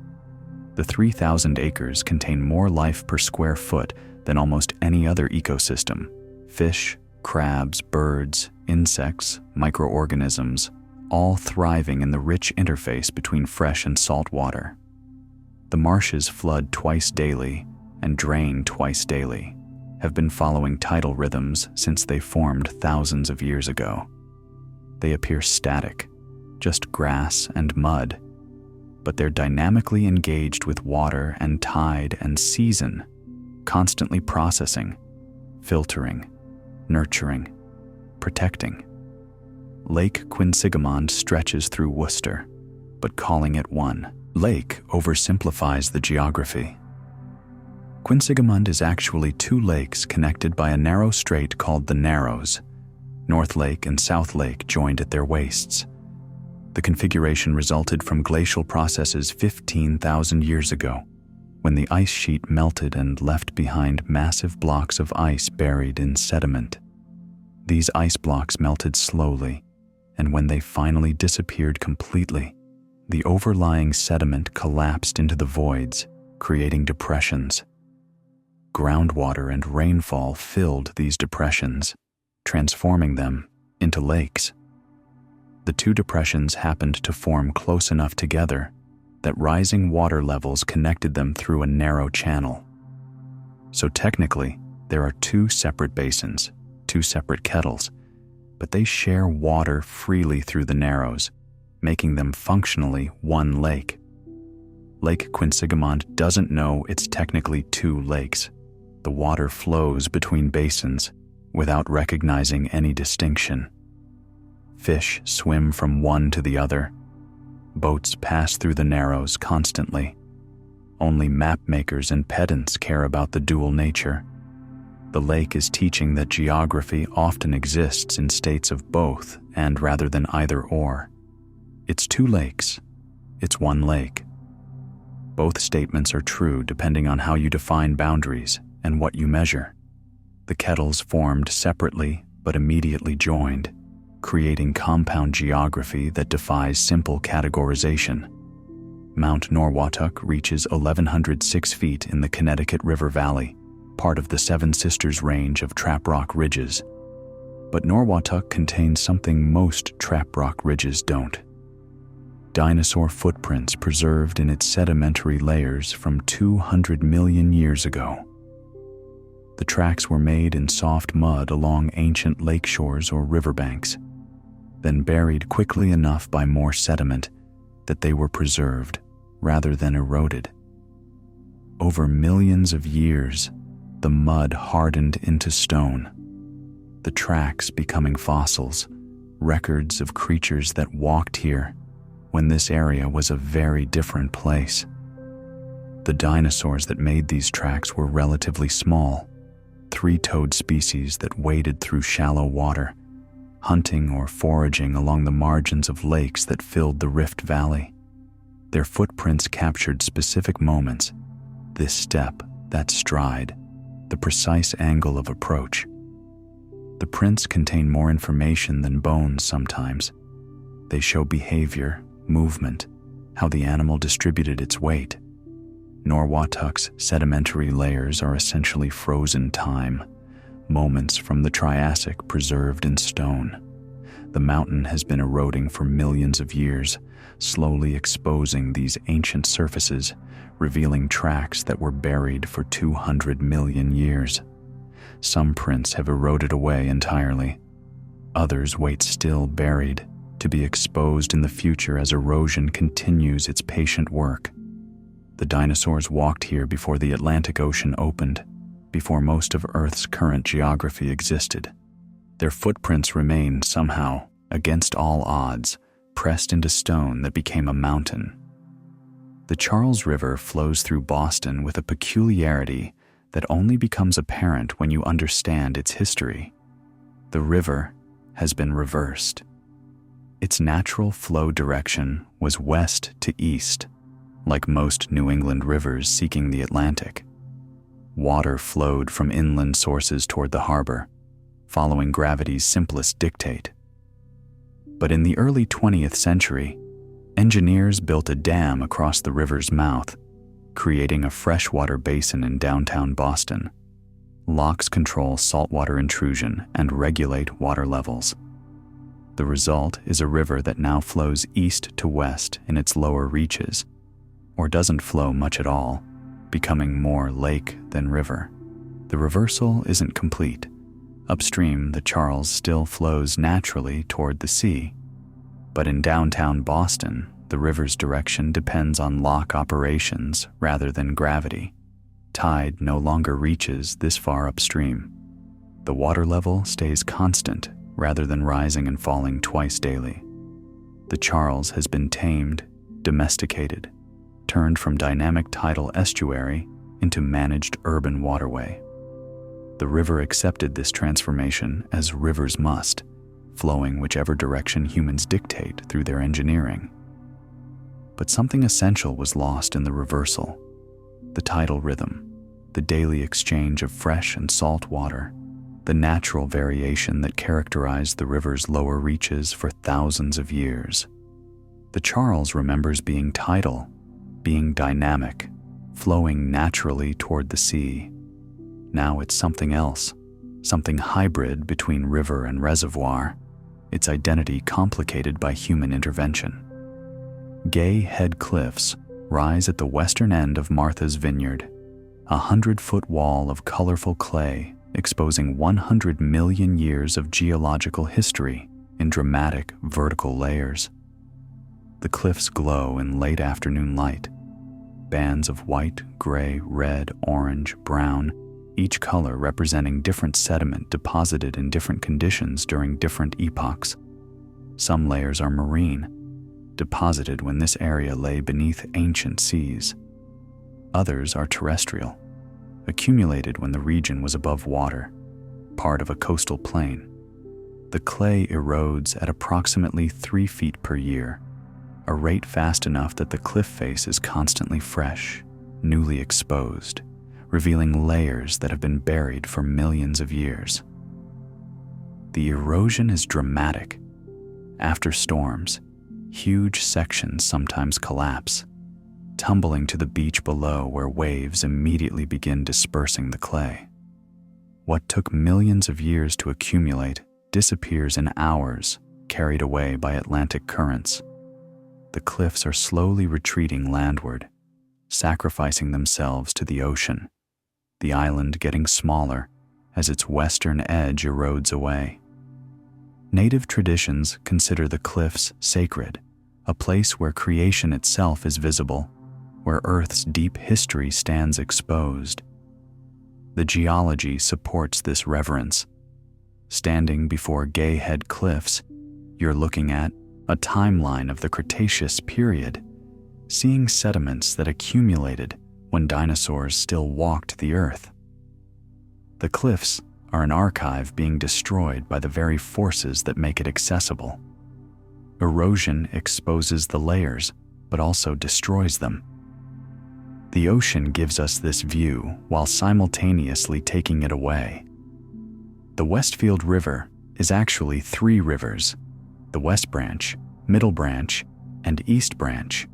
The 3,000 acres contain more life per square foot than almost any other ecosystem. Fish, crabs, birds, insects, microorganisms, all thriving in the rich interface between fresh and salt water. The marshes flood twice daily and drain twice daily, have been following tidal rhythms since they formed thousands of years ago. They appear static, just grass and mud, but they're dynamically engaged with water and tide and season, constantly processing, filtering, nurturing, protecting. Lake Quinsigamond stretches through Worcester, but calling it one lake oversimplifies the geography. Quinsigamond is actually two lakes connected by a narrow strait called the Narrows. North Lake and South Lake joined at their wastes. The configuration resulted from glacial processes 15,000 years ago, when the ice sheet melted and left behind massive blocks of ice buried in sediment. These ice blocks melted slowly, and when they finally disappeared completely, the overlying sediment collapsed into the voids, creating depressions. Groundwater and rainfall filled these depressions, transforming them into lakes. The two depressions happened to form close enough together that rising water levels connected them through a narrow channel. So technically, there are two separate basins, two separate kettles, but they share water freely through the Narrows, making them functionally one lake. Lake Quinsigamond doesn't know it's technically two lakes. The water flows between basins without recognizing any distinction. Fish swim from one to the other. Boats pass through the Narrows constantly. Only map makers and pedants care about the dual nature. The lake is teaching that geography often exists in states of both and rather than either or. It's two lakes. It's one lake. Both statements are true depending on how you define boundaries and what you measure. The kettles formed separately but immediately joined, creating compound geography that defies simple categorization. Mount Norwottuck reaches 1,106 feet in the Connecticut River Valley, part of the Seven Sisters Range of trap rock ridges. But Norwottuck contains something most trap rock ridges don't: dinosaur footprints preserved in its sedimentary layers from 200 million years ago. The tracks were made in soft mud along ancient lake shores or riverbanks, then buried quickly enough by more sediment that they were preserved rather than eroded. Over millions of years, the mud hardened into stone, the tracks becoming fossils, records of creatures that walked here when this area was a very different place. The dinosaurs that made these tracks were relatively small, three-toed species that waded through shallow water, hunting or foraging along the margins of lakes that filled the Rift Valley. Their footprints captured specific moments: this step, that stride, the precise angle of approach. The prints contain more information than bones sometimes. They show behavior, movement, how the animal distributed its weight. Norwottuck's sedimentary layers are essentially frozen time, moments from the Triassic preserved in stone. The mountain has been eroding for millions of years, slowly exposing these ancient surfaces, revealing tracks that were buried for 200 million years. Some prints have eroded away entirely. Others wait still buried, to be exposed in the future as erosion continues its patient work. The dinosaurs walked here before the Atlantic Ocean opened, before most of Earth's current geography existed. Their footprints remain somehow, against all odds, pressed into stone that became a mountain. The Charles River flows through Boston with a peculiarity that only becomes apparent when you understand its history. The river has been reversed. Its natural flow direction was west to east, like most New England rivers seeking the Atlantic. Water flowed from inland sources toward the harbor, following gravity's simplest dictate. But in the early 20th century, engineers built a dam across the river's mouth, creating a freshwater basin in downtown Boston. Locks control saltwater intrusion and regulate water levels. The result is a river that now flows east to west in its lower reaches, or doesn't flow much at all, becoming more lake than river. The reversal isn't complete. Upstream, the Charles still flows naturally toward the sea. But in downtown Boston, the river's direction depends on lock operations rather than gravity. Tide no longer reaches this far upstream. The water level stays constant rather than rising and falling twice daily. The Charles has been tamed, domesticated, turned from dynamic tidal estuary into managed urban waterway. The river accepted this transformation as rivers must, flowing whichever direction humans dictate through their engineering. But something essential was lost in the reversal: the tidal rhythm, the daily exchange of fresh and salt water, the natural variation that characterized the river's lower reaches for thousands of years. The Charles remembers being tidal, being dynamic, flowing naturally toward the sea. Now it's something else, something hybrid between river and reservoir, its identity complicated by human intervention. Gay Head Cliffs rise at the western end of Martha's Vineyard, a 100-foot wall of colorful clay exposing 100 million years of geological history in dramatic vertical layers. The cliffs glow in late afternoon light. Bands of white, gray, red, orange, brown, each color representing different sediment deposited in different conditions during different epochs. Some layers are marine, deposited when this area lay beneath ancient seas. Others are terrestrial, accumulated when the region was above water, part of a coastal plain. The clay erodes at approximately 3 feet per year, a rate fast enough that the cliff face is constantly fresh, newly exposed, revealing layers that have been buried for millions of years. The erosion is dramatic. After storms, huge sections sometimes collapse, tumbling to the beach below where waves immediately begin dispersing the clay. What took millions of years to accumulate disappears in hours, carried away by Atlantic currents. The cliffs are slowly retreating landward, sacrificing themselves to the ocean, the island getting smaller as its western edge erodes away. Native traditions consider the cliffs sacred, a place where creation itself is visible, where Earth's deep history stands exposed. The geology supports this reverence. Standing before Gay Head Cliffs, you're looking at a timeline of the Cretaceous period, seeing sediments that accumulated when dinosaurs still walked the Earth. The cliffs are an archive being destroyed by the very forces that make it accessible. Erosion exposes the layers, but also destroys them. The ocean gives us this view while simultaneously taking it away. The Westfield River is actually 3 rivers: the West Branch, Middle Branch, and East Branch.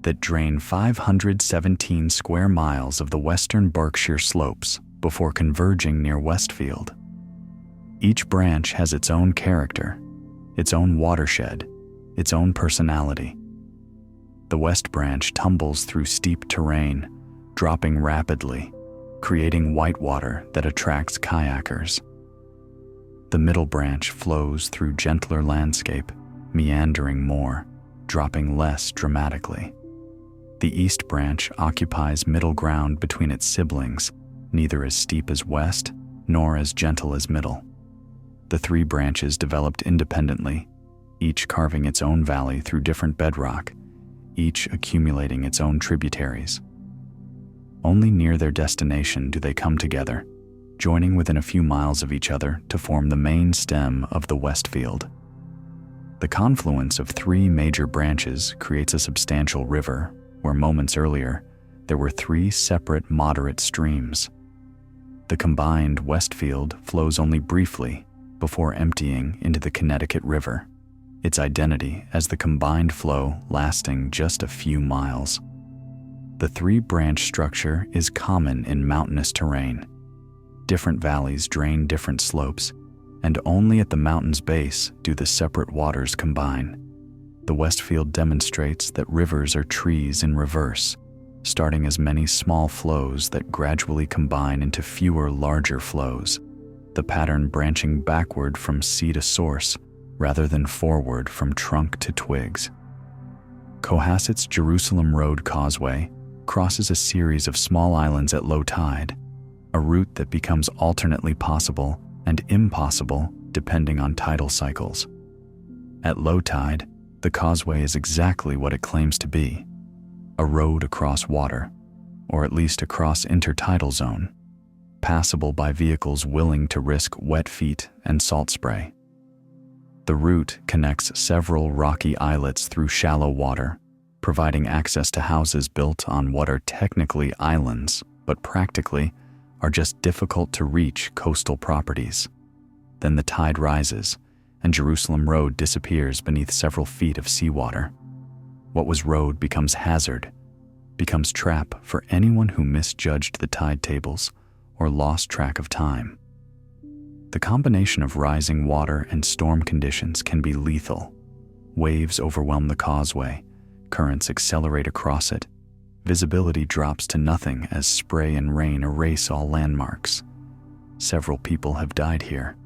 that drain 517 square miles of the western Berkshire slopes before converging near Westfield. Each branch has its own character, its own watershed, its own personality. The West Branch tumbles through steep terrain, dropping rapidly, creating whitewater that attracts kayakers. The Middle Branch flows through gentler landscape, meandering more, dropping less dramatically. The East Branch occupies middle ground between its siblings, neither as steep as West, nor as gentle as Middle. The three branches developed independently, each carving its own valley through different bedrock, each accumulating its own tributaries. Only near their destination do they come together, joining within a few miles of each other to form the main stem of the Westfield. The confluence of three major branches creates a substantial river, where moments earlier there were three separate moderate streams. The combined Westfield flows only briefly before emptying into the Connecticut River, its identity as the combined flow lasting just a few miles. The three-branch structure is common in mountainous terrain. Different valleys drain different slopes, and only at the mountain's base do the separate waters combine. The Westfield demonstrates that rivers are trees in reverse, starting as many small flows that gradually combine into fewer larger flows, the pattern branching backward from sea to source rather than forward from trunk to twigs. Cohasset's Jerusalem Road Causeway crosses a series of small islands at low tide, a route that becomes alternately possible and impossible depending on tidal cycles. At low tide, the causeway is exactly what it claims to be, a road across water, or at least across intertidal zone, passable by vehicles willing to risk wet feet and salt spray. The route connects several rocky islets through shallow water, providing access to houses built on what are technically islands, but practically are just difficult to reach coastal properties. Then the tide rises, and Jerusalem Road disappears beneath several feet of seawater. What was road becomes hazard, becomes trap for anyone who misjudged the tide tables or lost track of time. The combination of rising water and storm conditions can be lethal. Waves overwhelm the causeway, currents accelerate across it, visibility drops to nothing as spray and rain erase all landmarks. Several people have died here,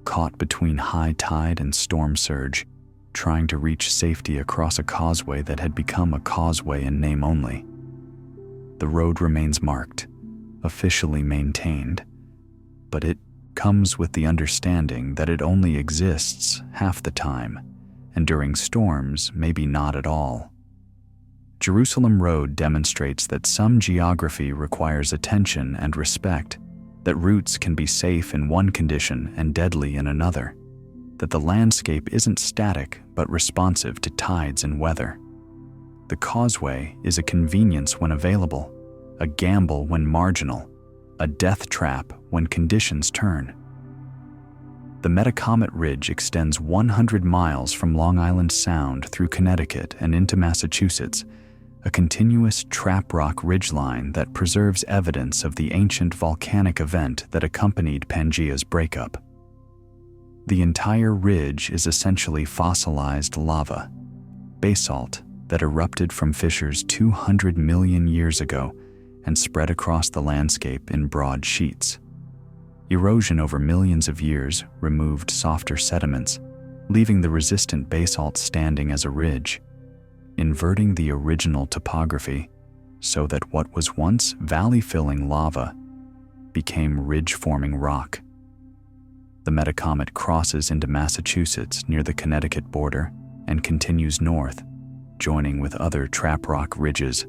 caught between high tide and storm surge, trying to reach safety across a causeway that had become a causeway in name only. The road remains marked, officially maintained, but it comes with the understanding that it only exists half the time, and during storms, maybe not at all. Jerusalem Road demonstrates that some geography requires attention and respect, that routes can be safe in one condition and deadly in another, that the landscape isn't static but responsive to tides and weather. The causeway is a convenience when available, a gamble when marginal, a death trap when conditions turn. The Metacomet Ridge extends 100 miles from Long Island Sound through Connecticut and into Massachusetts, a continuous trap rock ridgeline that preserves evidence of the ancient volcanic event that accompanied Pangaea's breakup. The entire ridge is essentially fossilized lava, basalt that erupted from fissures 200 million years ago and spread across the landscape in broad sheets. Erosion over millions of years removed softer sediments, leaving the resistant basalt standing as a ridge, inverting the original topography so that what was once valley-filling lava became ridge-forming rock. The Metacomet crosses into Massachusetts near the Connecticut border and continues north, joining with other trap rock ridges,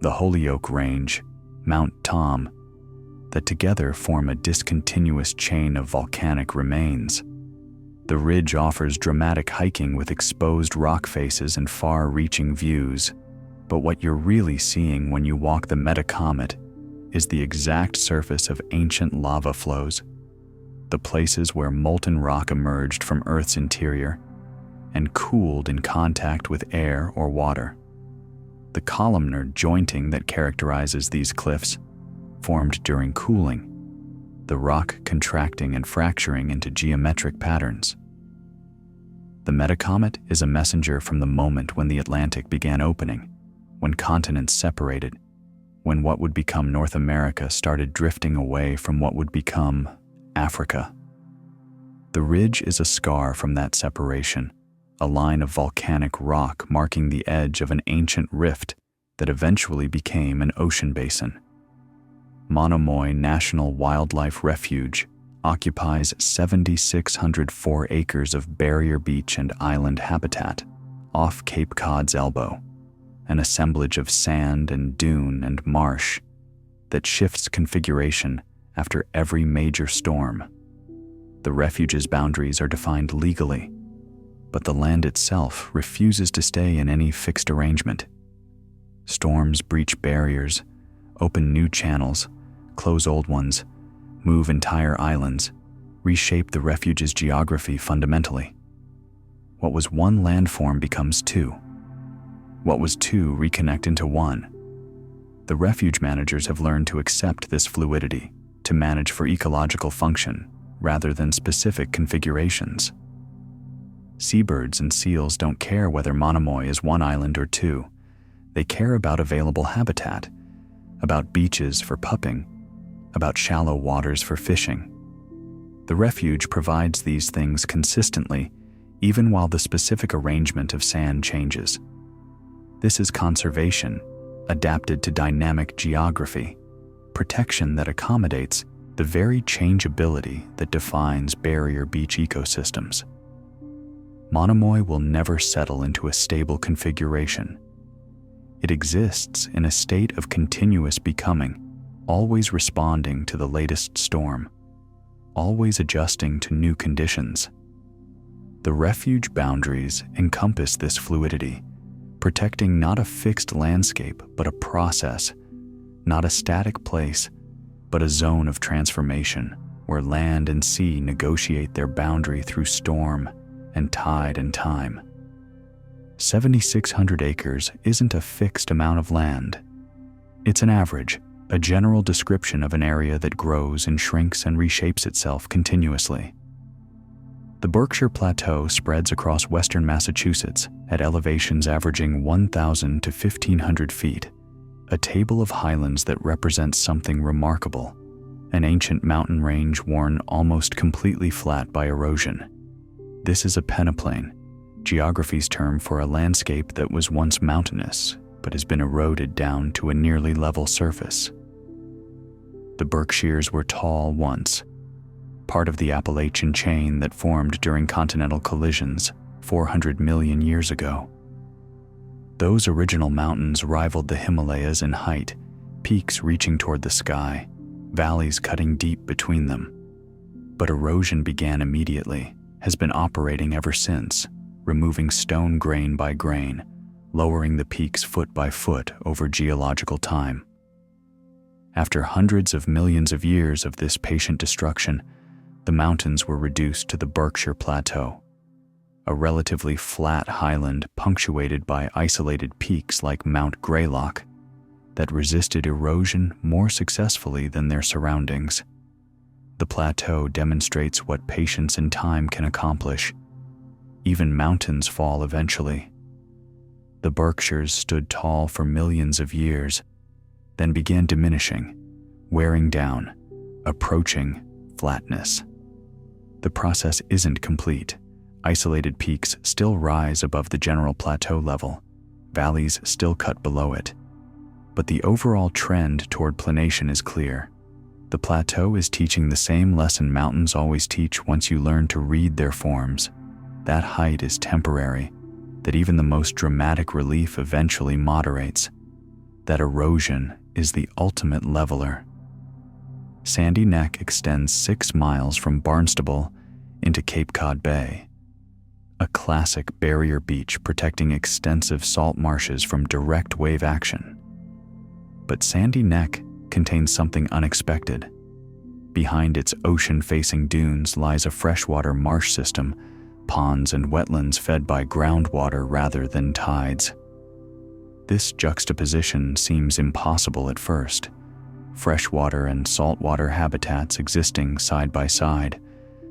the Holyoke Range, Mount Tom, that together form a discontinuous chain of volcanic remains. The ridge offers dramatic hiking with exposed rock faces and far-reaching views, but what you're really seeing when you walk the Metacomet is the exact surface of ancient lava flows, the places where molten rock emerged from Earth's interior and cooled in contact with air or water. The columnar jointing that characterizes these cliffs formed during cooling, the rock contracting and fracturing into geometric patterns. The metacomet is a messenger from the moment when the Atlantic began opening, when continents separated, when what would become North America started drifting away from what would become Africa. The ridge is a scar from that separation, a line of volcanic rock marking the edge of an ancient rift that eventually became an ocean basin. Monomoy National Wildlife Refuge occupies 7,604 acres of barrier beach and island habitat off Cape Cod's elbow, an assemblage of sand and dune and marsh that shifts configuration after every major storm. The refuge's boundaries are defined legally, but the land itself refuses to stay in any fixed arrangement. Storms breach barriers, open new channels, close old ones, move entire islands, reshape the refuge's geography fundamentally. What was one landform becomes two. What was two reconnect into one. The refuge managers have learned to accept this fluidity, to manage for ecological function rather than specific configurations. Seabirds and seals don't care whether Monomoy is one island or two. They care about available habitat, about beaches for pupping, about shallow waters for fishing. The refuge provides these things consistently, even while the specific arrangement of sand changes. This is conservation, adapted to dynamic geography, protection that accommodates the very changeability that defines barrier beach ecosystems. Monomoy will never settle into a stable configuration. It exists in a state of continuous becoming, always responding to the latest storm, always adjusting to new conditions. The refuge boundaries encompass this fluidity, protecting not a fixed landscape, but a process, not a static place, but a zone of transformation where land and sea negotiate their boundary through storm and tide and time. 7,600 acres isn't a fixed amount of land. It's an average, a general description of an area that grows and shrinks and reshapes itself continuously. The Berkshire Plateau spreads across western Massachusetts at elevations averaging 1,000 to 1,500 feet, a table of highlands that represents something remarkable, an ancient mountain range worn almost completely flat by erosion. This is a peneplain, geography's term for a landscape that was once mountainous but has been eroded down to a nearly level surface. The Berkshires were tall once, part of the Appalachian chain that formed during continental collisions 400 million years ago. Those original mountains rivaled the Himalayas in height, peaks reaching toward the sky, valleys cutting deep between them. But erosion began immediately, has been operating ever since, removing stone grain by grain, lowering the peaks foot by foot over geological time. After hundreds of millions of years of this patient destruction, the mountains were reduced to the Berkshire Plateau, a relatively flat highland punctuated by isolated peaks like Mount Greylock that resisted erosion more successfully than their surroundings. The plateau demonstrates what patience and time can accomplish. Even mountains fall eventually. The Berkshires stood tall for millions of years, then began diminishing, wearing down, approaching flatness. The process isn't complete. Isolated peaks still rise above the general plateau level, valleys still cut below it. But the overall trend toward planation is clear. The plateau is teaching the same lesson mountains always teach once you learn to read their forms. That height is temporary, that even the most dramatic relief eventually moderates, that erosion is the ultimate leveler. Sandy Neck extends 6 miles from Barnstable into Cape Cod Bay, a classic barrier beach protecting extensive salt marshes from direct wave action. But Sandy Neck contains something unexpected. Behind its ocean-facing dunes lies a freshwater marsh system, ponds and wetlands fed by groundwater rather than tides. This juxtaposition seems impossible at first. Freshwater and saltwater habitats existing side by side,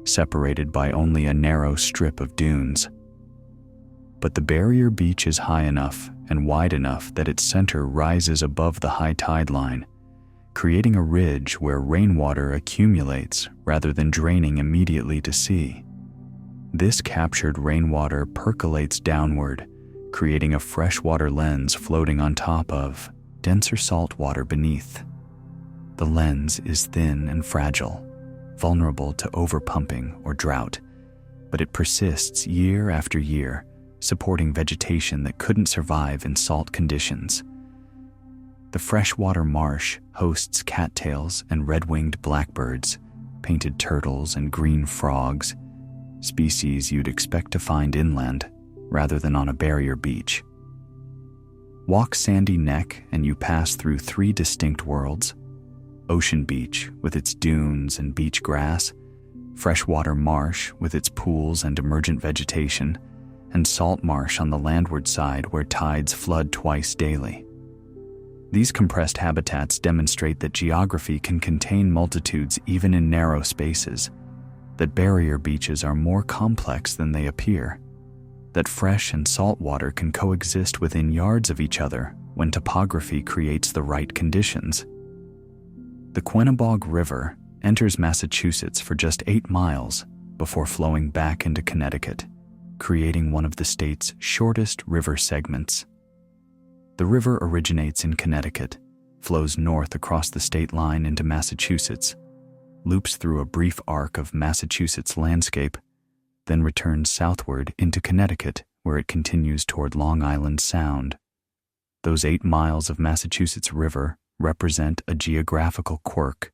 separated by only a narrow strip of dunes. But the barrier beach is high enough and wide enough that its center rises above the high tide line, creating a ridge where rainwater accumulates rather than draining immediately to sea. This captured rainwater percolates downward, creating a freshwater lens floating on top of denser salt water beneath. The lens is thin and fragile, vulnerable to overpumping or drought, but it persists year after year, supporting vegetation that couldn't survive in salt conditions. The freshwater marsh hosts cattails and red-winged blackbirds, painted turtles and green frogs, species you'd expect to find inland rather than on a barrier beach. Walk Sandy Neck and you pass through three distinct worlds: ocean beach with its dunes and beach grass, freshwater marsh with its pools and emergent vegetation, and salt marsh on the landward side where tides flood twice daily. These compressed habitats demonstrate that geography can contain multitudes even in narrow spaces, that barrier beaches are more complex than they appear, that fresh and salt water can coexist within yards of each other when topography creates the right conditions. The Quenabog River enters Massachusetts for just 8 miles before flowing back into Connecticut, creating one of the state's shortest river segments. The river originates in Connecticut, flows north across the state line into Massachusetts, loops through a brief arc of Massachusetts landscape, then returns southward into Connecticut, where it continues toward Long Island Sound. Those 8 miles of Massachusetts River represent a geographical quirk,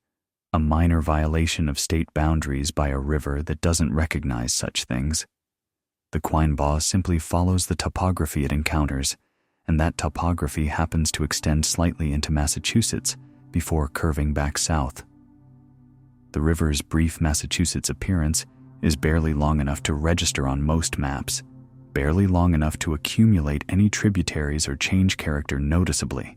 a minor violation of state boundaries by a river that doesn't recognize such things. The Quenabog simply follows the topography it encounters, and that topography happens to extend slightly into Massachusetts before curving back south. The river's brief Massachusetts appearance is barely long enough to register on most maps, barely long enough to accumulate any tributaries or change character noticeably.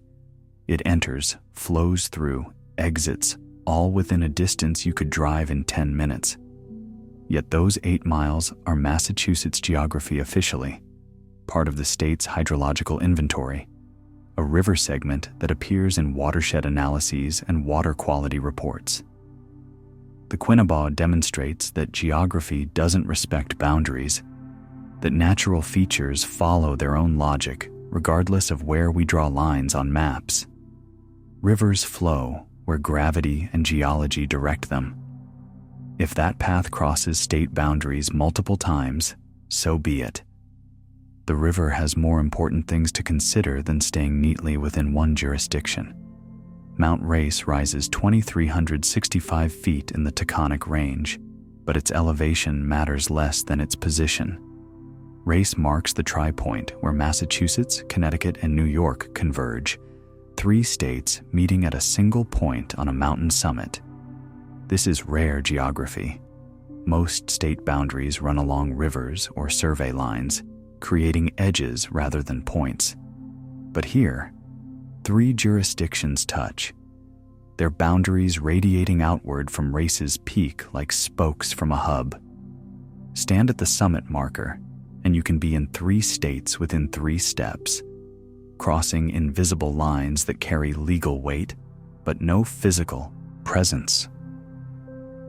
It enters, flows through, exits, all within a distance you could drive in 10 minutes. Yet those 8 miles are Massachusetts geography officially, part of the state's hydrological inventory, a river segment that appears in watershed analyses and water quality reports. The Quenabog demonstrates that geography doesn't respect boundaries, that natural features follow their own logic regardless of where we draw lines on maps. Rivers flow where gravity and geology direct them. If that path crosses state boundaries multiple times, so be it. The river has more important things to consider than staying neatly within one jurisdiction. Mount Race rises 2,365 feet in the Taconic Range, but its elevation matters less than its position. Race marks the tri-point where Massachusetts, Connecticut, and New York converge, 3 states meeting at a single point on a mountain summit. This is rare geography. Most state boundaries run along rivers or survey lines, creating edges rather than points. But here, 3 jurisdictions touch, their boundaries radiating outward from Race's peak like spokes from a hub. Stand at the summit marker, and you can be in 3 states within 3 steps, crossing invisible lines that carry legal weight, but no physical presence.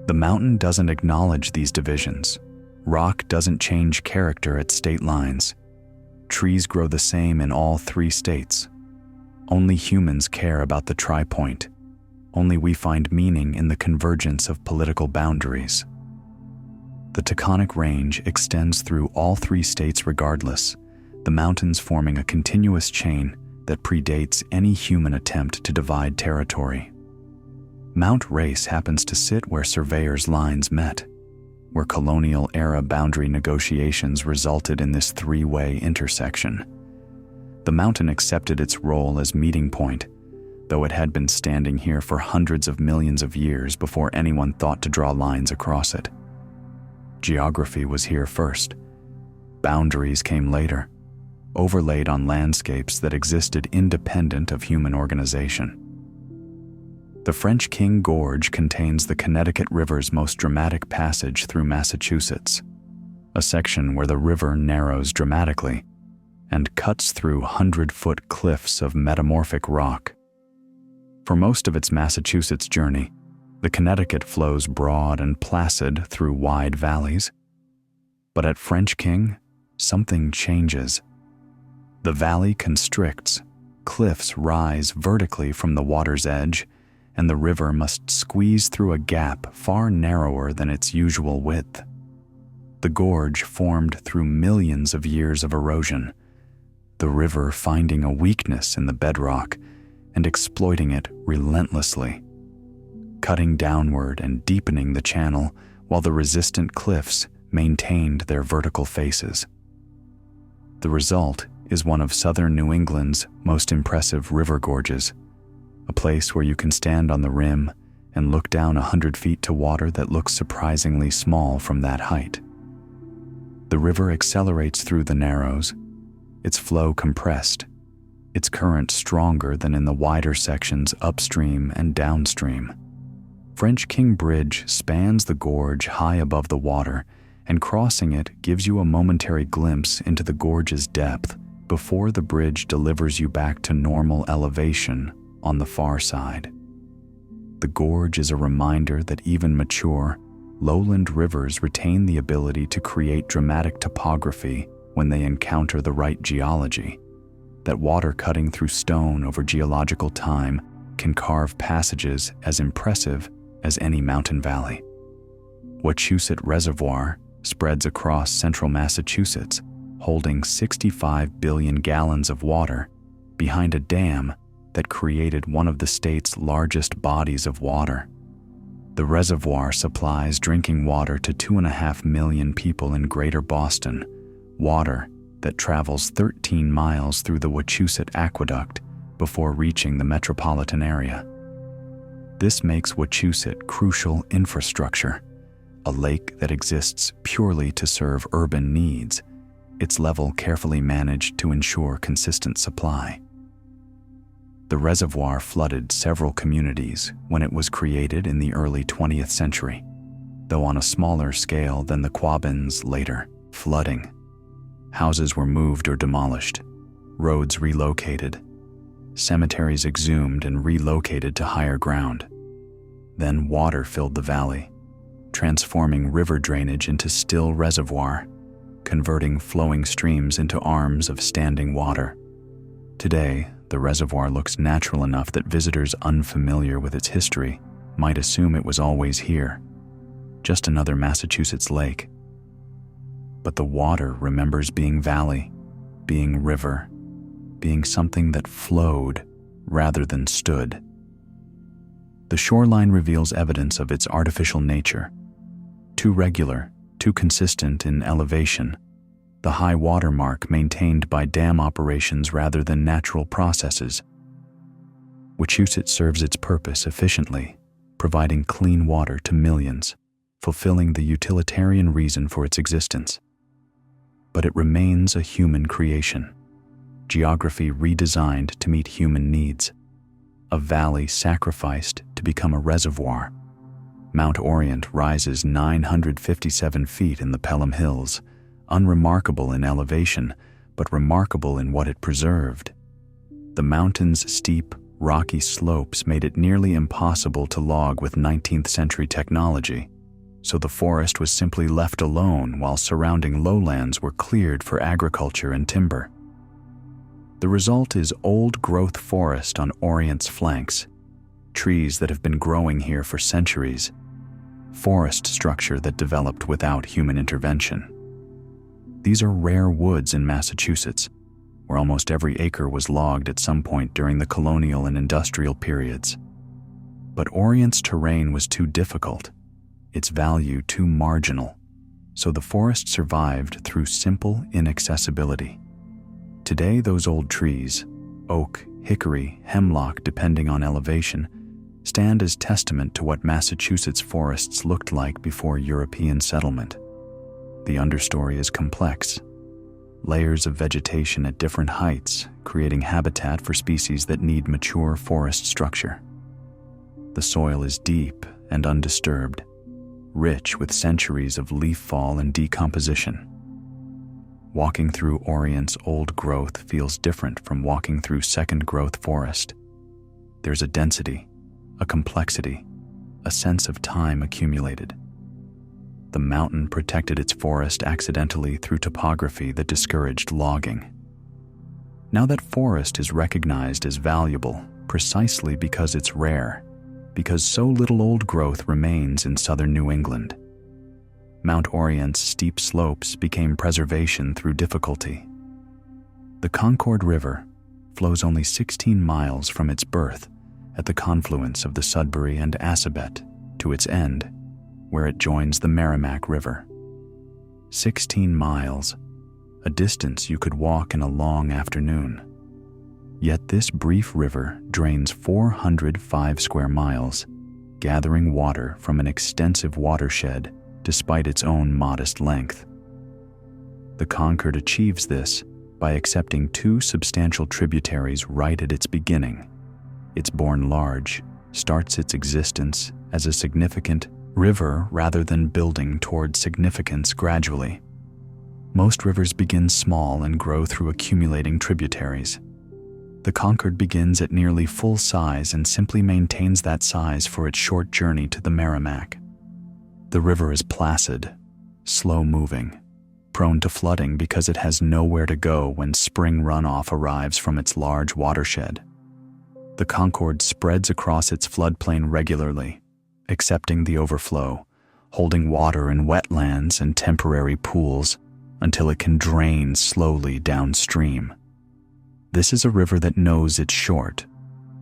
The mountain doesn't acknowledge these divisions. Rock doesn't change character at state lines. Trees grow the same in all 3 states. Only humans care about the tri-point. Only we find meaning in the convergence of political boundaries. The Taconic Range extends through all 3 states regardless, the mountains forming a continuous chain that predates any human attempt to divide territory. Mount Race happens to sit where surveyors' lines met, where colonial-era boundary negotiations resulted in this 3-way intersection. The mountain accepted its role as meeting point, though it had been standing here for hundreds of millions of years before anyone thought to draw lines across it. Geography was here first. Boundaries came later. overlaid on landscapes that existed independent of human organization. The French King Gorge contains the Connecticut River's most dramatic passage through Massachusetts, a section where the river narrows dramatically and cuts through 100-foot cliffs of metamorphic rock. For most of its Massachusetts journey, the Connecticut flows broad and placid through wide valleys. But at French King, something changes. The valley constricts, cliffs rise vertically from the water's edge, and the river must squeeze through a gap far narrower than its usual width. The gorge formed through millions of years of erosion, the river finding a weakness in the bedrock and exploiting it relentlessly, cutting downward and deepening the channel while the resistant cliffs maintained their vertical faces. The result is one of southern New England's most impressive river gorges, a place where you can stand on the rim and look down 100 feet to water that looks surprisingly small from that height. The river accelerates through the narrows, its flow compressed, its current stronger than in the wider sections upstream and downstream. French King Bridge spans the gorge high above the water, and crossing it gives you a momentary glimpse into the gorge's depth before the bridge delivers you back to normal elevation on the far side. The gorge is a reminder that even mature, lowland rivers retain the ability to create dramatic topography when they encounter the right geology, that water cutting through stone over geological time can carve passages as impressive as any mountain valley. Wachusett Reservoir spreads across central Massachusetts, holding 65 billion gallons of water behind a dam that created one of the state's largest bodies of water. The reservoir supplies drinking water to 2.5 million people in Greater Boston, water that travels 13 miles through the Wachusett Aqueduct before reaching the metropolitan area. This makes Wachusett crucial infrastructure, a lake that exists purely to serve urban needs, its level carefully managed to ensure consistent supply. The reservoir flooded several communities when it was created in the early 20th century, though on a smaller scale than the Quabbin's later flooding. Houses were moved or demolished, roads relocated, cemeteries exhumed and relocated to higher ground. Then water filled the valley, transforming river drainage into still reservoir, converting flowing streams into arms of standing water. Today, the reservoir looks natural enough that visitors unfamiliar with its history might assume it was always here, just another Massachusetts lake. But the water remembers being valley, being river, being something that flowed rather than stood. The shoreline reveals evidence of its artificial nature, too regular, too consistent in elevation, the high water mark maintained by dam operations rather than natural processes. Wachusett serves its purpose efficiently, providing clean water to millions, fulfilling the utilitarian reason for its existence. But it remains a human creation, geography redesigned to meet human needs, a valley sacrificed to become a reservoir. Mount Orient rises 957 feet in the Pelham Hills, unremarkable in elevation, but remarkable in what it preserved. The mountain's steep, rocky slopes made it nearly impossible to log with 19th century technology, so the forest was simply left alone while surrounding lowlands were cleared for agriculture and timber. The result is old-growth forest on Orient's flanks, trees that have been growing here for centuries, forest structure that developed without human intervention. These are rare woods in Massachusetts, where almost every acre was logged at some point during the colonial and industrial periods. But Orient's terrain was too difficult, its value too marginal, so the forest survived through simple inaccessibility. Today, those old trees, oak, hickory, hemlock depending on elevation, stand as testament to what Massachusetts forests looked like before European settlement. The understory is complex. layers of vegetation at different heights, creating habitat for species that need mature forest structure. The soil is deep and undisturbed, rich with centuries of leaf fall and decomposition. Walking through Orient's old growth feels different from walking through second-growth forest. There's a density, a complexity, a sense of time accumulated. The mountain protected its forest accidentally through topography that discouraged logging. Now that forest is recognized as valuable precisely because it's rare, because so little old growth remains in southern New England. Mount Orient's steep slopes became preservation through difficulty. The Concord River flows only 16 miles from its birth at the confluence of the Sudbury and Assabet to its end, where it joins the Merrimack River. 16 miles, a distance you could walk in a long afternoon. Yet this brief river drains 405 square miles, gathering water from an extensive watershed despite its own modest length. The Concord achieves this by accepting two substantial tributaries right at its beginning. It's born large, starts its existence as a significant river rather than building toward significance gradually. Most rivers begin small and grow through accumulating tributaries. The Concord begins at nearly full size and simply maintains that size for its short journey to the Merrimack. The river is placid, slow-moving, prone to flooding because it has nowhere to go when spring runoff arrives from its large watershed. The Concord spreads across its floodplain regularly, accepting the overflow, holding water in wetlands and temporary pools until it can drain slowly downstream. This is a river that knows it's short,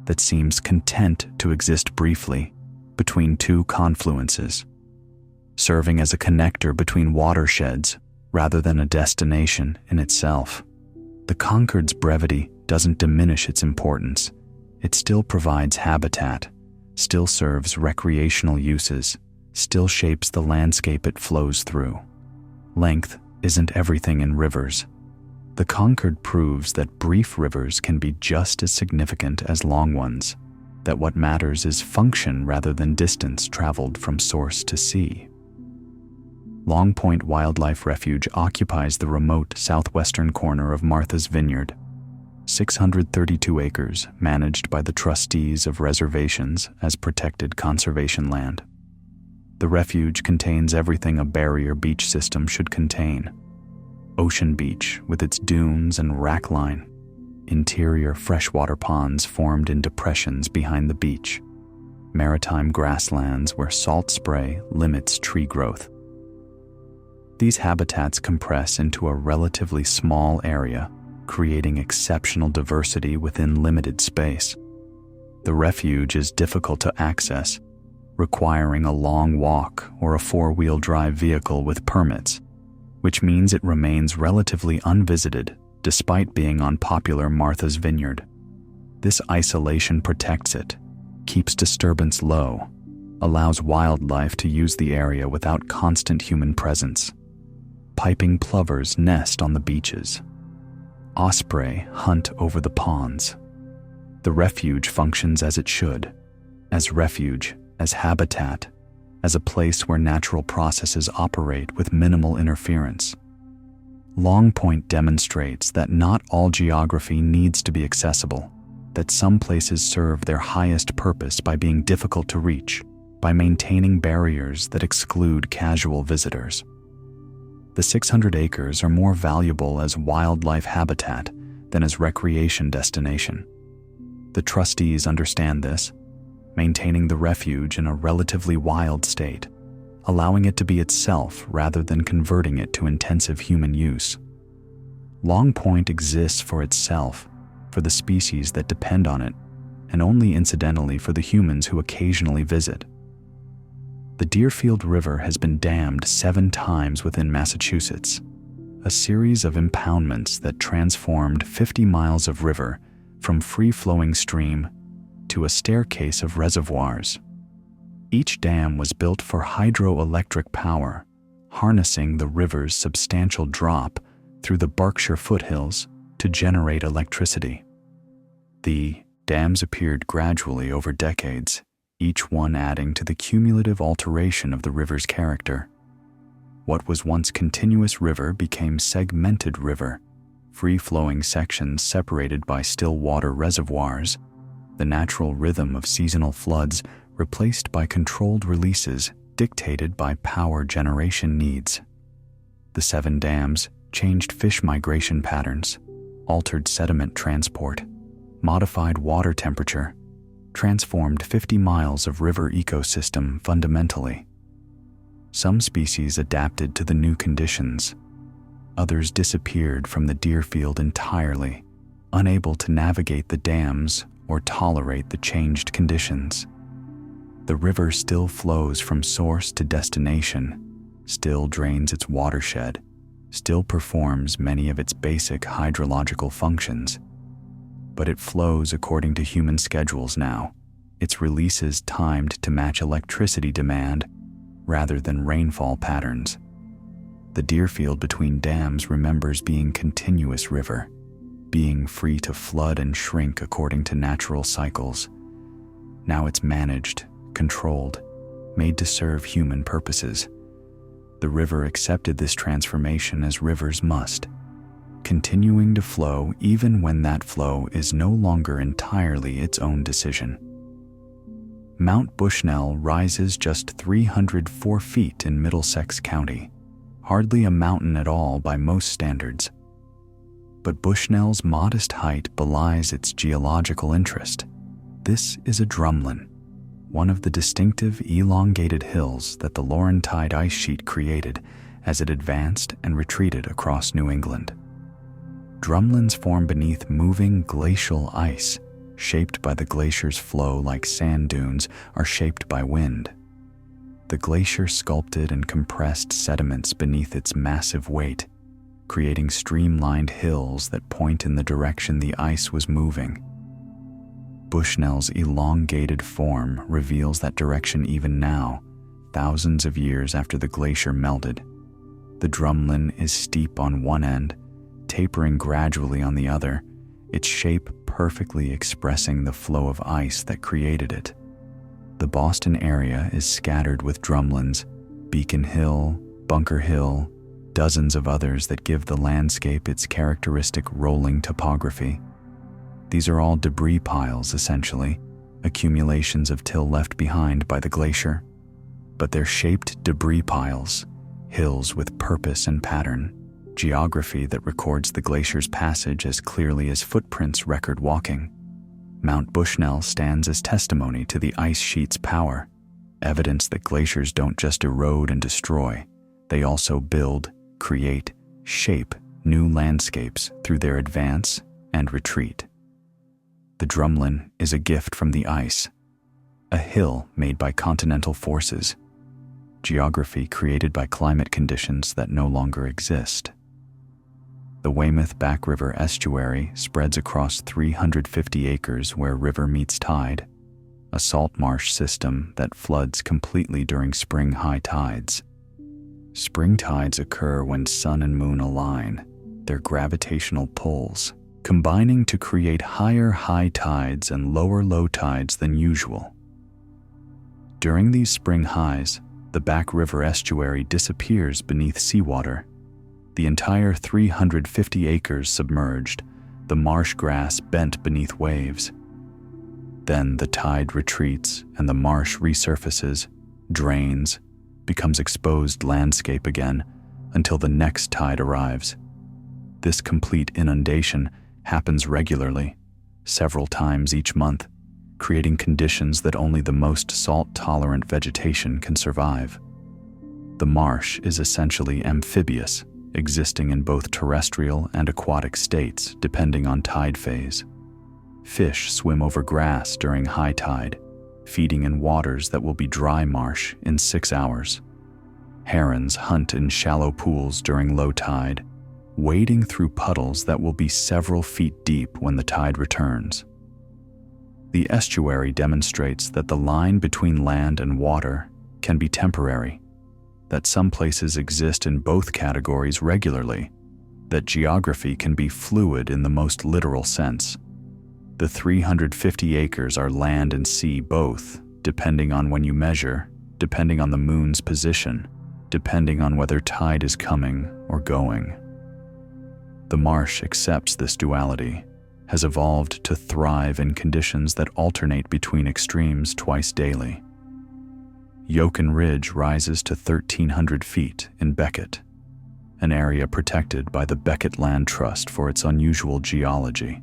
that seems content to exist briefly between two confluences, serving as a connector between watersheds rather than a destination in itself. The Concord's brevity doesn't diminish its importance. It still provides habitat, still serves recreational uses, still shapes the landscape it flows through. Length isn't everything in rivers. The Concord proves that brief rivers can be just as significant as long ones, that what matters is function rather than distance traveled from source to sea. Long Point Wildlife Refuge occupies the remote southwestern corner of Martha's Vineyard, 632 acres managed by the trustees of reservations as protected conservation land. The refuge contains everything a barrier beach system should contain. Ocean beach with its dunes and rackline, interior freshwater ponds formed in depressions behind the beach, maritime grasslands where salt spray limits tree growth. These habitats compress into a relatively small area, creating exceptional diversity within limited space. The refuge is difficult to access, requiring a long walk or a four-wheel drive vehicle with permits, which means it remains relatively unvisited despite being on popular Martha's Vineyard. This isolation protects it, keeps disturbance low, allows wildlife to use the area without constant human presence. Piping plovers nest on the beaches. Osprey hunt over the ponds. The refuge functions as it should, as refuge, as habitat, as a place where natural processes operate with minimal interference. Long Point demonstrates that not all geography needs to be accessible, that some places serve their highest purpose by being difficult to reach, by maintaining barriers that exclude casual visitors. The 600 acres are more valuable as wildlife habitat than as recreation destination. The trustees understand this, maintaining the refuge in a relatively wild state, allowing it to be itself rather than converting it to intensive human use. Long Point exists for itself, for the species that depend on it, and only incidentally for the humans who occasionally visit. The Deerfield River has been dammed 7 times within Massachusetts, a series of impoundments that transformed 50 miles of river from free-flowing stream to a staircase of reservoirs. Each dam was built for hydroelectric power, harnessing the river's substantial drop through the Berkshire foothills to generate electricity. The dams appeared gradually over decades, each one adding to the cumulative alteration of the river's character. What was once continuous river became segmented river, free-flowing sections separated by still water reservoirs, the natural rhythm of seasonal floods replaced by controlled releases dictated by power generation needs. The 7 dams changed fish migration patterns, altered sediment transport, modified water temperature, transformed 50 miles of river ecosystem fundamentally. Some species adapted to the new conditions. Others disappeared from the deer field entirely, unable to navigate the dams or tolerate the changed conditions. The river still flows from source to destination, still drains its watershed, still performs many of its basic hydrological functions. But it flows according to human schedules now, its releases timed to match electricity demand rather than rainfall patterns. The Deerfield between dams remembers being continuous river, being free to flood and shrink according to natural cycles. Now it's managed, controlled, made to serve human purposes. The river accepted this transformation as rivers must, continuing to flow even when that flow is no longer entirely its own decision. Mount Bushnell rises just 304 feet in Middlesex County, hardly a mountain at all by most standards. But Bushnell's modest height belies its geological interest. This is a drumlin, one of the distinctive elongated hills that the Laurentide ice sheet created as it advanced and retreated across New England. Drumlins form beneath moving glacial ice, shaped by the glacier's flow like sand dunes are shaped by wind. The glacier sculpted and compressed sediments beneath its massive weight, creating streamlined hills that point in the direction the ice was moving. Bushnell's elongated form reveals that direction even now, thousands of years after the glacier melted. The drumlin is steep on one end, tapering gradually on the other, its shape perfectly expressing the flow of ice that created it. The Boston area is scattered with drumlins, Beacon Hill, Bunker Hill, dozens of others that give the landscape its characteristic rolling topography. These are all debris piles, essentially, accumulations of till left behind by the glacier. But they're shaped debris piles, hills with purpose and pattern, geography that records the glacier's passage as clearly as footprints record walking. Mount Bushnell stands as testimony to the ice sheet's power, evidence that glaciers don't just erode and destroy, they also build, create, shape new landscapes through their advance and retreat. The drumlin is a gift from the ice, a hill made by continental forces, geography created by climate conditions that no longer exist. The Weymouth Back River estuary spreads across 350 acres where river meets tide, a salt marsh system that floods completely during spring high tides. Spring tides occur when sun and moon align, their gravitational pulls, combining to create higher high tides and lower low tides than usual. During these spring highs, the Back River estuary disappears beneath seawater. The entire 350 acres submerged, the marsh grass bent beneath waves. Then the tide retreats and the marsh resurfaces, drains, becomes exposed landscape again until the next tide arrives. This complete inundation happens regularly, several times each month, creating conditions that only the most salt-tolerant vegetation can survive. The marsh is essentially amphibious, existing in both terrestrial and aquatic states depending on tide phase. Fish swim over grass during high tide, feeding in waters that will be dry marsh in 6 hours. Herons hunt in shallow pools during low tide, wading through puddles that will be several feet deep when the tide returns. The estuary demonstrates that the line between land and water can be temporary, that some places exist in both categories regularly, that geography can be fluid in the most literal sense. The 350 acres are land and sea both, depending on when you measure, depending on the moon's position, depending on whether tide is coming or going. The marsh accepts this duality, has evolved to thrive in conditions that alternate between extremes twice daily. Yukon Ridge rises to 1,300 feet in Beckett, an area protected by the Beckett Land Trust for its unusual geology.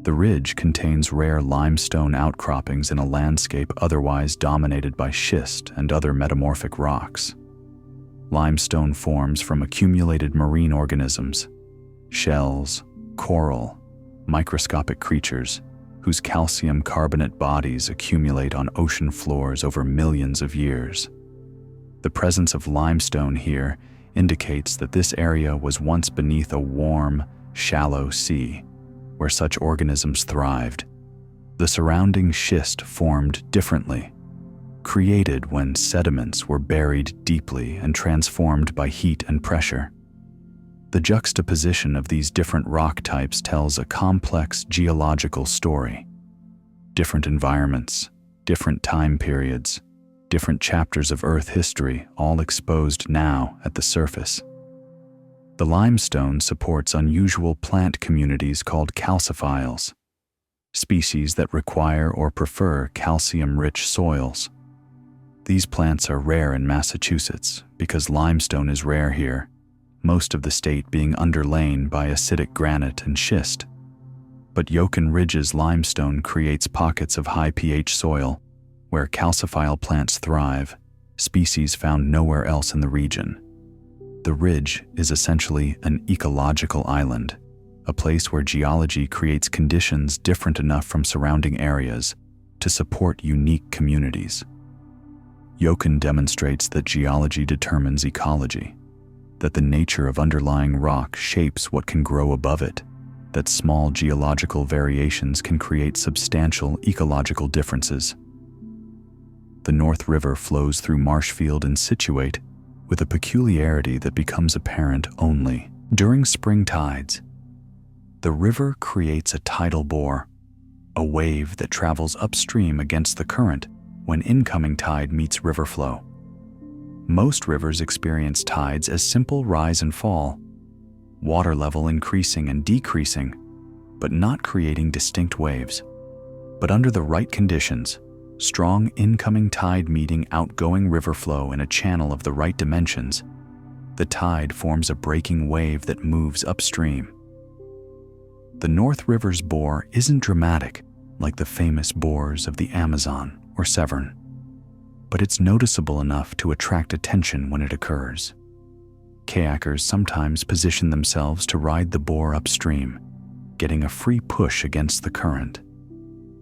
The ridge contains rare limestone outcroppings in a landscape otherwise dominated by schist and other metamorphic rocks. Limestone forms from accumulated marine organisms, shells, coral, microscopic creatures whose calcium carbonate bodies accumulate on ocean floors over millions of years. The presence of limestone here indicates that this area was once beneath a warm, shallow sea, where such organisms thrived. The surrounding schist formed differently, created when sediments were buried deeply and transformed by heat and pressure. The juxtaposition of these different rock types tells a complex geological story. Different environments, different time periods, different chapters of Earth history, all exposed now at the surface. The limestone supports unusual plant communities called calciphiles, species that require or prefer calcium-rich soils. These plants are rare in Massachusetts because limestone is rare here, most of the state being underlain by acidic granite and schist. But Yukon Ridge's limestone creates pockets of high pH soil where calciphile plants thrive, species found nowhere else in the region. The ridge is essentially an ecological island, a place where geology creates conditions different enough from surrounding areas to support unique communities. Yukon demonstrates that geology determines ecology, that the nature of underlying rock shapes what can grow above it, that small geological variations can create substantial ecological differences. The North River flows through Marshfield and Scituate with a peculiarity that becomes apparent only during spring tides. The river creates a tidal bore, a wave that travels upstream against the current when incoming tide meets river flow. Most rivers experience tides as simple rise and fall, water level increasing and decreasing, but not creating distinct waves. But under the right conditions, strong incoming tide meeting outgoing river flow in a channel of the right dimensions, the tide forms a breaking wave that moves upstream. The North River's bore isn't dramatic like the famous bores of the Amazon or Severn, but it's noticeable enough to attract attention when it occurs. Kayakers sometimes position themselves to ride the bore upstream, getting a free push against the current.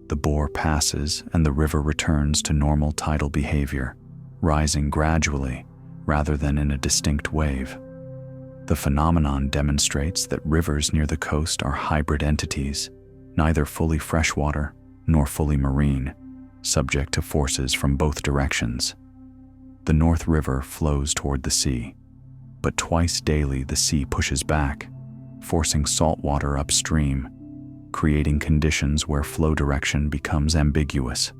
The bore passes and the river returns to normal tidal behavior, rising gradually rather than in a distinct wave. The phenomenon demonstrates that rivers near the coast are hybrid entities, neither fully freshwater nor fully marine, subject to forces from both directions. The North River flows toward the sea, but twice daily the sea pushes back, forcing salt water upstream, creating conditions where flow direction becomes ambiguous.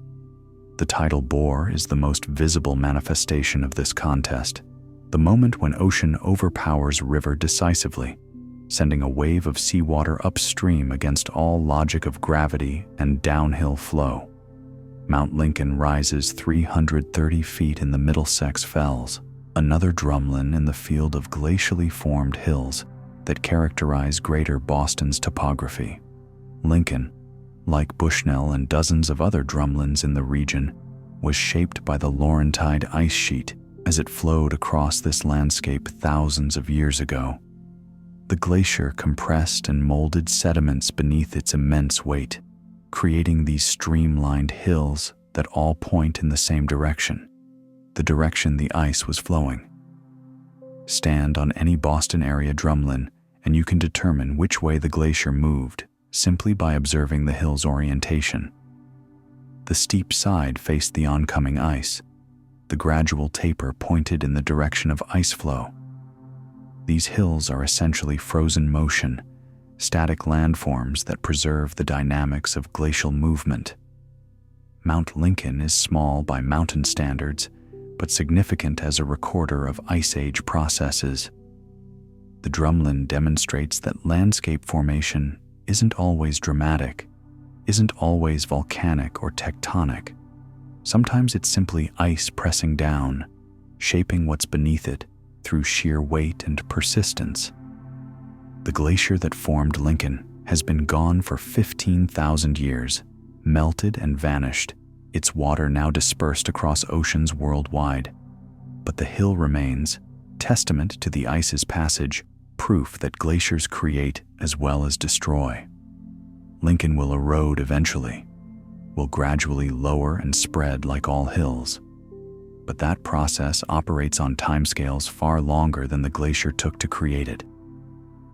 The tidal bore is the most visible manifestation of this contest, the moment when ocean overpowers river decisively, sending a wave of seawater upstream against all logic of gravity and downhill flow. Mount Lincoln rises 330 feet in the Middlesex Fells, another drumlin in the field of glacially formed hills that characterize Greater Boston's topography. Lincoln, like Bushnell and dozens of other drumlins in the region, was shaped by the Laurentide ice sheet as it flowed across this landscape thousands of years ago. The glacier compressed and molded sediments beneath its immense weight, creating these streamlined hills that all point in the same direction, the direction the ice was flowing. Stand on any Boston area drumlin and you can determine which way the glacier moved simply by observing the hill's orientation. The steep side faced the oncoming ice. The gradual taper pointed in the direction of ice flow. These hills are essentially frozen motion, static landforms that preserve the dynamics of glacial movement. Mount Lincoln is small by mountain standards, but significant as a recorder of Ice Age processes. The drumlin demonstrates that landscape formation isn't always dramatic, isn't always volcanic or tectonic. Sometimes it's simply ice pressing down, shaping what's beneath it through sheer weight and persistence. The glacier that formed Lincoln has been gone for 15,000 years, melted and vanished, its water now dispersed across oceans worldwide. But the hill remains, testament to the ice's passage, proof that glaciers create as well as destroy. Lincoln will erode eventually, will gradually lower and spread like all hills. But that process operates on timescales far longer than the glacier took to create it.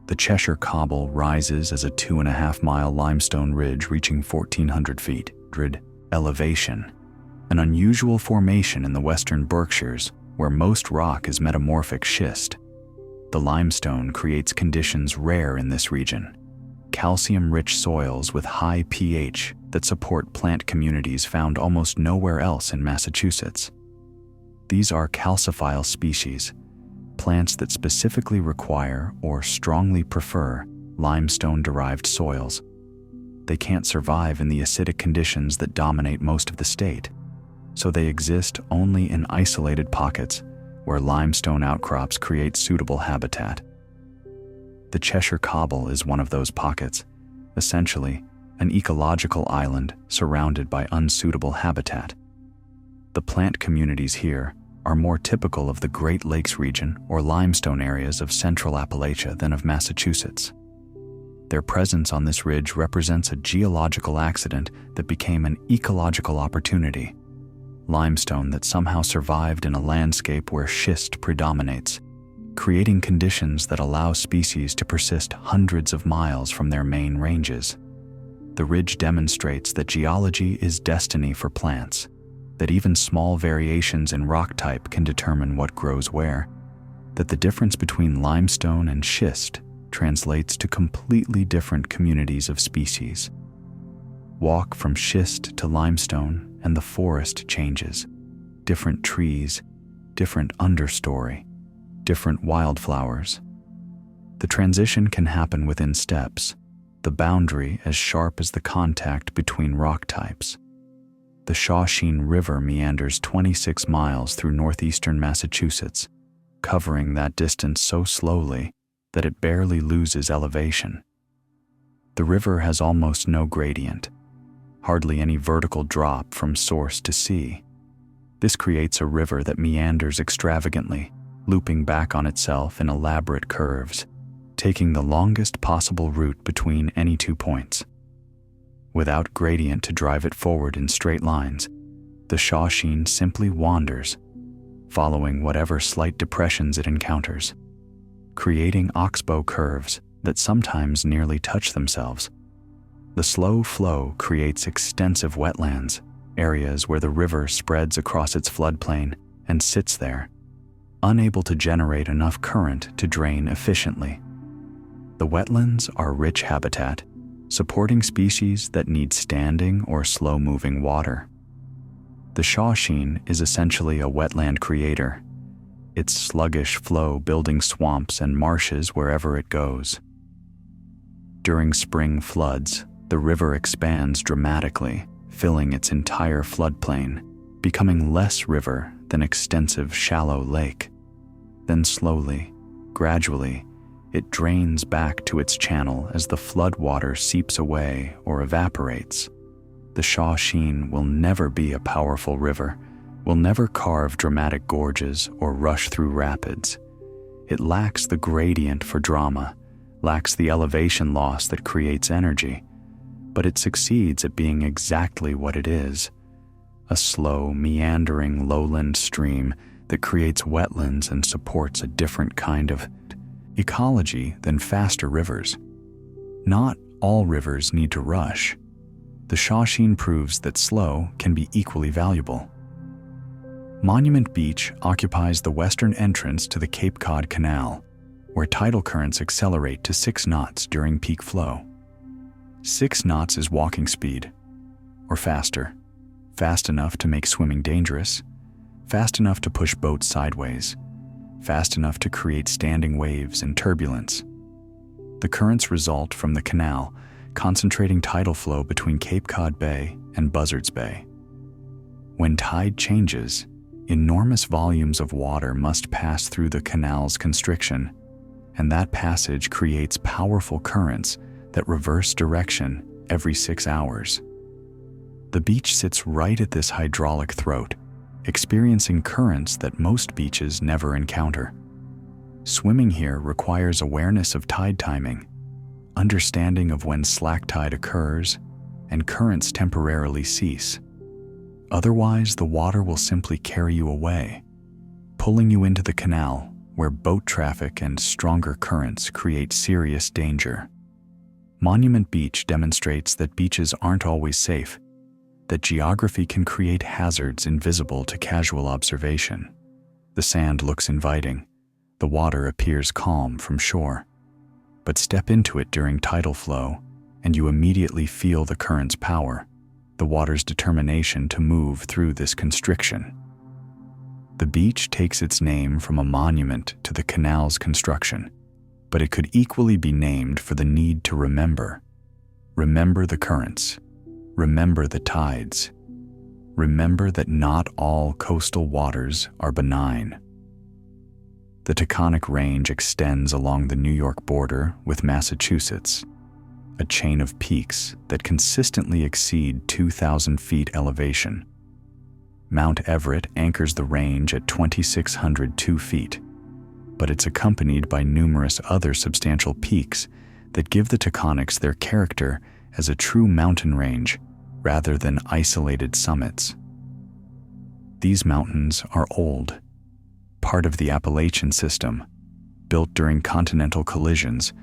The Cheshire Cobble rises as a 2.5-mile limestone ridge reaching 1,400 feet elevation, an unusual formation in the western Berkshires where most rock is metamorphic schist. The limestone creates conditions rare in this region, calcium-rich soils with high pH that support plant communities found almost nowhere else in Massachusetts. These are calciphile species, plants that specifically require or strongly prefer limestone-derived soils. They can't survive in the acidic conditions that dominate most of the state, so they exist only in isolated pockets where limestone outcrops create suitable habitat. The Cheshire Cobble is one of those pockets, essentially an ecological island surrounded by unsuitable habitat. The plant communities here are more typical of the Great Lakes region or limestone areas of central Appalachia than of Massachusetts. Their presence on this ridge represents a geological accident that became an ecological opportunity. Limestone that somehow survived in a landscape where schist predominates, creating conditions that allow species to persist hundreds of miles from their main ranges. The ridge demonstrates that geology is destiny for plants, that even small variations in rock type can determine what grows where, that the difference between limestone and schist translates to completely different communities of species. Walk from schist to limestone and the forest changes. Different trees, different understory, different wildflowers. The transition can happen within steps, the boundary as sharp as the contact between rock types. The Shawsheen River meanders 26 miles through northeastern Massachusetts, covering that distance so slowly that it barely loses elevation. The river has almost no gradient, hardly any vertical drop from source to sea. This creates a river that meanders extravagantly, looping back on itself in elaborate curves, taking the longest possible route between any 2 points. Without gradient to drive it forward in straight lines, the Shawsheen simply wanders, following whatever slight depressions it encounters, creating oxbow curves that sometimes nearly touch themselves. The slow flow creates extensive wetlands, areas where the river spreads across its floodplain and sits there, unable to generate enough current to drain efficiently. The wetlands are rich habitat, supporting species that need standing or slow-moving water. The Shawsheen is essentially a wetland creator, its sluggish flow building swamps and marshes wherever it goes. During spring floods, the river expands dramatically, filling its entire floodplain, becoming less river than extensive shallow lake. Then slowly, gradually, it drains back to its channel as the floodwater seeps away or evaporates. The Shawsheen will never be a powerful river, will never carve dramatic gorges or rush through rapids. It lacks the gradient for drama, lacks the elevation loss that creates energy, but it succeeds at being exactly what it is, a slow, meandering lowland stream that creates wetlands and supports a different kind of ecology than faster rivers. Not all rivers need to rush. The Shawsheen proves that slow can be equally valuable. Monument Beach occupies the western entrance to the Cape Cod Canal, where tidal currents accelerate to 6 knots during peak flow. 6 knots is walking speed, or faster, fast enough to make swimming dangerous, fast enough to push boats sideways, fast enough to create standing waves and turbulence. The currents result from the canal concentrating tidal flow between Cape Cod Bay and Buzzards Bay. When tide changes, enormous volumes of water must pass through the canal's constriction, and that passage creates powerful currents that reverse direction every 6 hours. The beach sits right at this hydraulic throat, experiencing currents that most beaches never encounter. Swimming here requires awareness of tide timing, understanding of when slack tide occurs, and currents temporarily cease. Otherwise, the water will simply carry you away, pulling you into the canal where boat traffic and stronger currents create serious danger. Monument Beach demonstrates that beaches aren't always safe, that geography can create hazards invisible to casual observation. The sand looks inviting, the water appears calm from shore. But step into it during tidal flow, and you immediately feel the current's power, the water's determination to move through this constriction. The beach takes its name from a monument to the canal's construction, but it could equally be named for the need to remember. Remember the currents. Remember the tides. Remember that not all coastal waters are benign. The Taconic Range extends along the New York border with Massachusetts, a chain of peaks that consistently exceed 2,000 feet elevation. Mount Everett anchors the range at 2,602 feet, but it's accompanied by numerous other substantial peaks that give the Taconics their character as a true mountain range rather than isolated summits. These mountains are old, part of the Appalachian system, built during continental collisions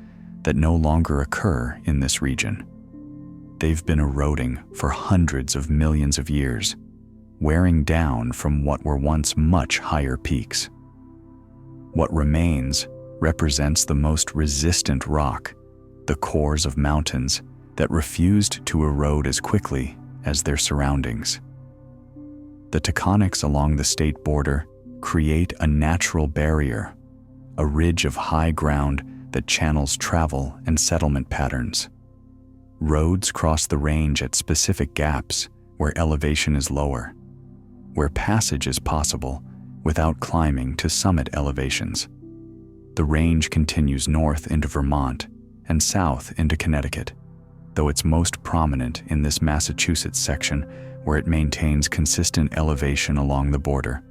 that no longer occur in this region. They've been eroding for hundreds of millions of years, wearing down from what were once much higher peaks. What remains represents the most resistant rock, the cores of mountains that refused to erode as quickly as their surroundings. The tectonics along the state border create a natural barrier, a ridge of high ground that channels travel and settlement patterns. Roads cross the range at specific gaps where elevation is lower, where passage is possible without climbing to summit elevations. The range continues north into Vermont and south into Connecticut, though it's most prominent in this Massachusetts section where it maintains consistent elevation along the border.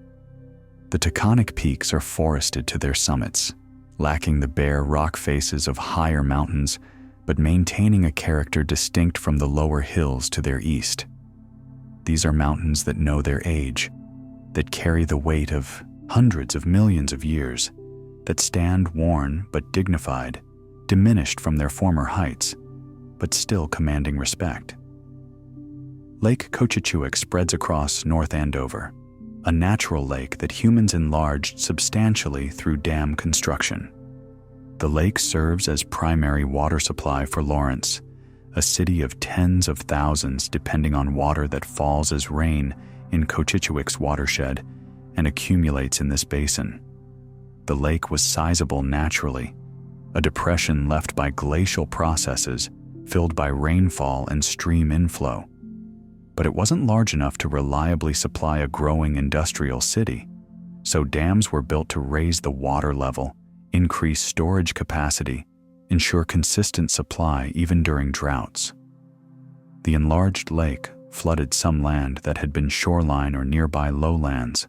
The tectonic peaks are forested to their summits, lacking the bare rock faces of higher mountains, but maintaining a character distinct from the lower hills to their east. These are mountains that know their age, that carry the weight of hundreds of millions of years, that stand worn but dignified, diminished from their former heights, but still commanding respect. Lake Cochituic spreads across North Andover, a natural lake that humans enlarged substantially through dam construction. The lake serves as primary water supply for Lawrence, a city of tens of thousands depending on water that falls as rain in Cochituic's watershed and accumulates in this basin. The lake was sizable naturally, a depression left by glacial processes filled by rainfall and stream inflow. But it wasn't large enough to reliably supply a growing industrial city, so dams were built to raise the water level, increase storage capacity, ensure consistent supply even during droughts. The enlarged lake flooded some land that had been shoreline or nearby lowlands,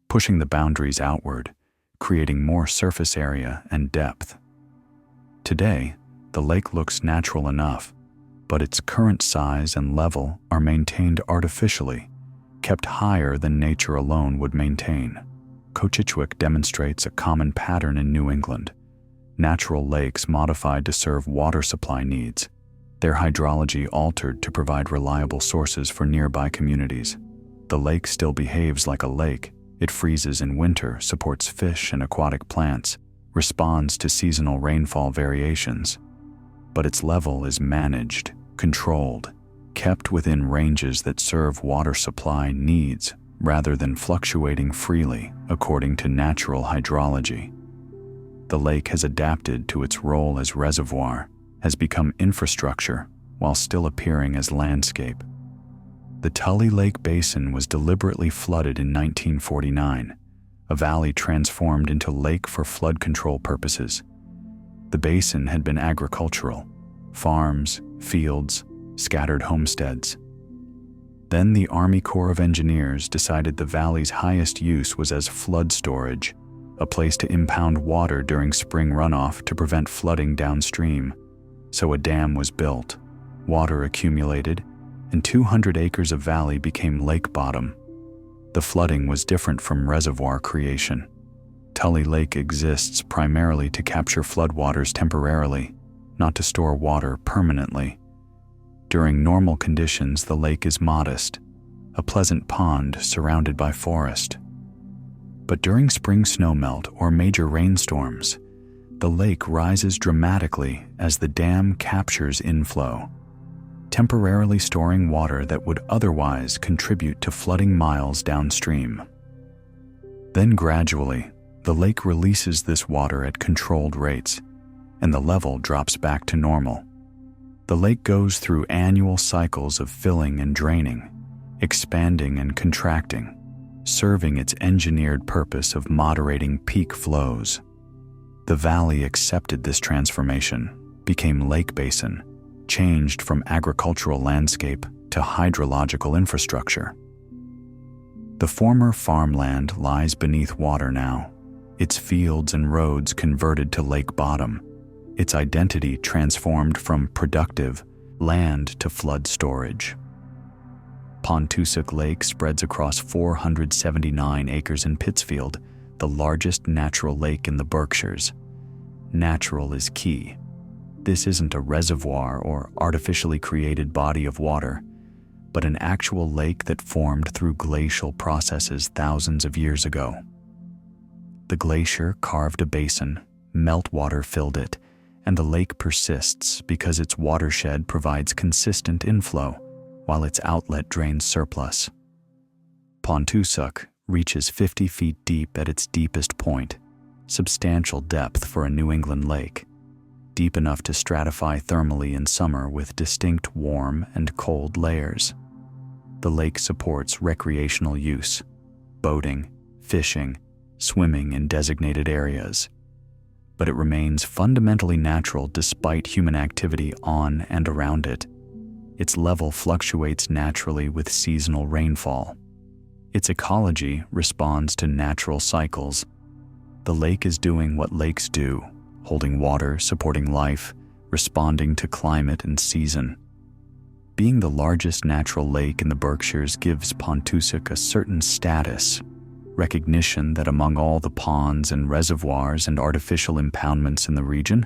pushing the boundaries outward, creating more surface area and depth. Today, the lake looks natural enough, but its current size and level are maintained artificially, kept higher than nature alone would maintain. Cochituic demonstrates a common pattern in New England. Natural lakes modified to serve water supply needs, their hydrology altered to provide reliable sources for nearby communities. The lake still behaves like a lake. It freezes in winter, supports fish and aquatic plants, responds to seasonal rainfall variations, but its level is managed, controlled, kept within ranges that serve water supply needs rather than fluctuating freely according to natural hydrology. The lake has adapted to its role as reservoir, has become infrastructure while still appearing as landscape. The Tully Lake Basin was deliberately flooded in 1949, a valley transformed into lake for flood control purposes. The basin had been agricultural, farms, fields, scattered homesteads. Then the Army Corps of Engineers decided the valley's highest use was as flood storage, a place to impound water during spring runoff to prevent flooding downstream. So a dam was built, water accumulated, and 200 acres of valley became lake bottom. The flooding was different from reservoir creation. Tully Lake exists primarily to capture floodwaters temporarily, not to store water permanently. During normal conditions, the lake is modest, a pleasant pond surrounded by forest. But during spring snowmelt or major rainstorms, the lake rises dramatically as the dam captures inflow, temporarily storing water that would otherwise contribute to flooding miles downstream. Then gradually, the lake releases this water at controlled rates, and the level drops back to normal. The lake goes through annual cycles of filling and draining, expanding and contracting, serving its engineered purpose of moderating peak flows. The valley accepted this transformation, became lake basin, changed from agricultural landscape to hydrological infrastructure. The former farmland lies beneath water now, its fields and roads converted to lake bottom, its identity transformed from productive land to flood storage. Pontotoc Lake spreads across 479 acres in Pittsfield, the largest natural lake in the Berkshires. Natural is key. This isn't a reservoir or artificially created body of water, but an actual lake that formed through glacial processes thousands of years ago. The glacier carved a basin, meltwater filled it, and the lake persists because its watershed provides consistent inflow, while its outlet drains surplus. Pontotoc reaches 50 feet deep at its deepest point, substantial depth for a New England lake, deep enough to stratify thermally in summer with distinct warm and cold layers. The lake supports recreational use, boating, fishing, swimming in designated areas, but it remains fundamentally natural despite human activity on and around it. Its level fluctuates naturally with seasonal rainfall. Its ecology responds to natural cycles. The lake is doing what lakes do, holding water, supporting life, responding to climate and season. Being the largest natural lake in the Berkshires gives Pontotoc a certain status, recognition that among all the ponds and reservoirs and artificial impoundments in the region,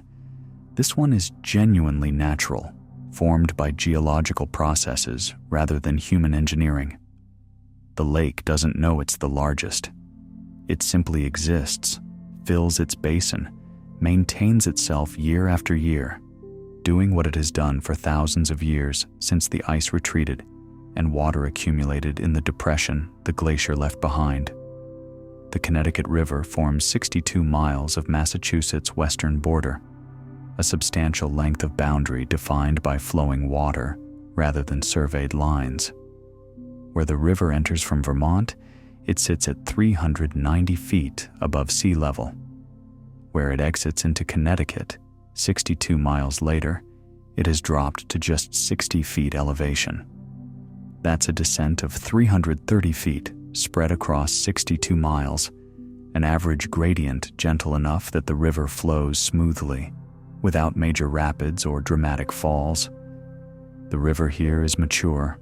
this one is genuinely natural, formed by geological processes rather than human engineering. The lake doesn't know it's the largest. It simply exists, fills its basin, maintains itself year after year, doing what it has done for thousands of years since the ice retreated and water accumulated in the depression the glacier left behind. The Connecticut River forms 62 miles of Massachusetts' western border, a substantial length of boundary defined by flowing water rather than surveyed lines. Where the river enters from Vermont, it sits at 390 feet above sea level. Where it exits into Connecticut, 62 miles later, it has dropped to just 60 feet elevation. That's a descent of 330 feet spread across 62 miles, an average gradient gentle enough that the river flows smoothly, without major rapids or dramatic falls. The river here is mature,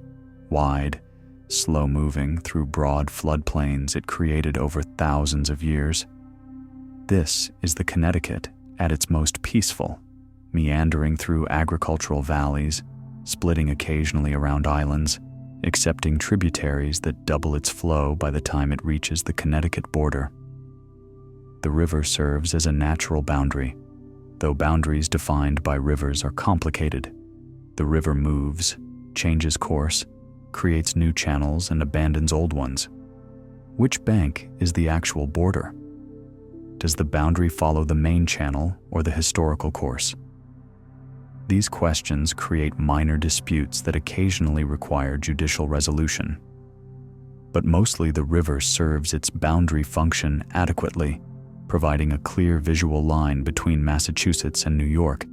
wide, slow-moving through broad floodplains it created over thousands of years. This is the Connecticut at its most peaceful, meandering through agricultural valleys, splitting occasionally around islands, accepting tributaries that double its flow by the time it reaches the Connecticut border. the river serves as a natural boundary. Though boundaries defined by rivers are complicated, the river moves, changes course, creates new channels, and abandons old ones. Which bank is the actual border? Does the boundary follow the main channel or the historical course? These questions create minor disputes that occasionally require judicial resolution. But mostly the river serves its boundary function adequately, providing a clear visual line between Massachusetts and New York,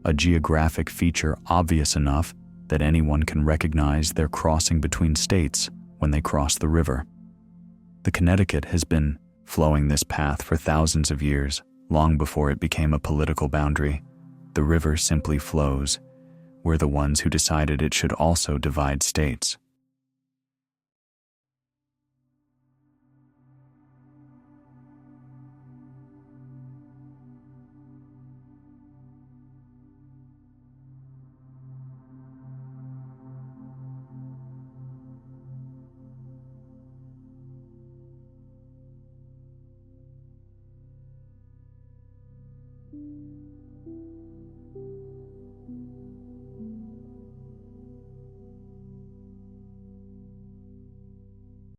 a geographic feature obvious enough that anyone can recognize they're crossing between states when they cross the river. The Connecticut has been flowing this path for thousands of years, long before it became a political boundary. The river simply flows. We're the ones who decided it should also divide states.